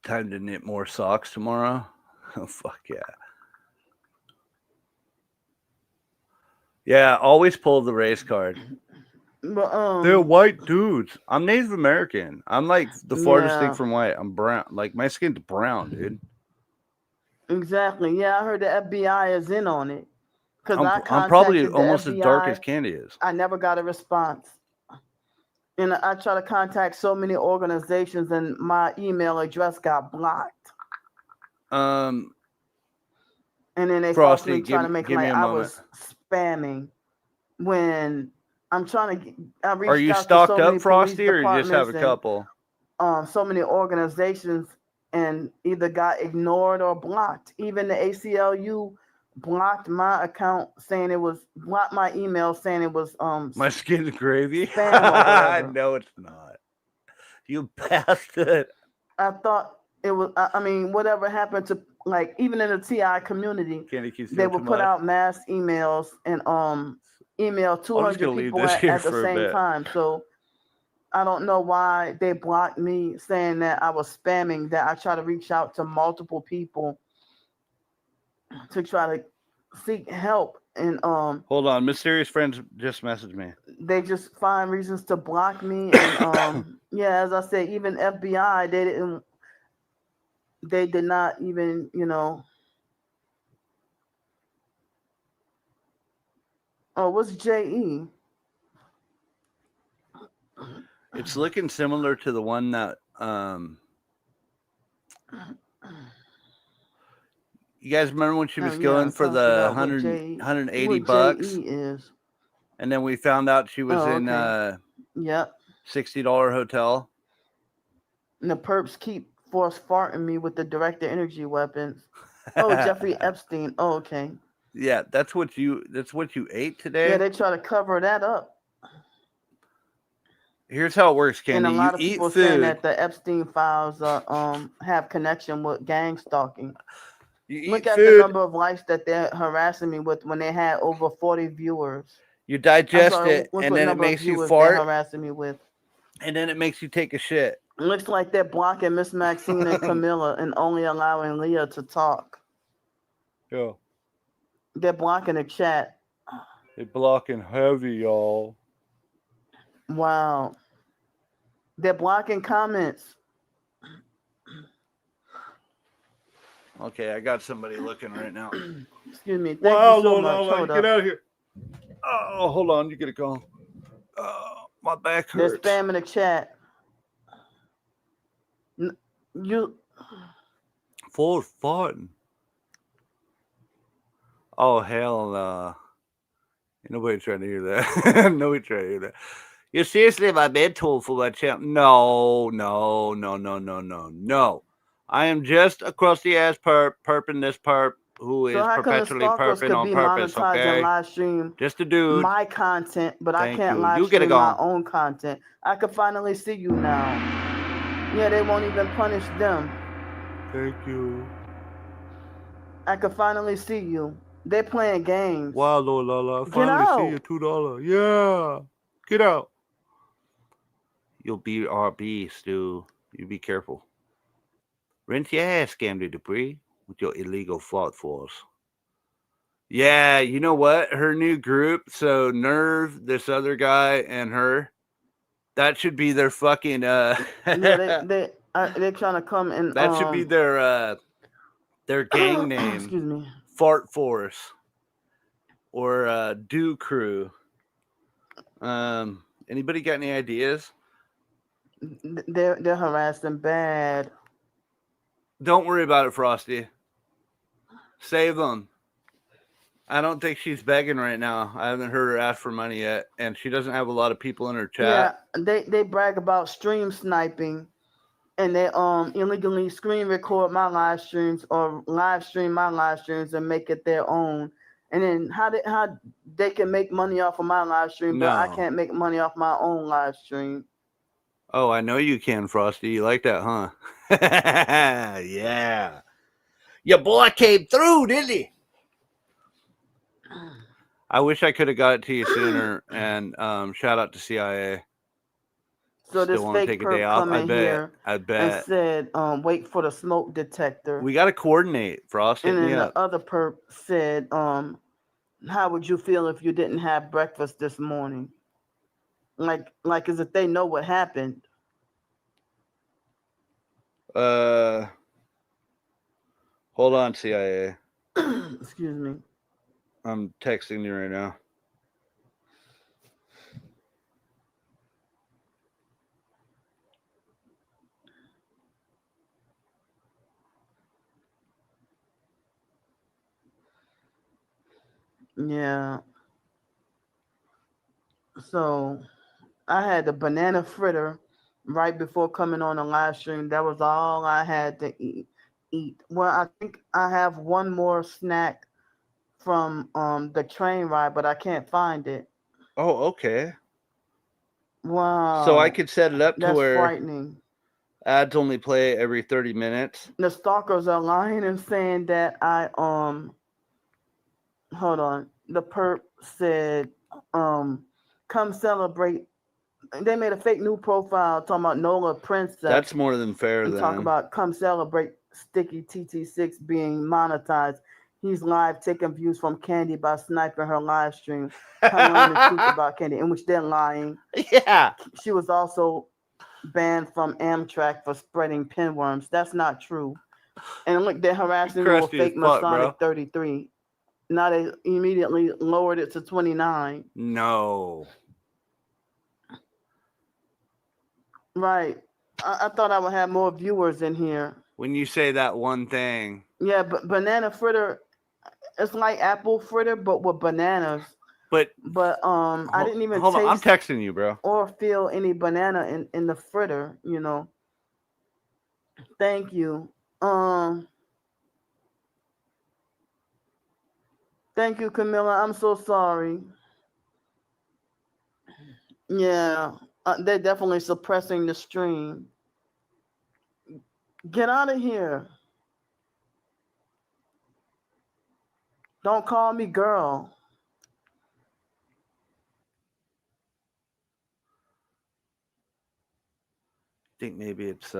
Time to knit more socks tomorrow. Oh, fuck yeah. Yeah, always pull the race card. But, They're white dudes. I'm Native American. I'm like the farthest thing Yeah. from white. I'm brown. Like my skin's brown, dude. Exactly. Yeah, I heard the FBI is in on it. Because I'm probably contacted the almost as dark FBI. as Candy is. I never got a response. And I try to contact so many organizations, and my email address got blocked. Um, And then they Frosty, falsely trying to make give me like a I moment. was spamming when I'm trying to. I reached Are you out stocked to so many up, Frosty, police or you just have a departments couple? and so many organizations, and either got ignored or blocked. Even the ACLU blocked my account, saying it was blocked my email, saying it was My skin's gravy. spam or whatever. No, it's not. You bastard. I thought it was. I mean, whatever happened to like even in the TI community, Candy keeps they doing would too put much. out mass emails and email 200 gonna leave people this here at the for a same bit. time. So I don't know why they blocked me, saying that I was spamming. That I try to reach out to multiple people to try to seek help, and Hold on, mysterious friends just messaged me. they just find reasons to block me. And yeah, as I said, even FBI, they did not even, oh, what's JE? It's looking similar to the one that you guys remember when she was going for the 180 bucks, JE is. and then we found out she was in Yep. $60 hotel. And the perps keep force farting me with the directed energy weapons. Oh, Jeffrey Epstein. Oh, okay. Yeah, that's what you ate today. Yeah, they try to cover that up. Here's how it works, Candy. And a lot of you people eat food. saying that the Epstein files have connection with gang stalking. Look at the number of likes that they're harassing me with when they had over 40 viewers. You digest it, and then it makes you fart. Harassing me with. And then it makes you take a shit. Looks like they're blocking Miss Maxine and Camilla and only allowing Leah to talk. Yeah. They're blocking the chat. They're blocking heavy, y'all. Wow. They're blocking comments. Okay, I got somebody looking right now. Excuse me. Thank you so much. Hold get out of here. Oh, hold on. You get a call. Oh, my back hurts. They're spamming the chat. Full fun. Oh, hell no. Nobody trying to hear that. Nobody trying to hear that. You seriously have my mentor for my channel? No. I am just a crusty ass perping this perp who is perpetually perping on purpose, okay? Live stream just a dude. My content, but Thank I can't you. live You stream my own content. I can finally see you now. Yeah, they won't even punish them. Thank you. I can finally see you. They're playing games. Wow, Lord, Lala. Finally see you, $2. Yeah. Get out. You'll be our beast, dude. You be careful. Rinse your ass, Scammy Debris, with your illegal thought force. Yeah, you know what? Her new group, so Nerve, this other guy, and her, that should be their fucking yeah, they're trying to come and that should be their gang name. Excuse me. Fart Force or Do Crew. Anybody got any ideas? They're harassing bad. Don't worry about it, Frosty. Save them. I don't think she's begging right now. I haven't heard her ask for money yet, and she doesn't have a lot of people in her chat. Yeah, they brag about stream sniping, and they illegally screen record my live streams or live stream my live streams and make it their own. And then how they can make money off of my live stream, but I No. can't make money off my own live stream. Oh, I know you can, Frosty. You like that, huh? Yeah. Your boy came through, didn't he? I wish I could have got it to you sooner. And shout out to CIA. So Still this want to fake take a day perp off. come in here I and bet. said, wait for the smoke detector. We got to coordinate, Frosty. And then the other perp said, how would you feel if you didn't have breakfast this morning? Like as if they know what happened. Hold on, CIA. Excuse me. I'm texting you right now. Yeah. So I had the banana fritter right before coming on the live stream. That was all I had to eat. Well, I think I have one more snack from the train ride, but I can't find it. Oh, okay. Wow. So I could set it up to That's where frightening. ads only play every 30 minutes. The stalkers are lying and saying that I hold on. The perp said come celebrate. They made a fake new profile talking about Nola Princess. That's more than fair. And then talk about come celebrate Sticky TT6 being monetized. He's live taking views from Candy by sniping her live stream, telling the truth about Candy, in which they're lying. Yeah. She was also banned from Amtrak for spreading pinworms. That's not true. And look, they're harassing me with fake Masonic 33. Now they immediately lowered it to 29. No. Right. I thought I would have more viewers in here. When you say that one thing. Yeah, but banana fritter, it's like apple fritter, but with bananas. But I didn't even taste. I'm texting you, bro. Or feel any banana in the fritter, you know. Thank you. Thank you, Camilla. I'm so sorry. Yeah, they're definitely suppressing the stream. Get out of here. Don't call me girl. I think maybe it's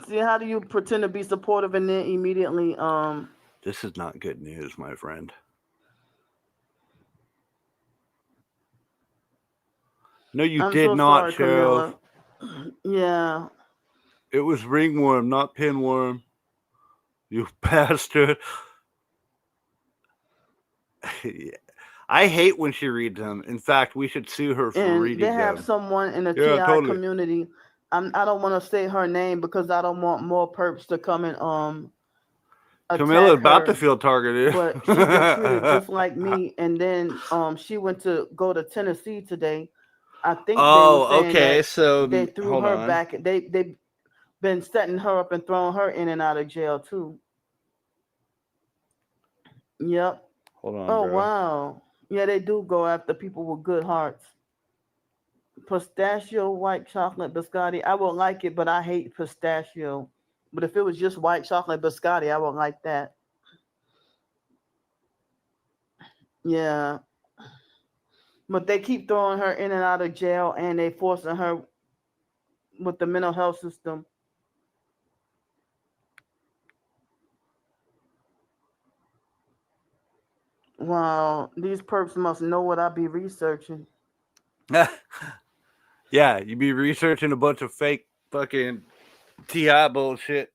See, how do you pretend to be supportive and then immediately this is not good news, my friend. No, you did not, Sheriff. Yeah. It was ringworm, not pinworm. You bastard. Yeah. I hate when she reads them. In fact, we should sue her for reading them. They have someone in the TI community. I don't want to say her name because I don't want more perps to come and Camilla's about to feel targeted. But she's been treated just like me. And then she went to go to Tennessee today. I think okay. So they threw her back. They've been setting her up and throwing her in and out of jail too. Yep. Hold on. Oh, bro. Wow. Yeah, they do go after people with good hearts. Pistachio white chocolate biscotti. I would like it, but I hate pistachio. But if it was just white chocolate biscotti, I would like that. Yeah. But they keep throwing her in and out of jail, and they forcing her with the mental health system. Wow, these perps must know what I be researching. Yeah, you be researching a bunch of fake fucking TI bullshit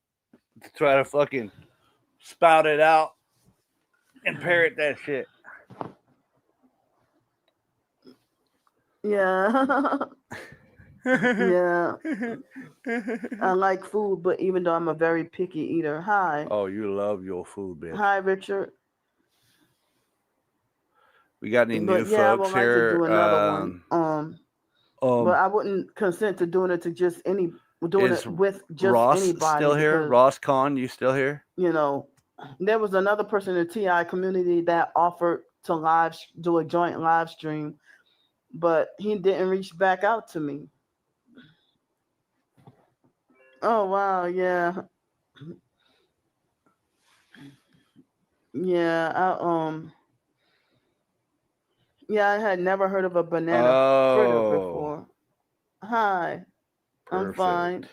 to try to fucking spout it out and parrot that shit. Yeah. Yeah, I like food, but even though I'm a very picky eater. Hi. Oh, you love your food, bitch. Hi, Richard. We got any new But yeah, I would folks like to here? do another one. But I wouldn't consent to doing it to just doing Is it with just Ross anybody still here? because Ross Kahn, you still here? there was another person in the TI community that offered to do a joint live stream, but he didn't reach back out to me. Oh wow, yeah. Yeah, I had never heard of a banana fritter before. Hi, I'm fine.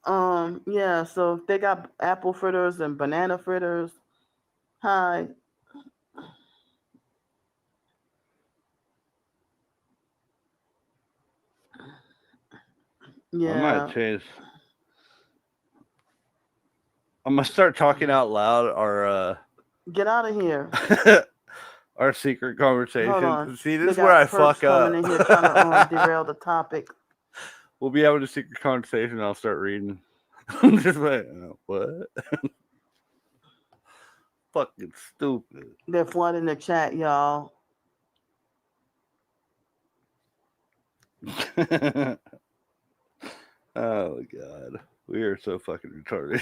Perfect. Yeah, so if they got apple fritters and banana fritters. Hi. I might Yeah. change. I'm gonna start talking out loud Get out of here. our secret Hold conversation. on. See, They this is where I got perps fuck up. coming in here trying to derail the topic. We'll be having a secret conversation. I'll start reading. I'm just like, what? Fucking stupid. They're flooding the chat, y'all. Oh god, we are so fucking retarded.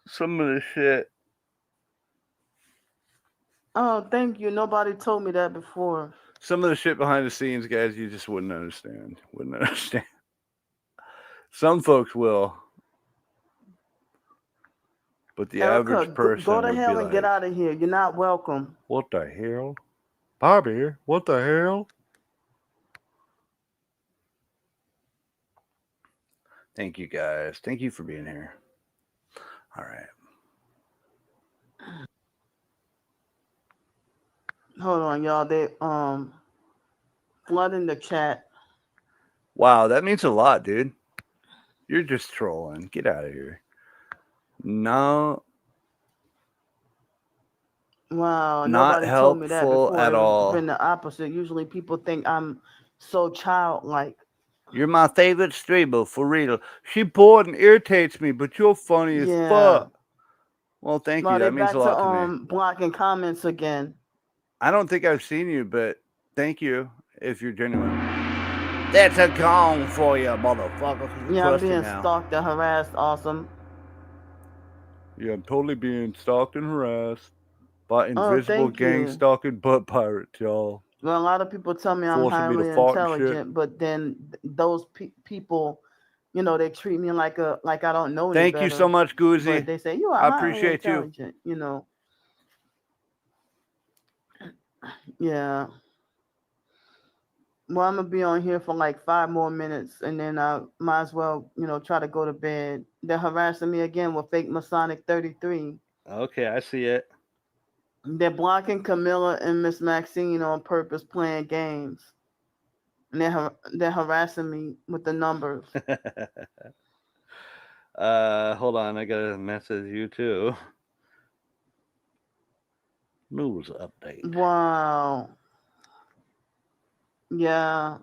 Some of this shit. Oh, thank you. Nobody told me that before. Some of the shit behind the scenes, guys, you just wouldn't understand. Some folks will. But the Erica, average person go to would hell be and get out of here. You're not welcome. What the hell? Bobby, what the hell? Thank you, guys. Thank you for being here. All right. Hold on, y'all. They flooding the chat. Wow, that means a lot, dude. You're just trolling. Get out of here. No. Wow, Not nobody told me that helpful before. at all. It's been the opposite. Usually people think I'm so childlike. You're my favorite streamer, for real. She bored and irritates me, but you're funny as fuck. Well, thank you. That means a lot to me. Blocking comments again. I don't think I've seen you, but thank you if you're genuine. That's a gong for you, motherfucker. Yeah, I'm being stalked and harassed. Awesome. Yeah, I'm totally being stalked and harassed by invisible gang stalking butt pirates, y'all. Well, a lot of people tell me I'm highly intelligent, but then those people, they treat me like I don't know any better. Thank you so much, Goozy. But they say you are highly intelligent, Yeah. Well, I'm gonna be on here for like 5 more minutes, and then I might as well, try to go to bed. They're harassing me again with fake Masonic 33. Okay, I see it. They're blocking Camilla and Miss Maxine on purpose, playing games, and they're harassing me with the numbers. Hold on, I gotta message you too. News update. Wow. Yeah.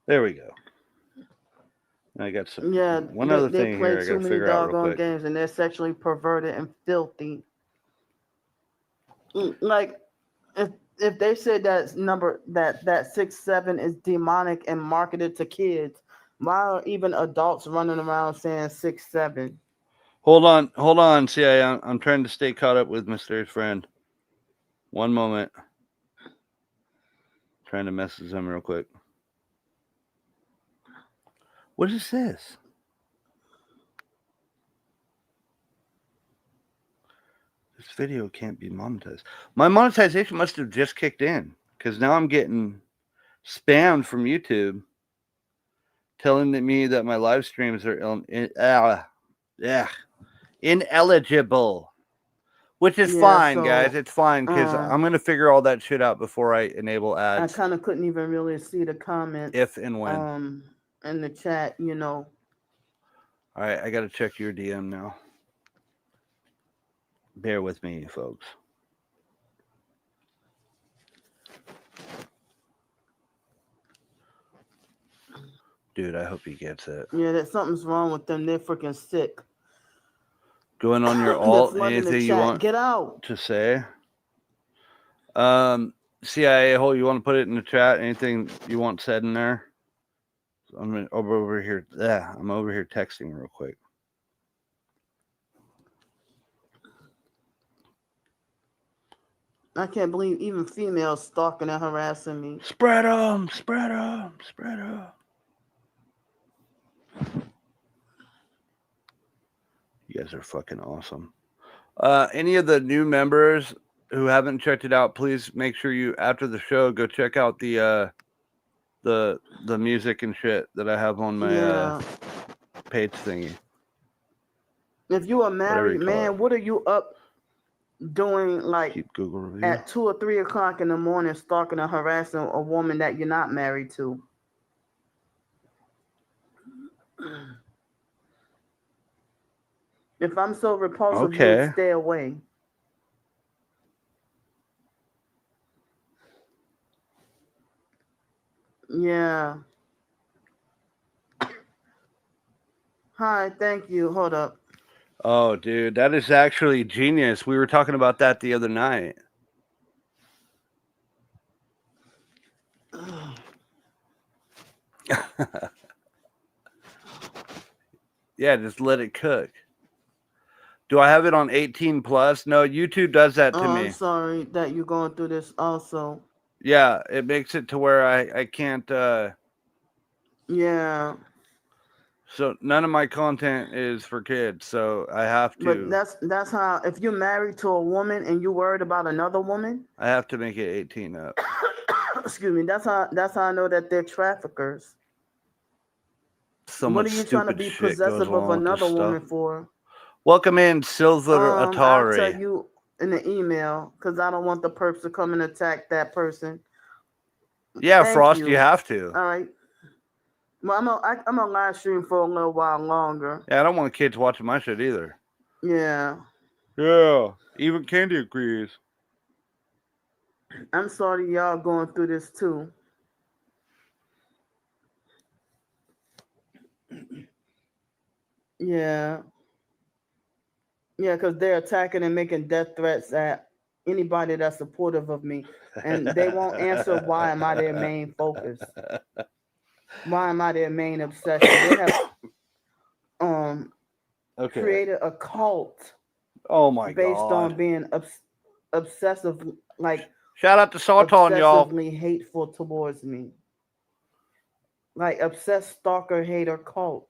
There we go. I got some. Yeah. One other thing here I gotta figure out real quick. Games, and they're sexually perverted and filthy. Like, if they said that 6'7" is demonic and marketed to kids, why are even adults running around saying 6'7"? Hold on, CIA. I'm trying to stay caught up with Mysterious Friend. One moment. Trying to message him real quick. What is this? This video can't be monetized. My monetization must have just kicked in because now I'm getting spammed from YouTube telling me that my live streams are ineligible. Which is fine, guys. It's fine because I'm going to figure all that shit out before I enable ads. I kind of couldn't even really see the comments. If and when. In the chat, All right, I got to check your DM now. Bear with me, folks. Dude, I hope he gets it. Yeah, that something's wrong with them. They're freaking sick. Going on your There's alt, one in the anything you chat. want Get out. to say? CIA hole, you want to put it in the chat? Anything you want said in there? I'm over here. Yeah, I'm over here texting real quick. I can't believe even females stalking and harassing me. Spread them, spread them, spread them. You guys are fucking awesome. Any of the new members who haven't checked it out, please make sure you, after the show, go check out the music and shit that I have on my page thingy. If you a married man, what are you up doing like Keep Google review. at 2 or 3 o'clock in the morning stalking and harassing a woman that you're not married to? If I'm so repulsive, you would stay away. Yeah. Hi, thank you. Hold up. Oh, dude, that is actually genius. We were talking about that the other night. Yeah, just let it cook. Do I have it on 18 plus? No, YouTube does that to me. I'm sorry that you're going through this also. Yeah, it makes it to where I can't. Yeah. So none of my content is for kids, so I have to. But that's how, if you're married to a woman and you're worried about another woman, I have to make it 18 up. Excuse me. That's how I know that they're traffickers. So what are you trying to be possessive of another woman for? Welcome in, Silver Atari. I'll tell you in the email because I don't want the perps to come and attack that person. Yeah, Frost, you have to. All right. Well, I'm on live stream for a little while longer. Yeah, I don't want kids watching my shit either. Yeah. Yeah, even Candy agrees. I'm sorry y'all going through this too. Yeah. Yeah, because they're attacking and making death threats at anybody that's supportive of me. And they won't answer why am I their main focus. Why am I their main obsession? They have created a cult. Oh my god. Based on being obsessive, like shout out to Salton, y'all. Obsessively hateful towards me. Like obsessed stalker hater cult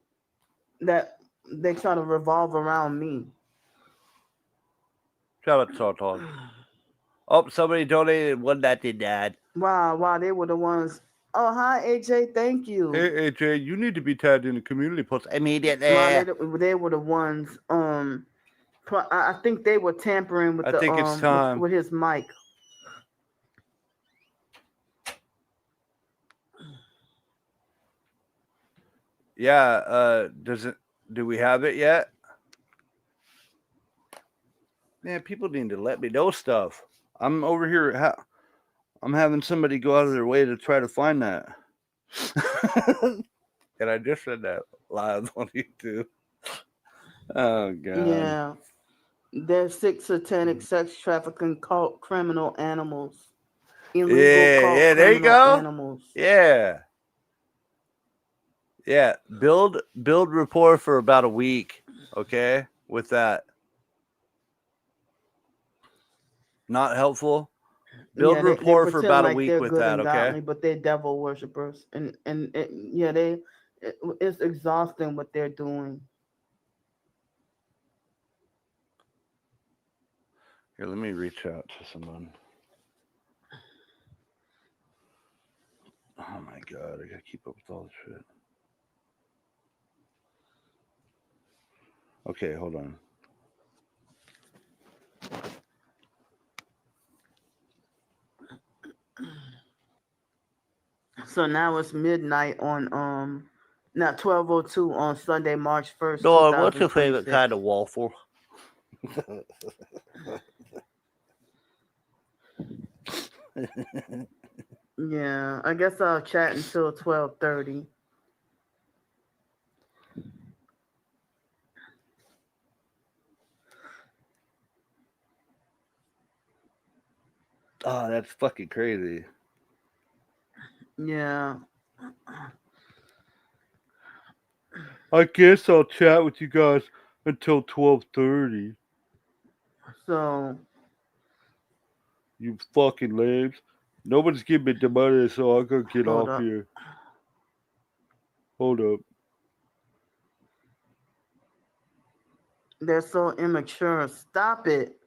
that they try to revolve around me. Shout out to Salton. Oh, somebody donated one that did that. Wow, they were the ones. Oh, hi, AJ. Thank you. Hey, AJ, you need to be tagged in the community post immediately. They were the ones. I think they were tampering with it's time. With his mic. Yeah. Do we have it yet? Man, people need to let me know stuff. I'm over here. I'm having somebody go out of their way to try to find that. And I just said that live on YouTube. Oh, God. Yeah. They're sick, satanic, sex trafficking, cult, criminal animals. Illegal cult, there you go. Animals. Yeah. Yeah. Build rapport for about a week, okay, with that. Not helpful. Build rapport for about a week with that, okay? Godly, but they're devil worshippers, and it's exhausting what they're doing. Here, let me reach out to someone. Oh my god, I gotta keep up with all this shit. Okay, hold on. So now it's midnight on not 12:02 on Sunday, March 1st. Dog, what's your favorite kind of waffle? Yeah, I guess I'll chat until 12:30. Oh, that's fucking crazy. Yeah. I guess I'll chat with you guys until 12:30. So You fucking lambs. Nobody's giving me the money, so I'm gonna get hold off up. here. Hold up. They're so immature. Stop it.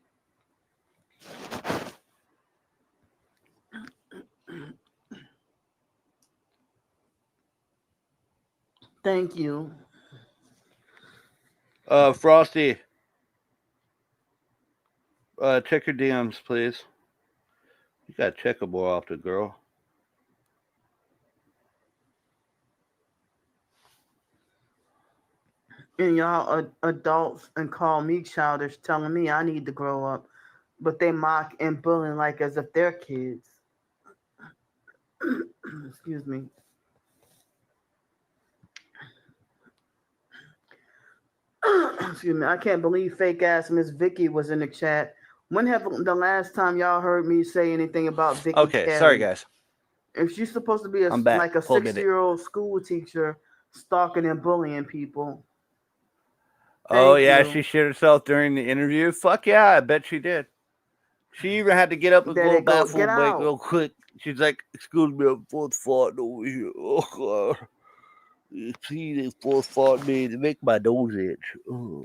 Thank you. Frosty. Check your DMs, please. You gotta check them more often, girl. And y'all adults and call me childish, telling me I need to grow up, but they mock and bully like as if they're kids. Excuse me. Excuse me. I can't believe fake ass Miss Vicky was in the chat. When have the last time y'all heard me say anything about Vicky Okay, Carey? sorry guys. If she's supposed to be I'm back. like a Full minute. 6-year-old school teacher stalking and bullying people. Oh Thank yeah, you. she shit herself during the interview. Fuck yeah, I bet she did. She even had to get up and There go they go. bathroom Get break out. real quick. She's like, "Excuse me, I'm fourth fart over here. Oh god, you see, they fourth fart me. They make my nose itch. Oh.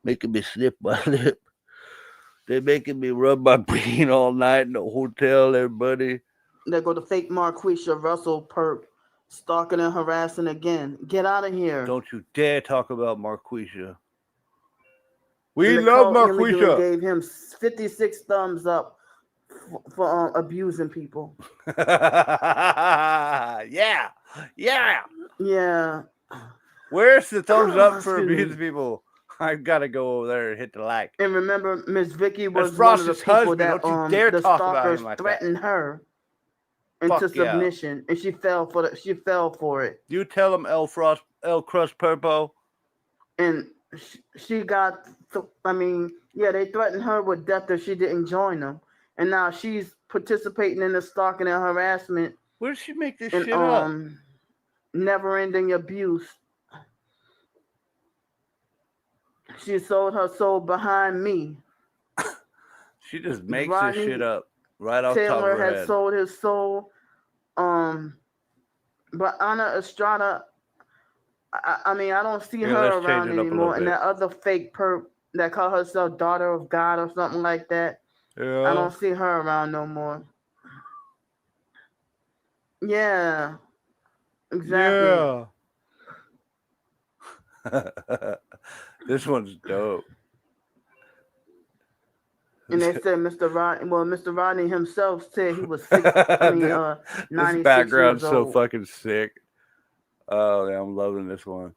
Making me snip my lip. They're making me rub my brain all night in the hotel. Everybody. There go the fake Marquisha Russell perp stalking and harassing again. Get out of here. Don't you dare talk about Marquisha. And We the love cult illegally Marquisha. gave him 56 thumbs up for abusing people. Yeah. Yeah. Where's the thumbs up for Excuse me. abusing people? I gotta go over there and hit the like. And remember, Miss Vicky That's was one of the Frost's people husband. that Don't you dare the talk about stalkers him like that. threatened her into Fuck yeah. submission, and she fell for it. You tell him, El Crust Purpo. And she got. They threatened her with death if she didn't join them, and now she's participating in the stalking and harassment. Where did she make this and shit up? Never-ending abuse. She sold her soul behind me. She just makes this shit up right off the top of Taylor her had head. sold his soul. But Ana Estrada, I don't see Here, her let's around change it up a anymore. little And bit. that other fake perp that called herself Daughter of God or something like that, Yeah. I don't see her around no more. Yeah, exactly. Yeah. This one's dope. And they said Mr. Rodney himself said he was 96 this background's years so old. fucking sick. Oh, yeah, I'm loving this one.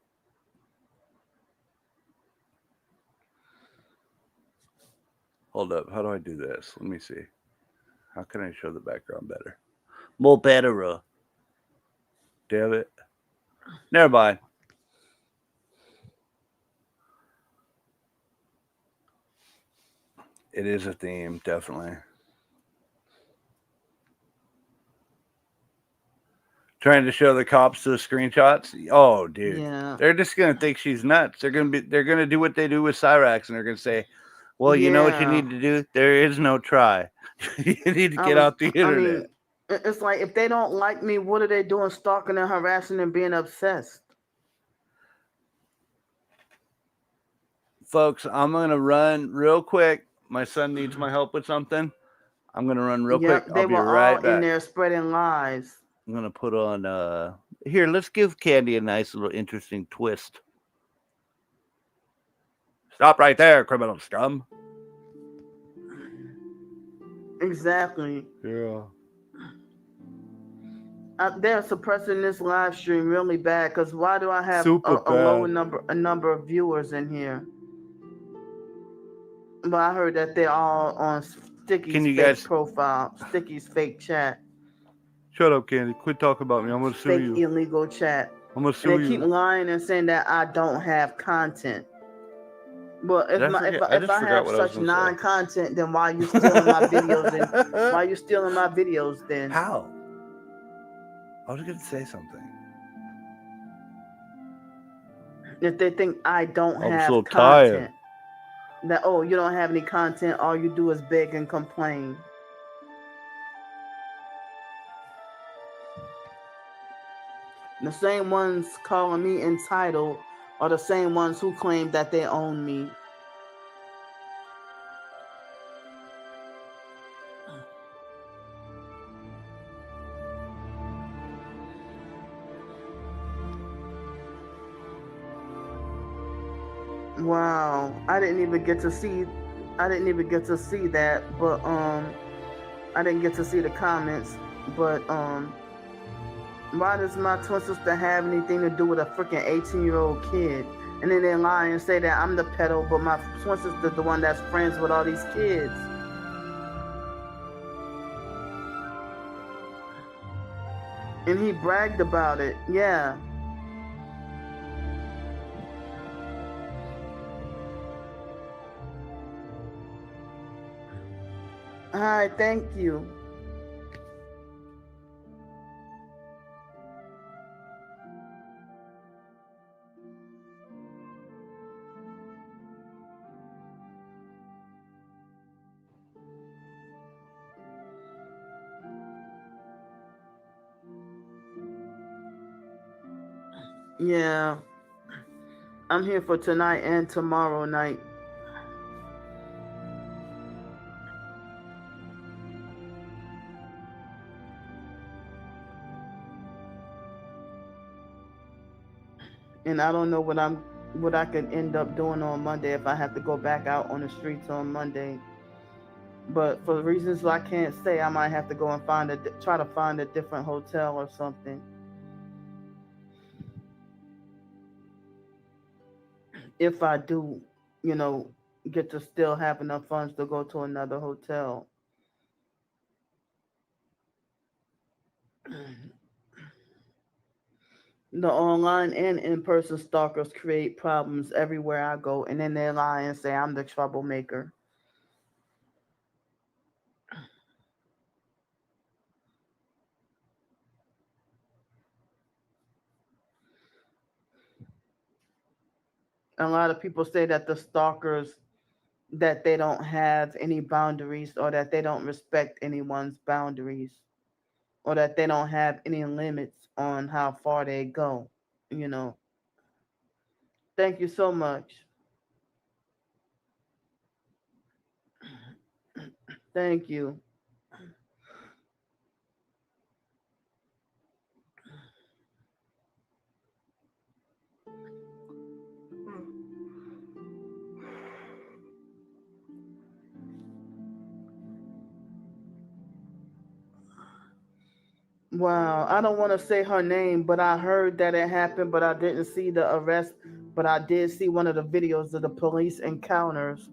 Hold up. How do I do this? Let me see. How can I show the background better? More better. Damn it. Never mind. It is a theme, definitely. Trying to show the cops the screenshots. Oh, dude. Yeah. They're just gonna think she's nuts. They're gonna do what they do with Cyrax, and they're gonna say, well, you know what you need to do? There is no try. You need to get out the internet. It's like, if they don't like me, what are they doing stalking and harassing and being obsessed? Folks, I'm going to run real quick. My son needs my help with something. I'm going to run real quick. They I'll be were right all back. in there spreading lies. I'm going to put on... Here, let's give Candy a nice little interesting twist. Stop right there, criminal scum. Exactly. Yeah. They're suppressing this live stream really bad, because why do I have Super a lower bad. number of viewers in here? But I heard that they're all on Sticky's fake profile, Sticky's fake chat. Shut up, Candy. Quit talking about me. I'm going to sue you. Fake illegal chat. I'm going to sue you. And they keep lying and saying that I don't have content. Well, Did I forget? I if just I forgot have what I was such gonna say. non-content, then why are you stealing my videos? And why are you stealing my videos then? How? I was gonna say something. If they think I don't I'm have so content, tired. that you don't have any content, all you do is beg and complain. The same ones calling me entitled are the same ones who claim that they own me. Wow, I didn't even get to see that, but I didn't get to see the comments, but why does my twin sister have anything to do with a freaking 18-year-old kid? And then they lie and say that I'm the pedo, but my twin sister's the one that's friends with all these kids. And he bragged about it, yeah. Hi, thank you. Yeah, I'm here for tonight and tomorrow night. And I don't know what I could end up doing on Monday if I have to go back out on the streets on Monday. But for reasons I can't say, I might have to go and try to find a different hotel or something. If I do, get to still have enough funds to go to another hotel. The online and in-person stalkers create problems everywhere I go, and then they lie and say I'm the troublemaker. A lot of people say that the stalkers, that they don't have any boundaries, or that they don't respect anyone's boundaries, or that they don't have any limits on how far they go. Thank you so much. Thank you. Wow, I don't want to say her name, but I heard that it happened, but I didn't see the arrest, but I did see one of the videos of the police encounters.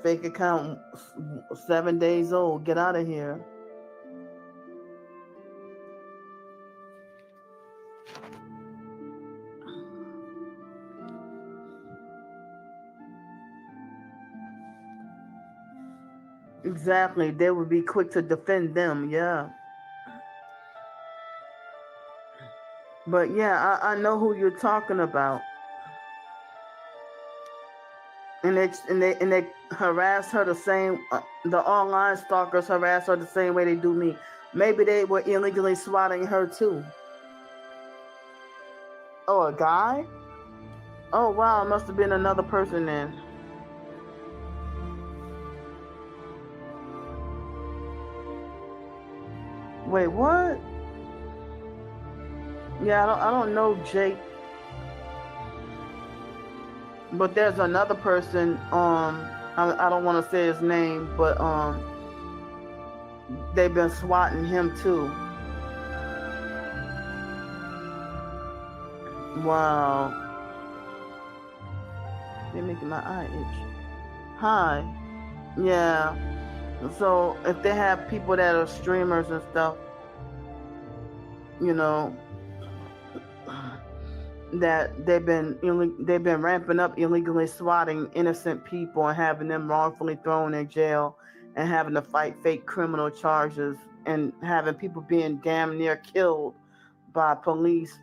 Fake account, 7 days old. Get out of here. Exactly. They would be quick to defend them. Yeah. But yeah, I know who you're talking about. And they harass her the same. The online stalkers harass her the same way they do me. Maybe they were illegally swatting her too. Oh, a guy? Oh wow, it must have been another person then. Wait, what? Yeah, I don't know Jake. But there's another person, I don't want to say his name, but they've been swatting him too. Wow. They're making my eye itch. Hi. Yeah. So if they have people that are streamers and stuff, that they've been ramping up illegally swatting innocent people and having them wrongfully thrown in jail and having to fight fake criminal charges and having people being damn near killed by police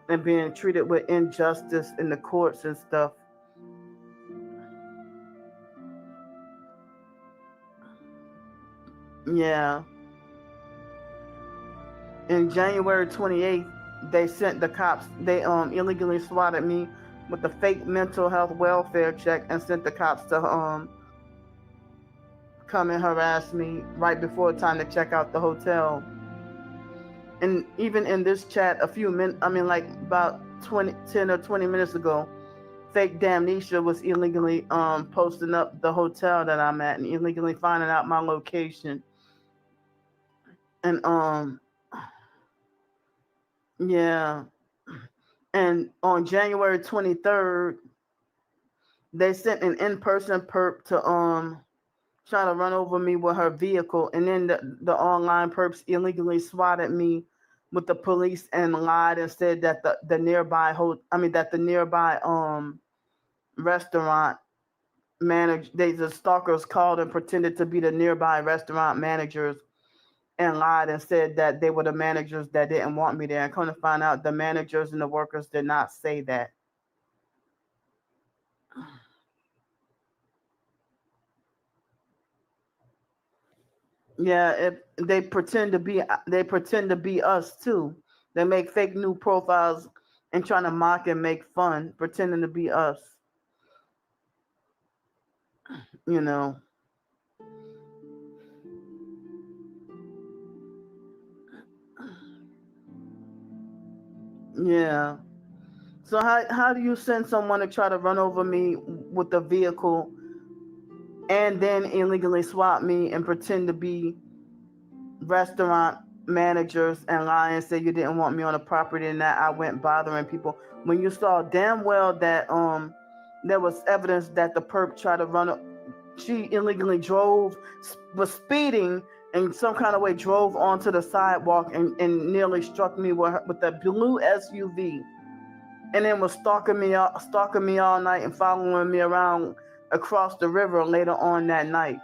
and being treated with injustice in the courts and stuff. Yeah. In January 28th, they sent the cops, they illegally swatted me with a fake mental health welfare check and sent the cops to come and harass me right before time to check out the hotel. And even in this chat a few minutes, I mean like about 10 or 20 minutes ago, fake Damnesia was illegally posting up the hotel that I'm at and illegally finding out my location. And yeah. And on January 23rd, they sent an in-person perp to try to run over me with her vehicle, and then the online perps illegally swatted me with the police and lied and said that the nearby restaurant manager, the stalkers called and pretended to be the nearby restaurant managers and lied and said that they were the managers that didn't want me there. And come to find out, the managers and the workers did not say that. Yeah, they pretend to be us too. They make fake new profiles and trying to mock and make fun, pretending to be us. You know. Yeah. So how do you send someone to try to run over me with a vehicle and then illegally swap me and pretend to be restaurant managers and lie and say you didn't want me on the property and that I went bothering people when you saw damn well that there was evidence that the perp tried to run she illegally was speeding in some kind of way, drove onto the sidewalk and nearly struck me with a blue SUV, and then was stalking me all night and following me around across the river later on that night.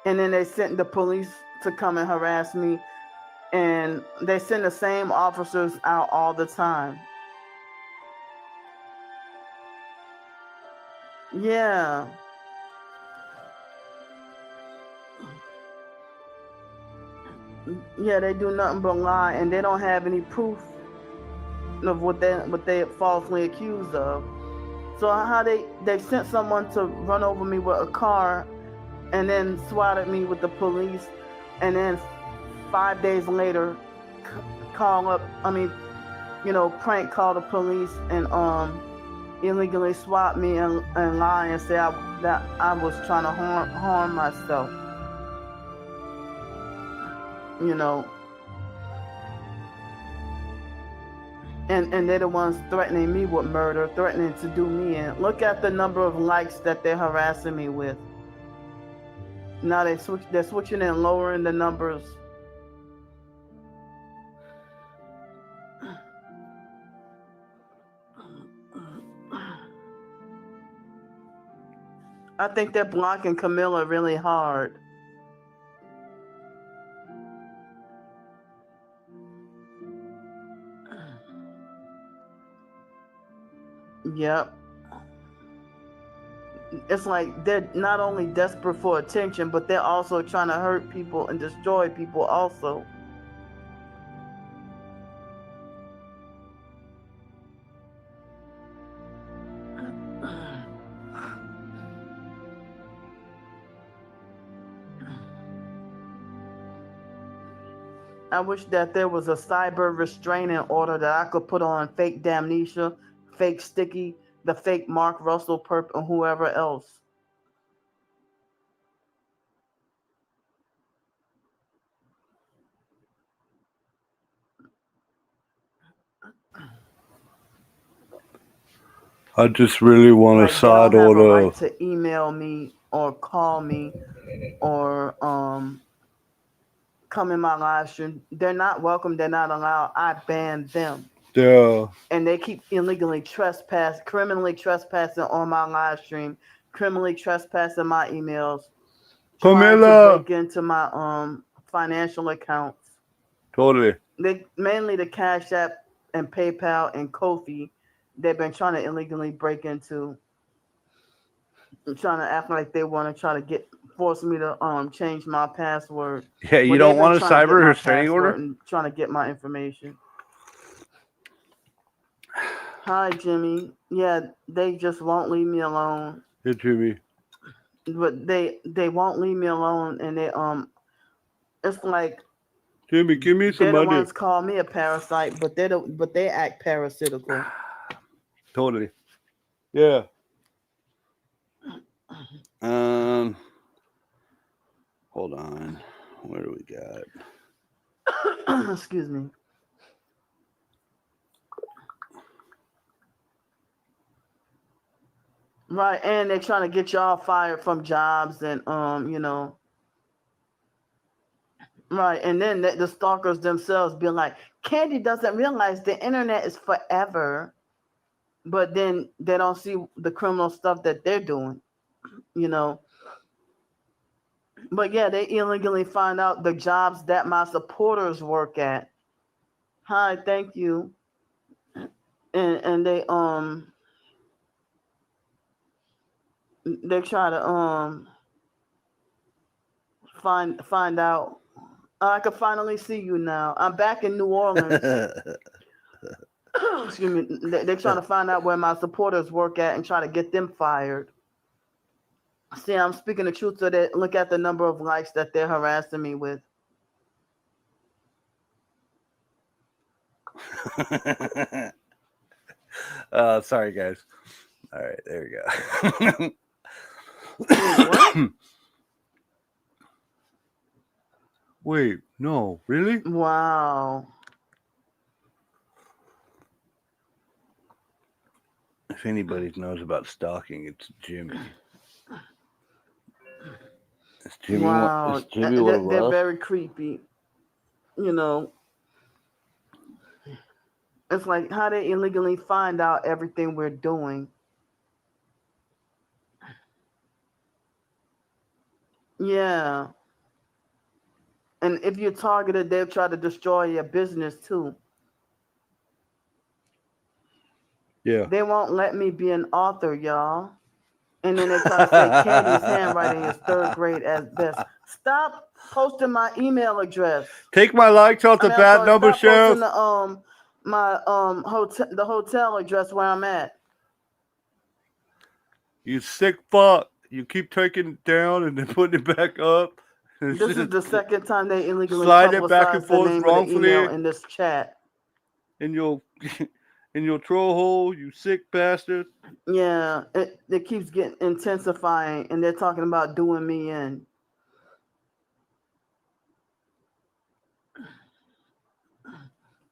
And then they sent the police to come and harass me, and they send the same officers out all the time. Yeah. Yeah, they do nothing but lie, and they don't have any proof of what they falsely accused of. So how they sent someone to run over me with a car and then swatted me with the police, and then 5 days later prank call the police and illegally swat me and lie and say that I was trying to harm myself. You know. And they're the ones threatening me with murder, threatening to do me in. Look at the number of likes that they're harassing me with. Now they're switching and lowering the numbers. I think they're blocking Camilla really hard. Yep. It's like they're not only desperate for attention, but they're also trying to hurt people and destroy people also. I wish that there was a cyber restraining order that I could put on fake Damnesia, fake Sticky, the fake Mark Russell perp, and whoever else. I just really want a side order. They don't have a right to email me or call me or come in my live stream. They're not welcome. They're not allowed. I banned them. Yeah. And they keep criminally trespassing on my live stream, criminally trespassing my emails, trying to Camilla. break into my financial accounts. Totally. They mainly the Cash App and PayPal and Kofi. They've been trying to illegally break into, and trying to act like they want to try to force me to change my password. Yeah, you But don't they've been want a trying to get cyber my restraining password order? and trying to get my information. Hi, Jimmy. Yeah, they just won't leave me alone. Hey, Jimmy. But they won't leave me alone, and they it's like Jimmy, give me some they're the money. ones call me a parasite, but they act parasitical. Totally. Yeah. Hold on. Where do we got? Excuse me. Right, and they're trying to get y'all fired from jobs, and right, and then the stalkers themselves be like, Candy doesn't realize the internet is forever, but then they don't see the criminal stuff that they're doing, But yeah, they illegally find out the jobs that my supporters work at. Hi, thank you. And they try to find out. I can finally see you now. I'm back in New Orleans. Excuse me. They're trying to find out where my supporters work at and try to get them fired. See, I'm speaking the truth, so that look at the number of likes that they're harassing me with. Sorry, guys. All right, there we go. What? Wait, no, really? Wow. If anybody knows about stalking, it's Jimmy. Is Jimmy Wow. Is Jimmy one of They're us? very creepy. It's like how they illegally find out everything we're doing. Yeah. And if you're targeted, they'll try to destroy your business too. Yeah. They won't let me be an author, y'all. And then they try to say Candy's handwriting is third grade at best. Stop posting my email address. Take my likes off the bad number, stop Sheriff. posting the hotel address where I'm at. You sick fuck. You keep taking it down and then putting it back up. This is the second time they illegally slide it back and publicized the forth name of the wrongfully email in this chat. in your troll hole, you sick bastard. Yeah, it keeps getting intensifying, and they're talking about doing me in.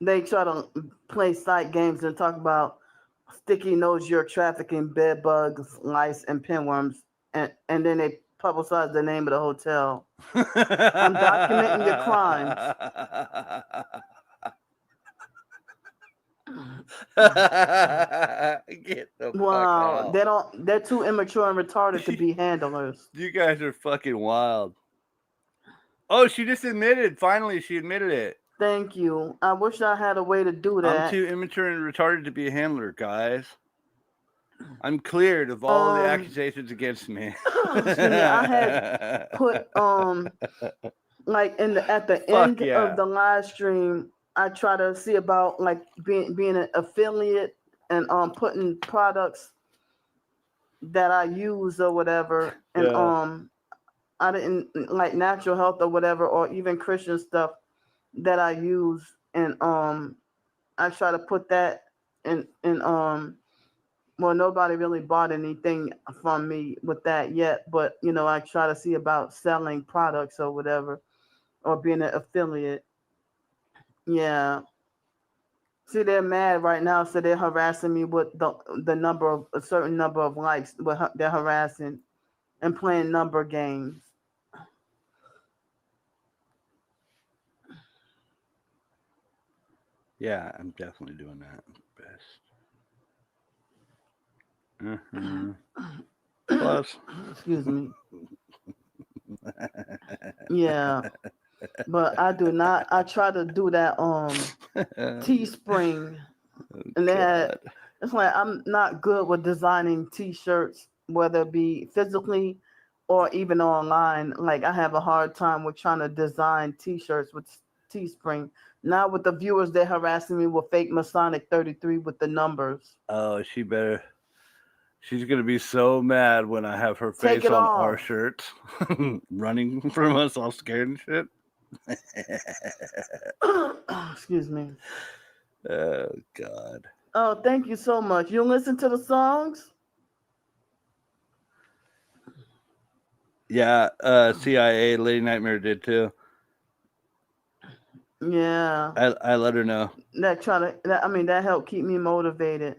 They try to play site games and talk about sticky nose, you're trafficking bed bugs, lice, and pinworms, and then they publicize the name of the hotel. I'm documenting your crimes. Get the Wow, fuck out. they're too immature and retarded to be handlers. You guys are fucking wild. Oh, she just admitted. Finally, she admitted it. Thank you. I wish I had a way to do that. I'm too immature and retarded to be a handler, guys. I'm cleared of all the accusations against me. I had put like at the end of the live stream, I try to see about like being an affiliate and putting products that I use or whatever, and I didn't like natural health or whatever, or even Christian stuff that I use, and I try to put that in well, nobody really bought anything from me with that yet, but I try to see about selling products or whatever, or being an affiliate. Yeah. See, they're mad right now, so they're harassing me with the number of a certain number of likes. But they're harassing and playing number games. Yeah, I'm definitely doing that. Best. Plus. Excuse me. Yeah, but I do not. I try to do that Teespring, and they had. It's like I'm not good with designing T-shirts, whether it be physically or even online. Like I have a hard time with trying to design T-shirts with Teespring. Now with the viewers, they're harassing me with fake Masonic 33 with the numbers. Oh, she better. She's gonna be so mad when I have her Take face it on our off. shirts, running from us, all scared and shit. Excuse me. Oh God. Oh, thank you so much. You listen to the songs? Yeah, CIA Lady Nightmare did too. Yeah. I let her know. That helped keep me motivated.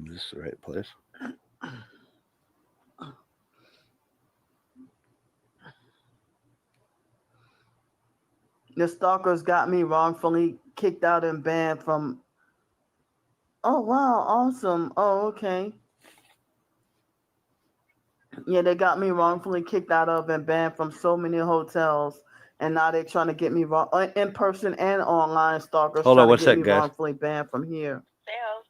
This is the right place. The stalkers got me wrongfully kicked out and banned from. Oh wow, awesome. Oh, okay. Yeah, they got me wrongfully kicked out of and banned from so many hotels, and now they're trying to get me wrong in person and online. Stalkers Hold on, trying to what's get that, me guys? wrongfully banned from here. Dial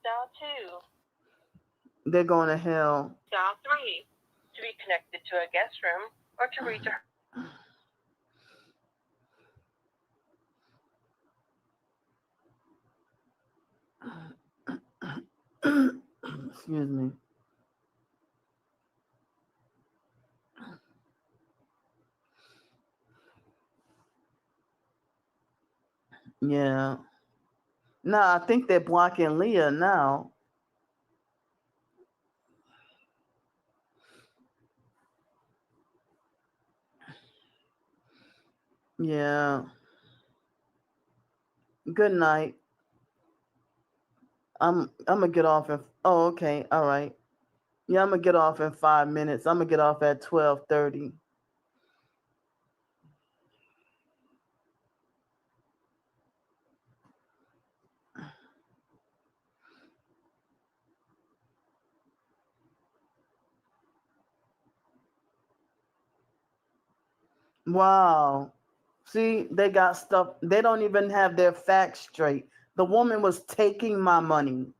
2. They're going to hell. Dial 3 to be connected to a guest room or to reach a Excuse me. Yeah. No, I think they're blocking Leah now. Yeah. Good night. I'm gonna get off in. Oh, okay. All right. Yeah, I'm gonna get off in 5 minutes. I'm gonna get off at 12:30. Wow. See, they got stuff. They don't even have their facts straight. The woman was taking my money.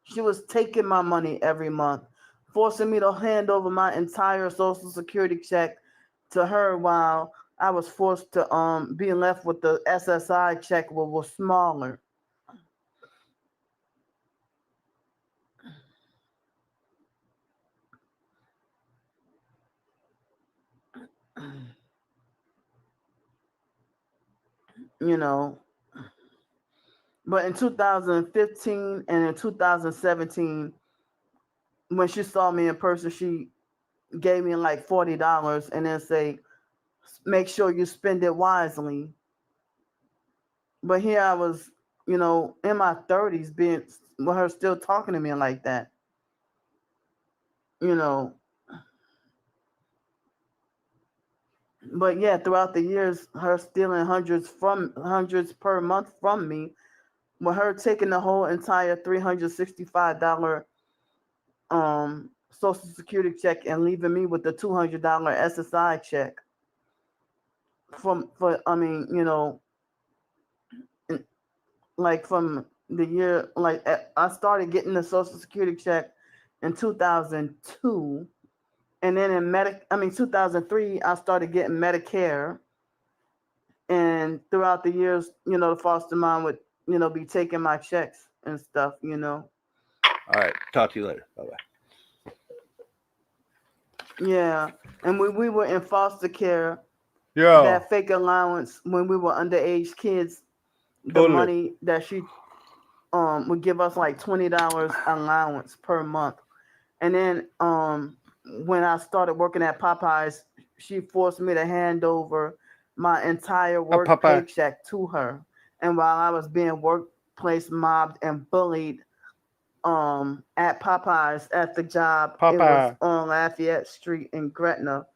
She was taking my money every month, forcing me to hand over my entire Social Security check to her while I was forced to be left with the SSI check, which was smaller. You know, but in 2015 and in 2017, when she saw me in person, she gave me like $40 and then say, make sure you spend it wisely. But here I was, in my 30s, being with her still talking to me like that. you know. But yeah, throughout the years, her stealing hundreds per month from me, with her taking the whole entire $365 Social Security check and leaving me with the $200 SSI check. Like from the year, like I started getting the Social Security check in 2002, and then in 2003, I started getting Medicare. And throughout the years, the foster mom would, be taking my checks and stuff. All right. Talk to you later. Bye-bye. Yeah. And when we were in foster care, Yeah. that fake allowance, when we were underage kids, the Totally. money that she would give us like $20 allowance per month. And then when I started working at Popeyes, she forced me to hand over my entire work paycheck to her. And while I was being workplace mobbed and bullied at Popeyes at the job, it was on Lafayette Street in Gretna,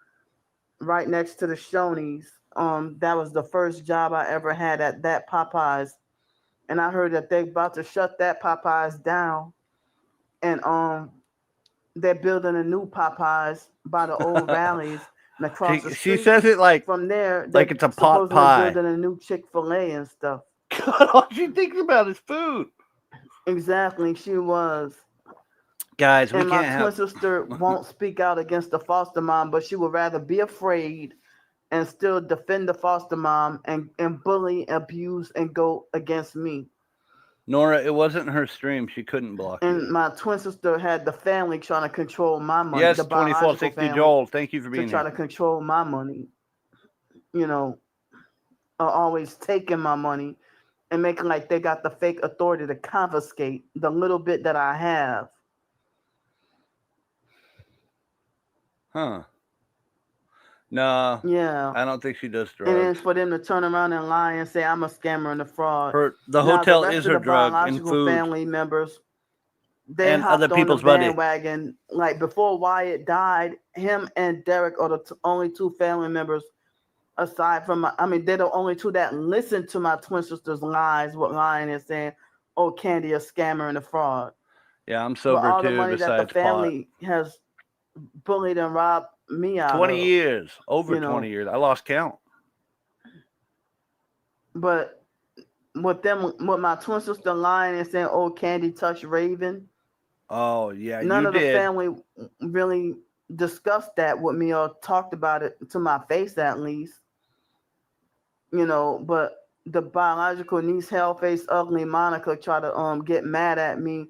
right next to the Shoney's. That was the first job I ever had at that Popeyes, and I heard that they about to shut that Popeyes down, and they're building a new Popeyes by the old Valleys and across the She street. says it like From there, like they're it's a pot supposedly pie. building a new Chick-fil-A and stuff. God, all she thinks about is food. Exactly, she was. Guys, we And my can't twin have. sister won't speak out against the foster mom, but she would rather be afraid and still defend the foster mom and bully, abuse, and go against me. Nora, it wasn't her stream. She couldn't block And you. my twin sister had the family trying to control my money, Yes, the biological 2460 family, Joel. Thank you for to being try here. to control my money. You know, always taking my money and making like they got the fake authority to confiscate the little bit that I have. Huh. No, Yeah. I don't think she does And then drugs. for them to turn around and lie and say I'm a scammer and a fraud. The Now, hotel the rest is of her the drug and biological food family members, they and other hopped on the people's money. bandwagon. Like before Wyatt died, him and Derek are the only two family members aside from they're the only two that listened to my twin sister's lies with lying and saying, oh, Candy a scammer and a fraud. Yeah, I'm But sober all the too, money that the besides pot. family has bullied and robbed me out 20 of. years. Over you know. 20 years. I lost count. But with my twin sister lying and saying, oh, Candy touched Raven, Oh, yeah, none you of the did. family really discussed that with me or talked about it to my face, at least. But the biological niece, Hellface, Ugly Monica, tried to get mad at me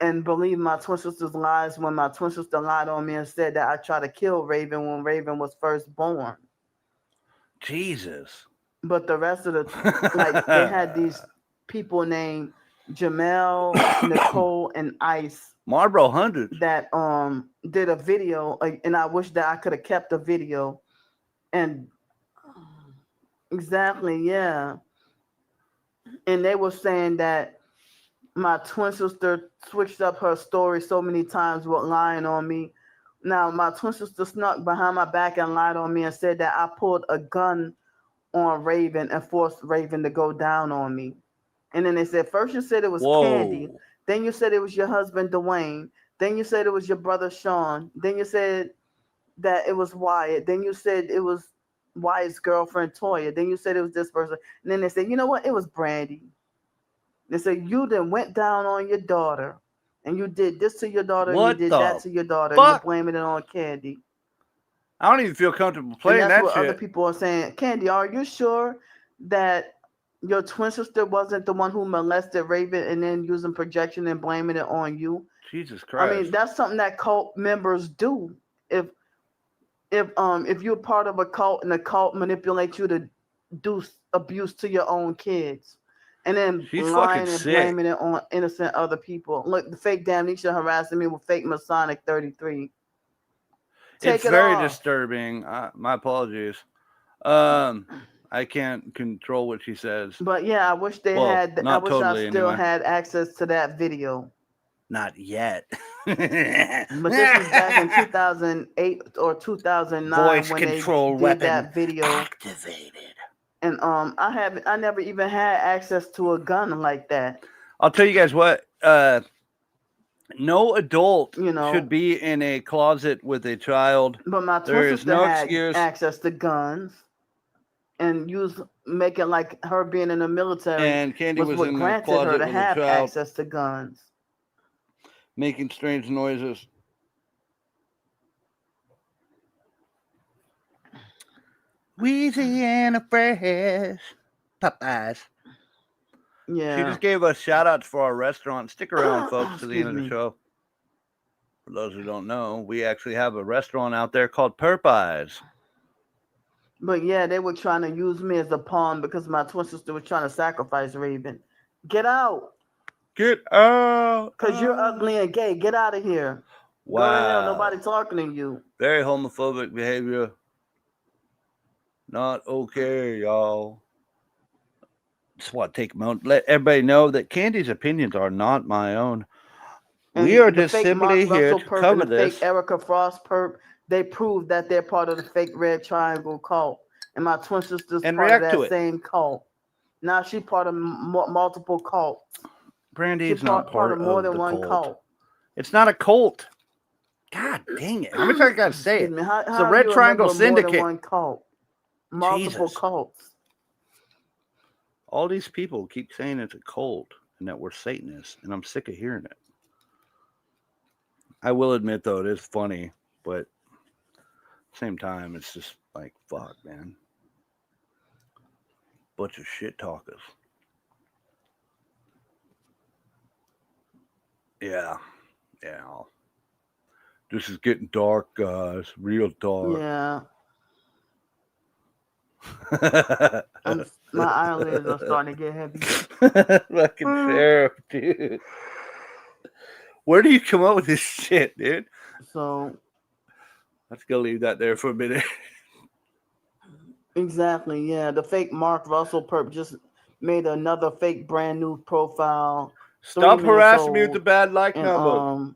and believe my twin sister's lies when my twin sister lied on me and said that I tried to kill Raven when Raven was first born. Jesus. But the rest of they had these people named Jamel, Nicole, and Ice Marlboro 100s that did a video, and I wish that I could have kept the video. And exactly, yeah. And they were saying that my twin sister switched up her story so many times with lying on me. Now, my twin sister snuck behind my back and lied on me and said that I pulled a gun on Raven and forced Raven to go down on me. And then they said, first you said it was Candy, then you said it was your husband Dwayne, then you said it was your brother Sean, then you said that it was Wyatt, then you said it was Wyatt's girlfriend Toya, then you said it was this person, and then they said, you know what, it was Brandy. They said you then went down on your daughter, and you did this to your daughter, and you did that to your daughter, and you're blaming it on Candy. I don't even feel comfortable playing and that that's what shit. Other people are saying, Candy, are you sure that your twin sister wasn't the one who molested Raven and then using projection and blaming it on you? Jesus Christ. I mean, that's something that cult members do. If you're part of a cult and the cult manipulates you to do abuse to your own kids, and then She's lying fucking and sick. blaming it on innocent other people. Look, the fake Damnesia harassing me with fake Masonic 33. It's very disturbing. My apologies. I can't control what she says. But yeah, I wish they had. I wish I still had access to that video. Not yet. But this was back in 2008 or 2009 Voice when control they weapon did that video activated. And I never even had access to a gun like that. I'll tell you guys what. No adult should be in a closet with a child. But my twin sister had access to guns, and making like her being in the military. And Candy was what in granted the closet her to with have a child, access to guns, making strange noises. Wheezy and a fresh Popeyes. Yeah. She just gave us shout outs for our restaurant. Stick around, folks, to the end of the show. For those who don't know, we actually have a restaurant out there called Popeyes. But yeah, they were trying to use me as a pawn because my twin sister was trying to sacrifice Raven. Get out. Get out. Because you're ugly and gay. Get out of here. Wow. Go to hell. Nobody talking to you. Very homophobic behavior. Not okay, y'all. Just want to take a moment. Let everybody know that Candy's opinions are not my own. And we are just simply here to cover and the this. Fake Erica Frost perp, they proved that they're part of the fake Red Triangle cult. And my twin sister's And part of react to that it. same cult. Now she's part of multiple cults. Brandy She's is not part of more than the one cult. It's not a cult. God dang it. How many times I gotta say it? Excuse me, how It's the are Red you a Triangle member of more than Syndicate. one cult? Multiple Jesus. cults. All these people keep saying it's a cult and that we're Satanists, and I'm sick of hearing it. I will admit, though, it is funny, but at the same time, it's just like, fuck, man. Bunch of shit talkers. Yeah. This is getting dark, guys. Real dark. Yeah. My eyelids are starting to get heavy. Fucking sheriff, dude. Where do you come up with this shit, dude? So Let's go leave that there for a minute. exactly, yeah. The fake Mark Russell perp just made another fake brand new profile. Stop harassing me with the bad like number.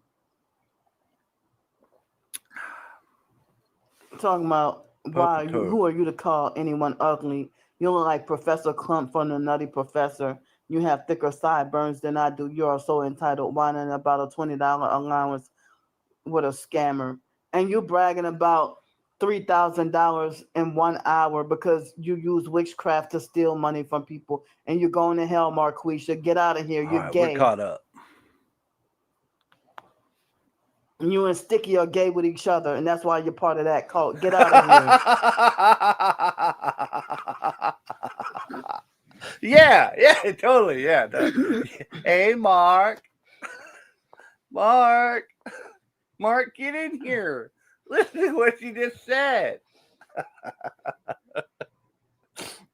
Talking about who are you to call anyone ugly? You look like Professor Clump from the Nutty Professor. You have thicker sideburns than I do. You are so entitled, whining about a $20 allowance with a scammer. And you bragging about $3,000 in 1 hour because you use witchcraft to steal money from people. And you're going to hell, Marquisha. Get out of here. You're gay. We're caught up. You and Sticky are gay with each other, and that's why you're part of that cult. Get out of here. Yeah, totally. Yeah. Hey, Mark, get in here. Listen to what you just said.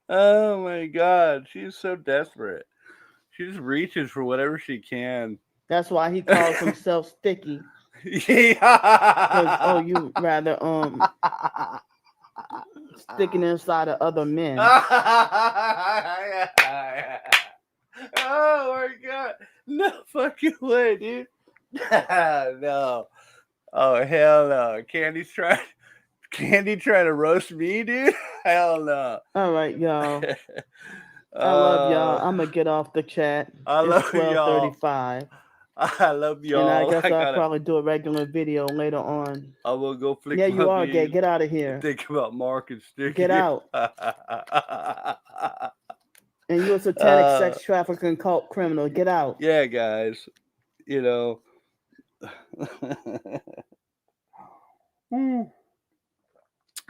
Oh my God, she's so desperate. She just reaches for whatever she can. That's why he calls himself Sticky. Yeah. You rather sticking inside of other men. Oh my God. No fucking way, dude. No. Oh hell no. Candy trying to roast me, dude? Hell no. All right, y'all. I love y'all. I'm gonna get off the chat. It's 12:35. I love y'all. And I guess I'll probably do a regular video later on. I will go flick. Yeah, you are gay. Get out of here. Think about Mark and Sticky. Get out. And you're a satanic sex trafficking cult criminal. Get out. Yeah, guys. You know.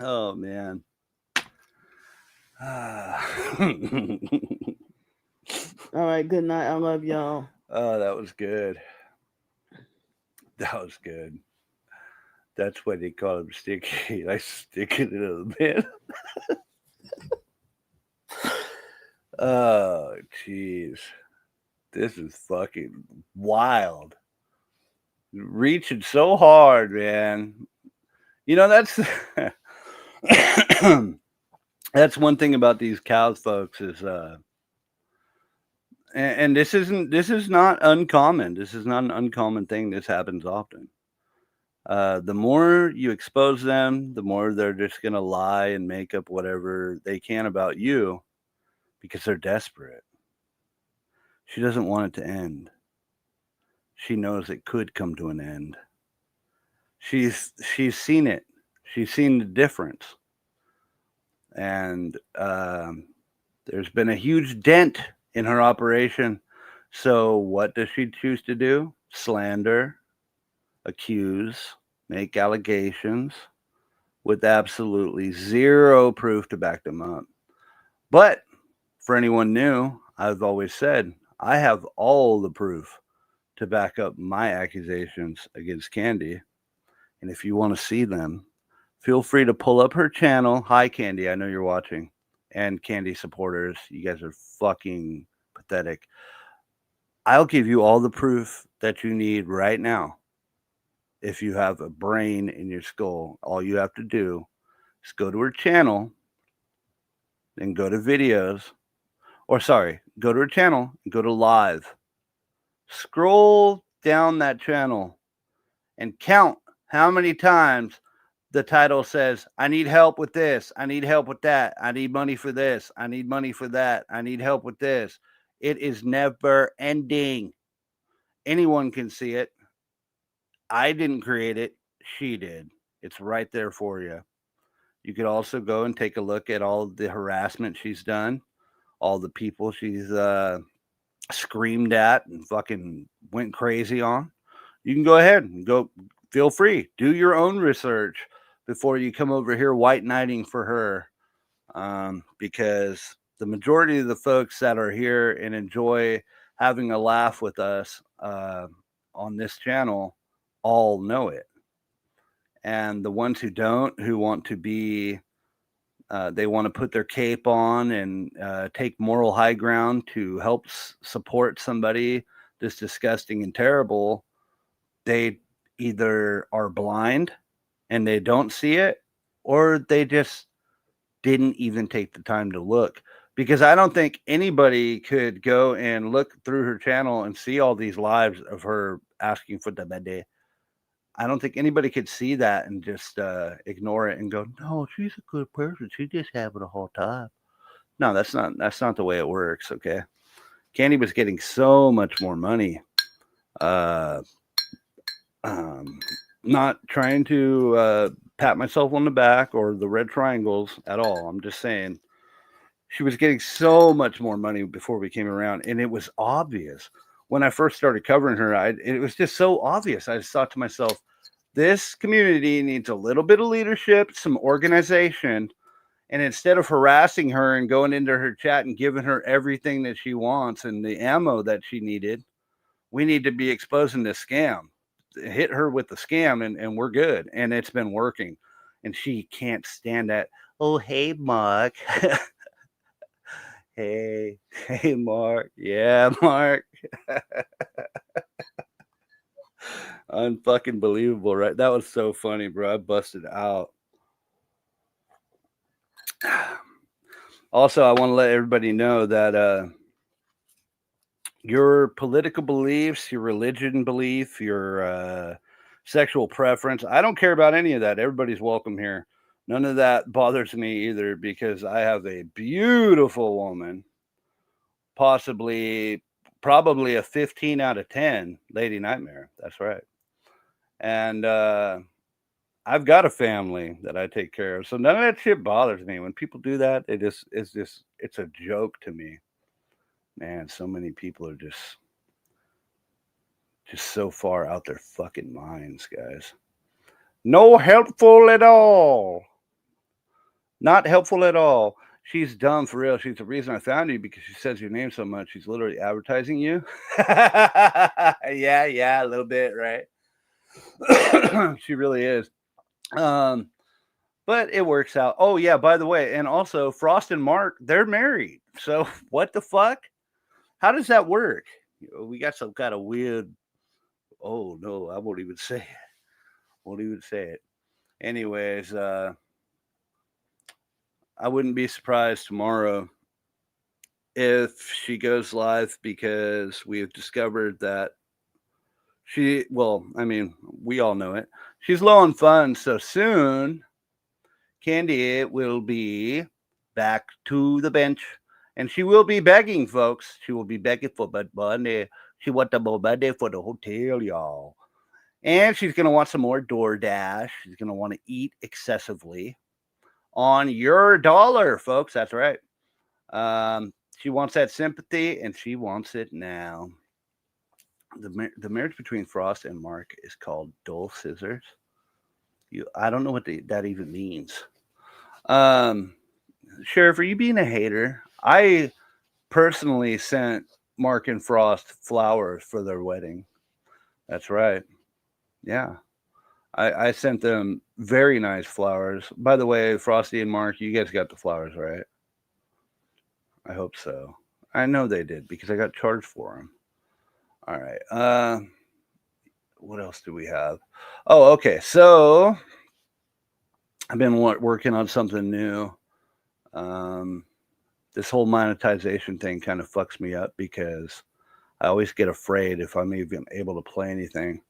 Oh man. All right, good night. I love y'all. Oh, that was good. That's why they call him Sticky. I stick it in a bit. Oh, jeez. This is fucking wild. Reaching so hard, man. You know, that's that's one thing about these cows, folks, is and this is not uncommon. This is not an uncommon thing. This happens often. The more you expose them, the more they're just gonna lie and make up whatever they can about you because they're desperate. She doesn't want it to end. She knows it could come to an end. She's seen it. She's seen the difference. And there's been a huge dent in her operation. So what does she choose to do? Slander, accuse, make allegations with absolutely zero proof to back them up. But for anyone new, I've always said I have all the proof to back up my accusations against Candy. And if you want to see them, feel free to pull up her channel. Hi, Candy. I know you're watching. And Candy supporters, you guys are fucking pathetic. I'll give you all the proof that you need right now. If you have a brain in your skull, all you have to do is go to her channel, then go to videos. Or sorry, go to her channel and go to live. Scroll down that channel and count how many times the title says, I need help with this. I need help with that. I need money for this. I need money for that. I need help with this. It is never ending. Anyone can see it. I didn't create it. She did. It's right there for you. You could also go and take a look at all the harassment she's done, all the people she's screamed at and fucking went crazy on. You can go ahead and go. Feel free. Do your own research before you come over here white knighting for her. Because the majority of the folks that are here and enjoy having a laugh with us on this channel all know it. And the ones who don't, who want to be, they want to put their cape on and take moral high ground to help support somebody that's disgusting and terrible, they either are blind and they don't see it, or they just didn't even take the time to look. Because I don't think anybody could go and look through her channel and see all these lives of her asking for the bede. I don't think anybody could see that and just ignore it and go, no, she's a good person. She's just having a hard time. No, that's not the way it works. Okay. Candy was getting so much more money. Not trying to pat myself on the back or the red triangles at all. I'm just saying she was getting so much more money before we came around. And it was obvious when I first started covering her. It was just so obvious. I just thought to myself, this community needs a little bit of leadership, some organization. And instead of harassing her and going into her chat and giving her everything that she wants and the ammo that she needed, we need to be exposing this scam. Hit her with the scam and we're good. And it's been working. And she can't stand that. Oh, hey, Mark. Hey, Mark. Yeah, Mark. Unfucking believable, right? That was so funny, bro. I busted out. Also, I want to let everybody know that your political beliefs, your religion belief, your sexual preference, I don't care about any of that. Everybody's welcome here. None of that bothers me either, because I have a beautiful woman, probably a 15 out of 10 lady nightmare. That's right. And I've got a family that I take care of. So none of that shit bothers me. When people do that, it's a joke to me. Man, so many people are just so far out their fucking minds, guys. No helpful at all. Not helpful at all. She's dumb for real. She's the reason I found you, because she says your name so much. She's literally advertising you. Yeah, a little bit, right? She really is. But it works out. Oh, yeah, by the way, and also Frost and Mark, they're married. So what the fuck? How does that work? We got some kind of weird. Oh, no, I won't even say it. Anyways, I wouldn't be surprised tomorrow if she goes live, because we have discovered that we all know it. She's low on funds, so soon Candy will be back to the bench, and she will be begging, folks. She will be begging for money. She wants the more money for the hotel, y'all. And she's going to want some more DoorDash. She's going to want to eat excessively on your dollar, folks. That's right. She wants that sympathy, and she wants it now. The marriage between Frost and Mark is called Dull Scissors. I don't know what that even means. Sheriff, are you being a hater? I personally sent Mark and Frost flowers for their wedding. That's right. Yeah. I sent them very nice flowers. By the way, Frosty and Mark, you guys got the flowers, right? I hope so. I know they did, because I got charged for them. All right. What else do we have? Oh, okay. So I've been working on something new. This whole monetization thing kind of fucks me up, because I always get afraid if I'm even able to play anything.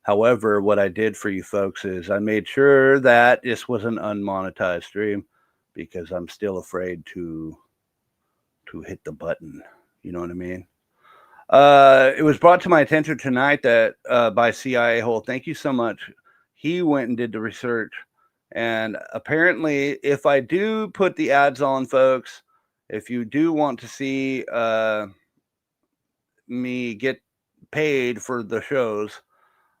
However, what I did for you folks is I made sure that this was an unmonetized stream because I'm still afraid to hit the button. You know what I mean? It was brought to my attention tonight that by CIA Hole. Thank you so much. He went and did the research. And apparently, if I do put the ads on, folks, if you do want to see me get paid for the shows,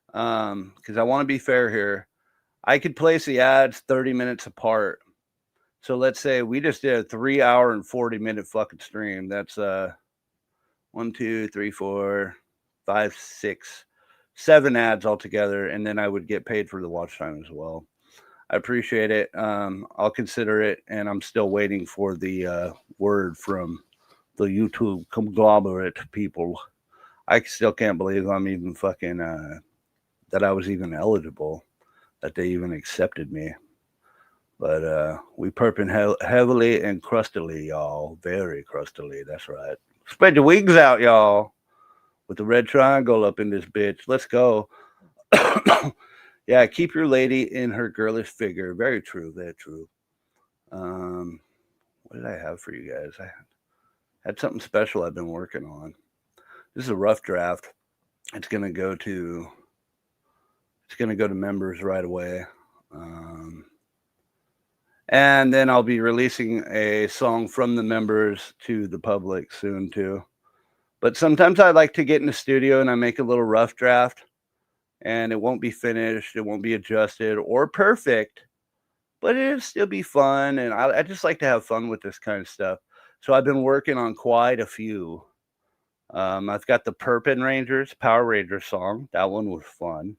because I want to be fair here, I could place the ads 30 minutes apart. So let's say we just did a 3 hour and 40-minute fucking stream. That's 1, 2, 3, 4, 5, 6, 7 ads altogether, and then I would get paid for the watch time as well. I appreciate it. I'll consider it, and I'm still waiting for the word from the YouTube conglomerate people. I still can't believe I'm even fucking that I was even eligible, that they even accepted me. But we perping heavily and crustily, y'all. Very crustily, that's right. Spread your wings out, y'all. With the red triangle up in this bitch. Let's go. Yeah, keep your lady in her girlish figure. Very true, very true. What did I have for you guys? I had something special I've been working on. This is a rough draft. It's gonna go to members right away. And then I'll be releasing a song from the members to the public soon too. But sometimes I like to get in the studio and I make a little rough draft, and it won't be finished, it won't be adjusted or perfect, but it'll still be fun. And I just like to have fun with this kind of stuff. So I've been working on quite a few. I've got the PERP Rangers Power Rangers song. That one was fun.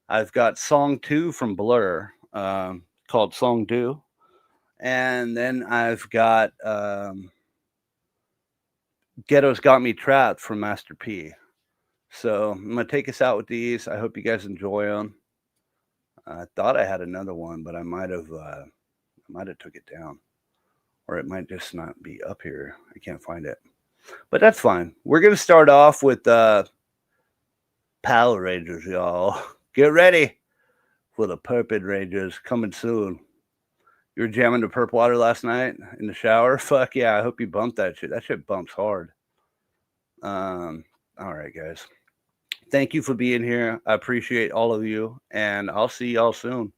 I've got song 2 from Blur, called Song Do. And then I've got Ghetto's Got Me Trapped from Master P. So I'm going to take us out with these. I hope you guys enjoy them. I thought I had another one, but I might have took it down. Or it might just not be up here. I can't find it. But that's fine. We're going to start off with Power Rangers, y'all. Get ready for the PERP Rangers coming soon. You were jamming to Perp Water last night in the shower? Fuck yeah, I hope you bumped that shit. That shit bumps hard. All right, guys. Thank you for being here. I appreciate all of you, and I'll see y'all soon.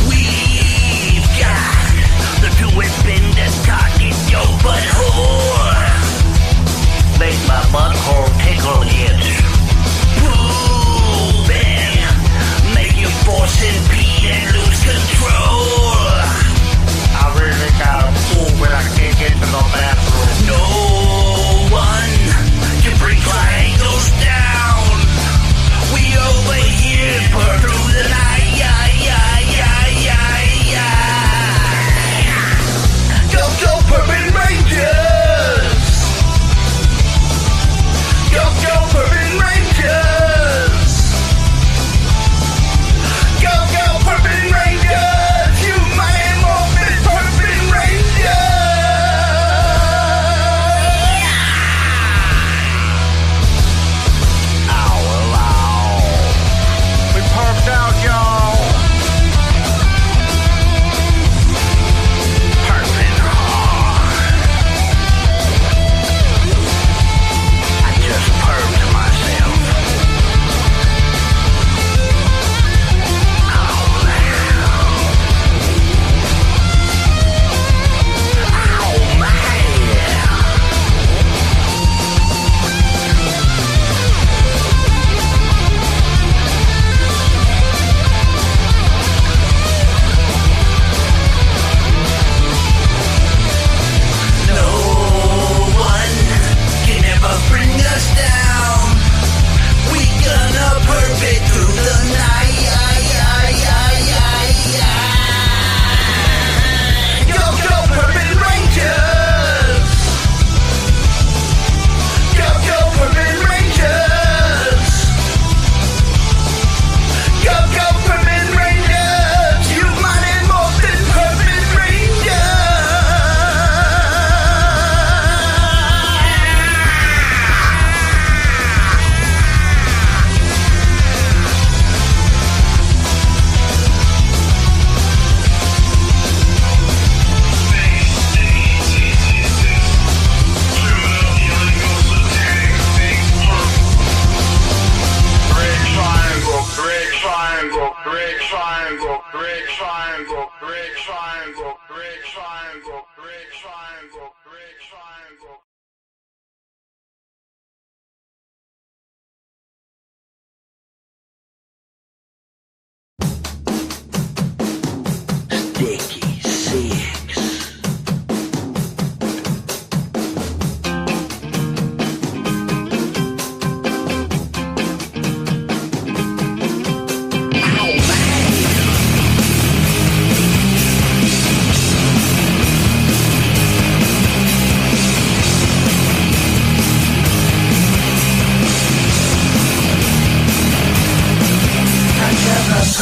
We've got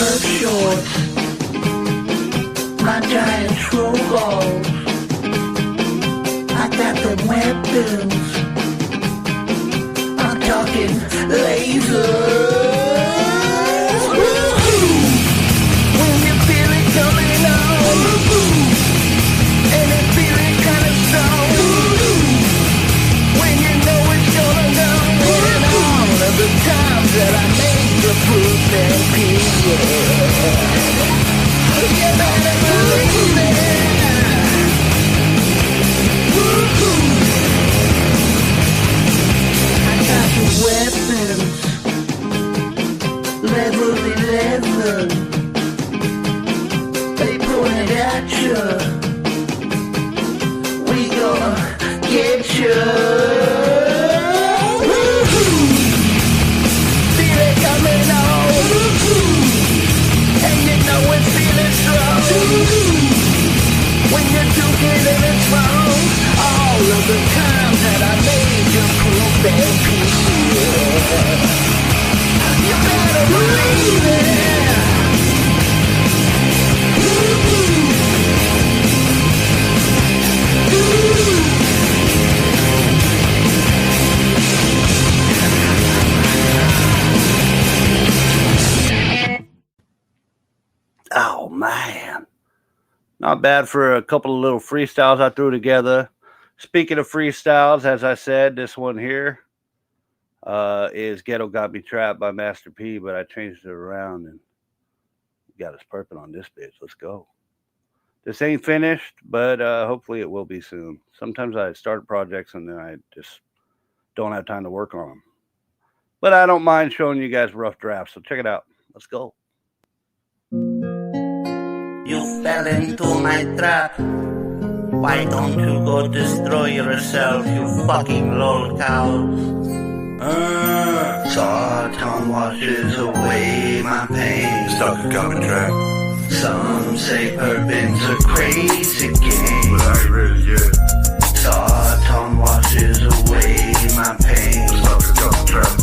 perp shorts, my giant troll balls. I got the weapons. I'm talking lasers. When you feel it coming on, and it feeling kind of strong. When you know it's gonna go, and all of the times that I made you proof and pure. You better believe it. I got the weapons, level 11. They pointed at you. We gonna get you. Feel it coming on, and you know it's feeling strong. When you're thinking and it's wrong, all of the times that I made you proof and pure. You better believe it. Oh, man. Not bad for a couple of little freestyles I threw together. Speaking of freestyles, as I said, this one here is Ghetto Got Me Trapped by Master P, but I changed it around and got us perping on this bitch. Let's go. This ain't finished, but hopefully it will be soon. Sometimes I start projects and then I just don't have time to work on them. But I don't mind showing you guys rough drafts, so check it out. Let's go. You fell into my trap. Why don't you go destroy yourself, you fucking lol cows? Sawton washes away my pain. Stop the coming track. Some say perpin's a crazy game, But I ain't ready yet. Sawton washes away my pain. Stop the coming track.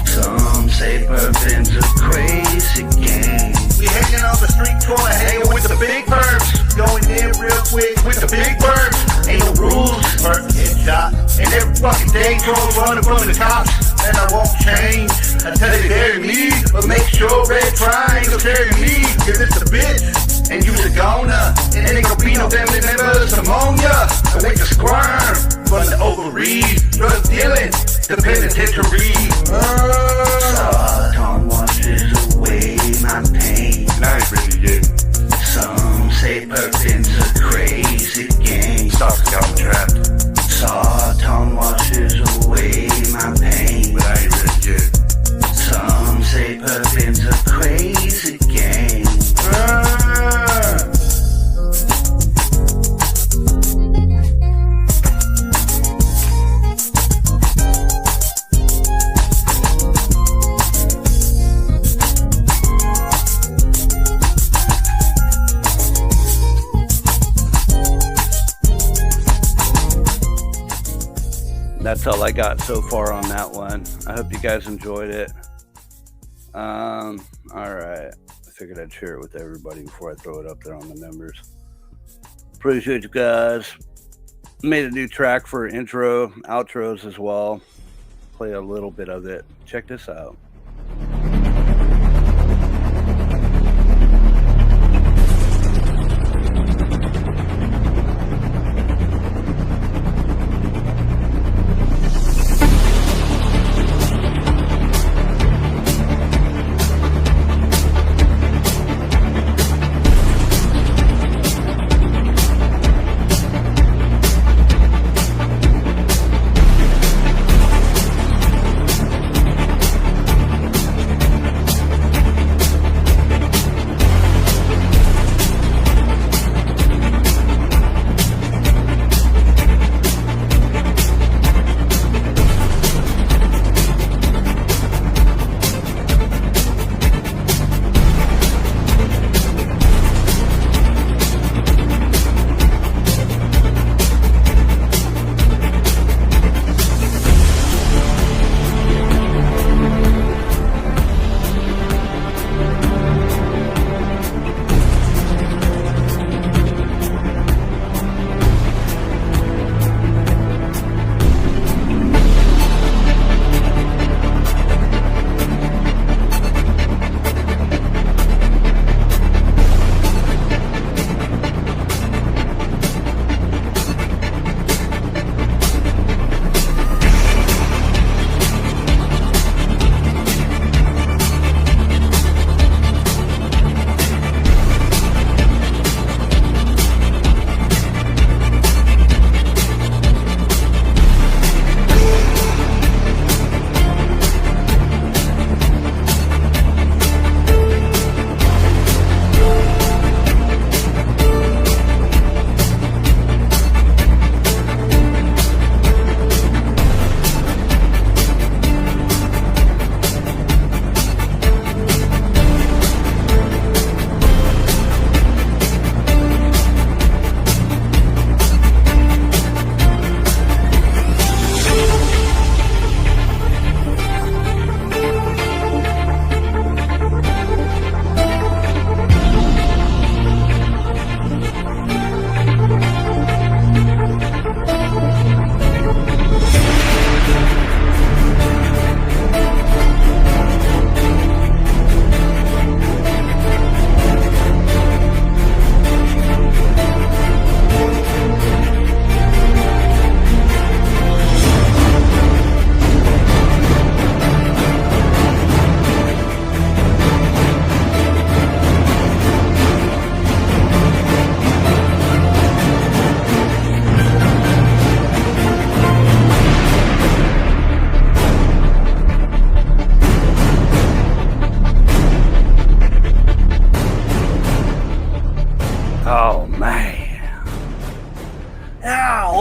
Some say perpin's a crazy game. We hanging on the street corner, hanging with the big perps. Going in real quick with the big perps. Ain't no rules, perp headshot. And every fucking day trolls running from the cops. And I won't change until they bury me. But make sure red triangle carry me. Cause it's a bitch, and you's a goner. And ain't gonna be no family members among ya. And we can squirm from the ovaries. Drug dealing, the penitentiary. Sawton washes away my pain. And I ain't ready yet. Some say perpin's a crazy game. Stop the coming track. Sawton washes away my pain. But I ain't ready yet. Some say perpin's a crazy game. That's all I got so far on that one. I hope you guys enjoyed it. All right. I figured I'd share it with everybody before I throw it up there on the members. Appreciate you guys. Made a new track for intro, outros as well. Play a little bit of it. Check this out.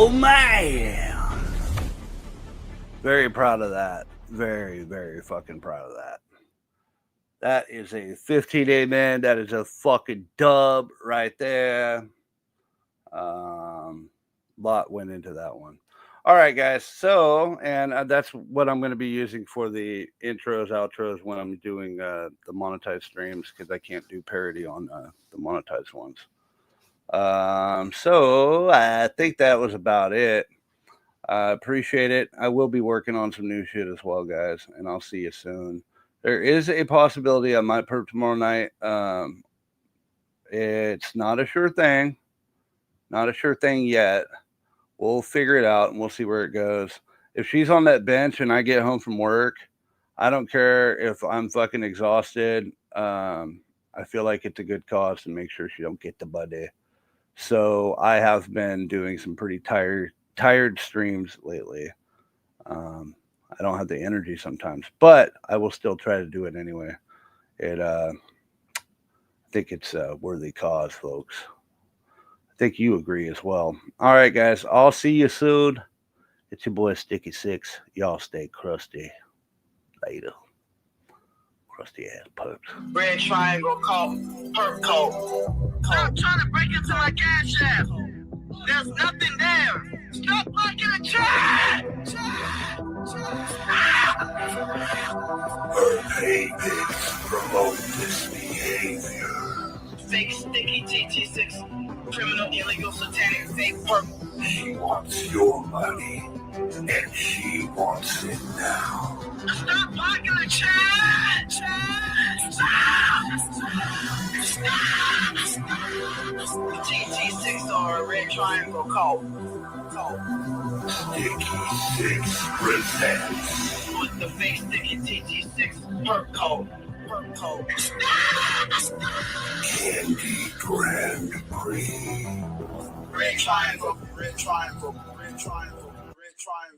Oh man. Very proud of that. Very, very fucking proud of that. That is a 15 man. That is a fucking dub right there. Lot went into that one. All right, guys. So, and that's what I'm going to be using for the intros, outros when I'm doing the monetized streams, because I can't do parody on the monetized ones. So I think that was about it. I appreciate it. I will be working on some new shit as well, guys, and I'll see you soon. There is a possibility I might perp tomorrow night. It's not a sure thing. Not a sure thing yet. We'll figure it out and we'll see where it goes. If she's on that bench and I get home from work, I don't care if I'm fucking exhausted. I feel like it's a good cause to make sure she don't get the buddy. So I have been doing some pretty tired streams lately. I don't have the energy sometimes, but I will still try to do it anyway. I think it's a worthy cause, folks. I think you agree as well. All right, guys. I'll see you soon. It's your boy Sticky Six. Y'all stay crusty. Later. Crusty ass perps. Red triangle called perp code. Stop trying to break into my gas shaft. There's nothing there. Stop blocking the chat. Her payments promote this behavior. Fake sticky TT6. Criminal, illegal, satanic, fake perp. She wants your money, and she wants it now. Stop blocking the chat. TT6 or a red triangle code. Sticky Six presents. With the fake sticky TT6 perp code. Candy Grand Prix. Red triangle, red triangle, red triangle, red triangle.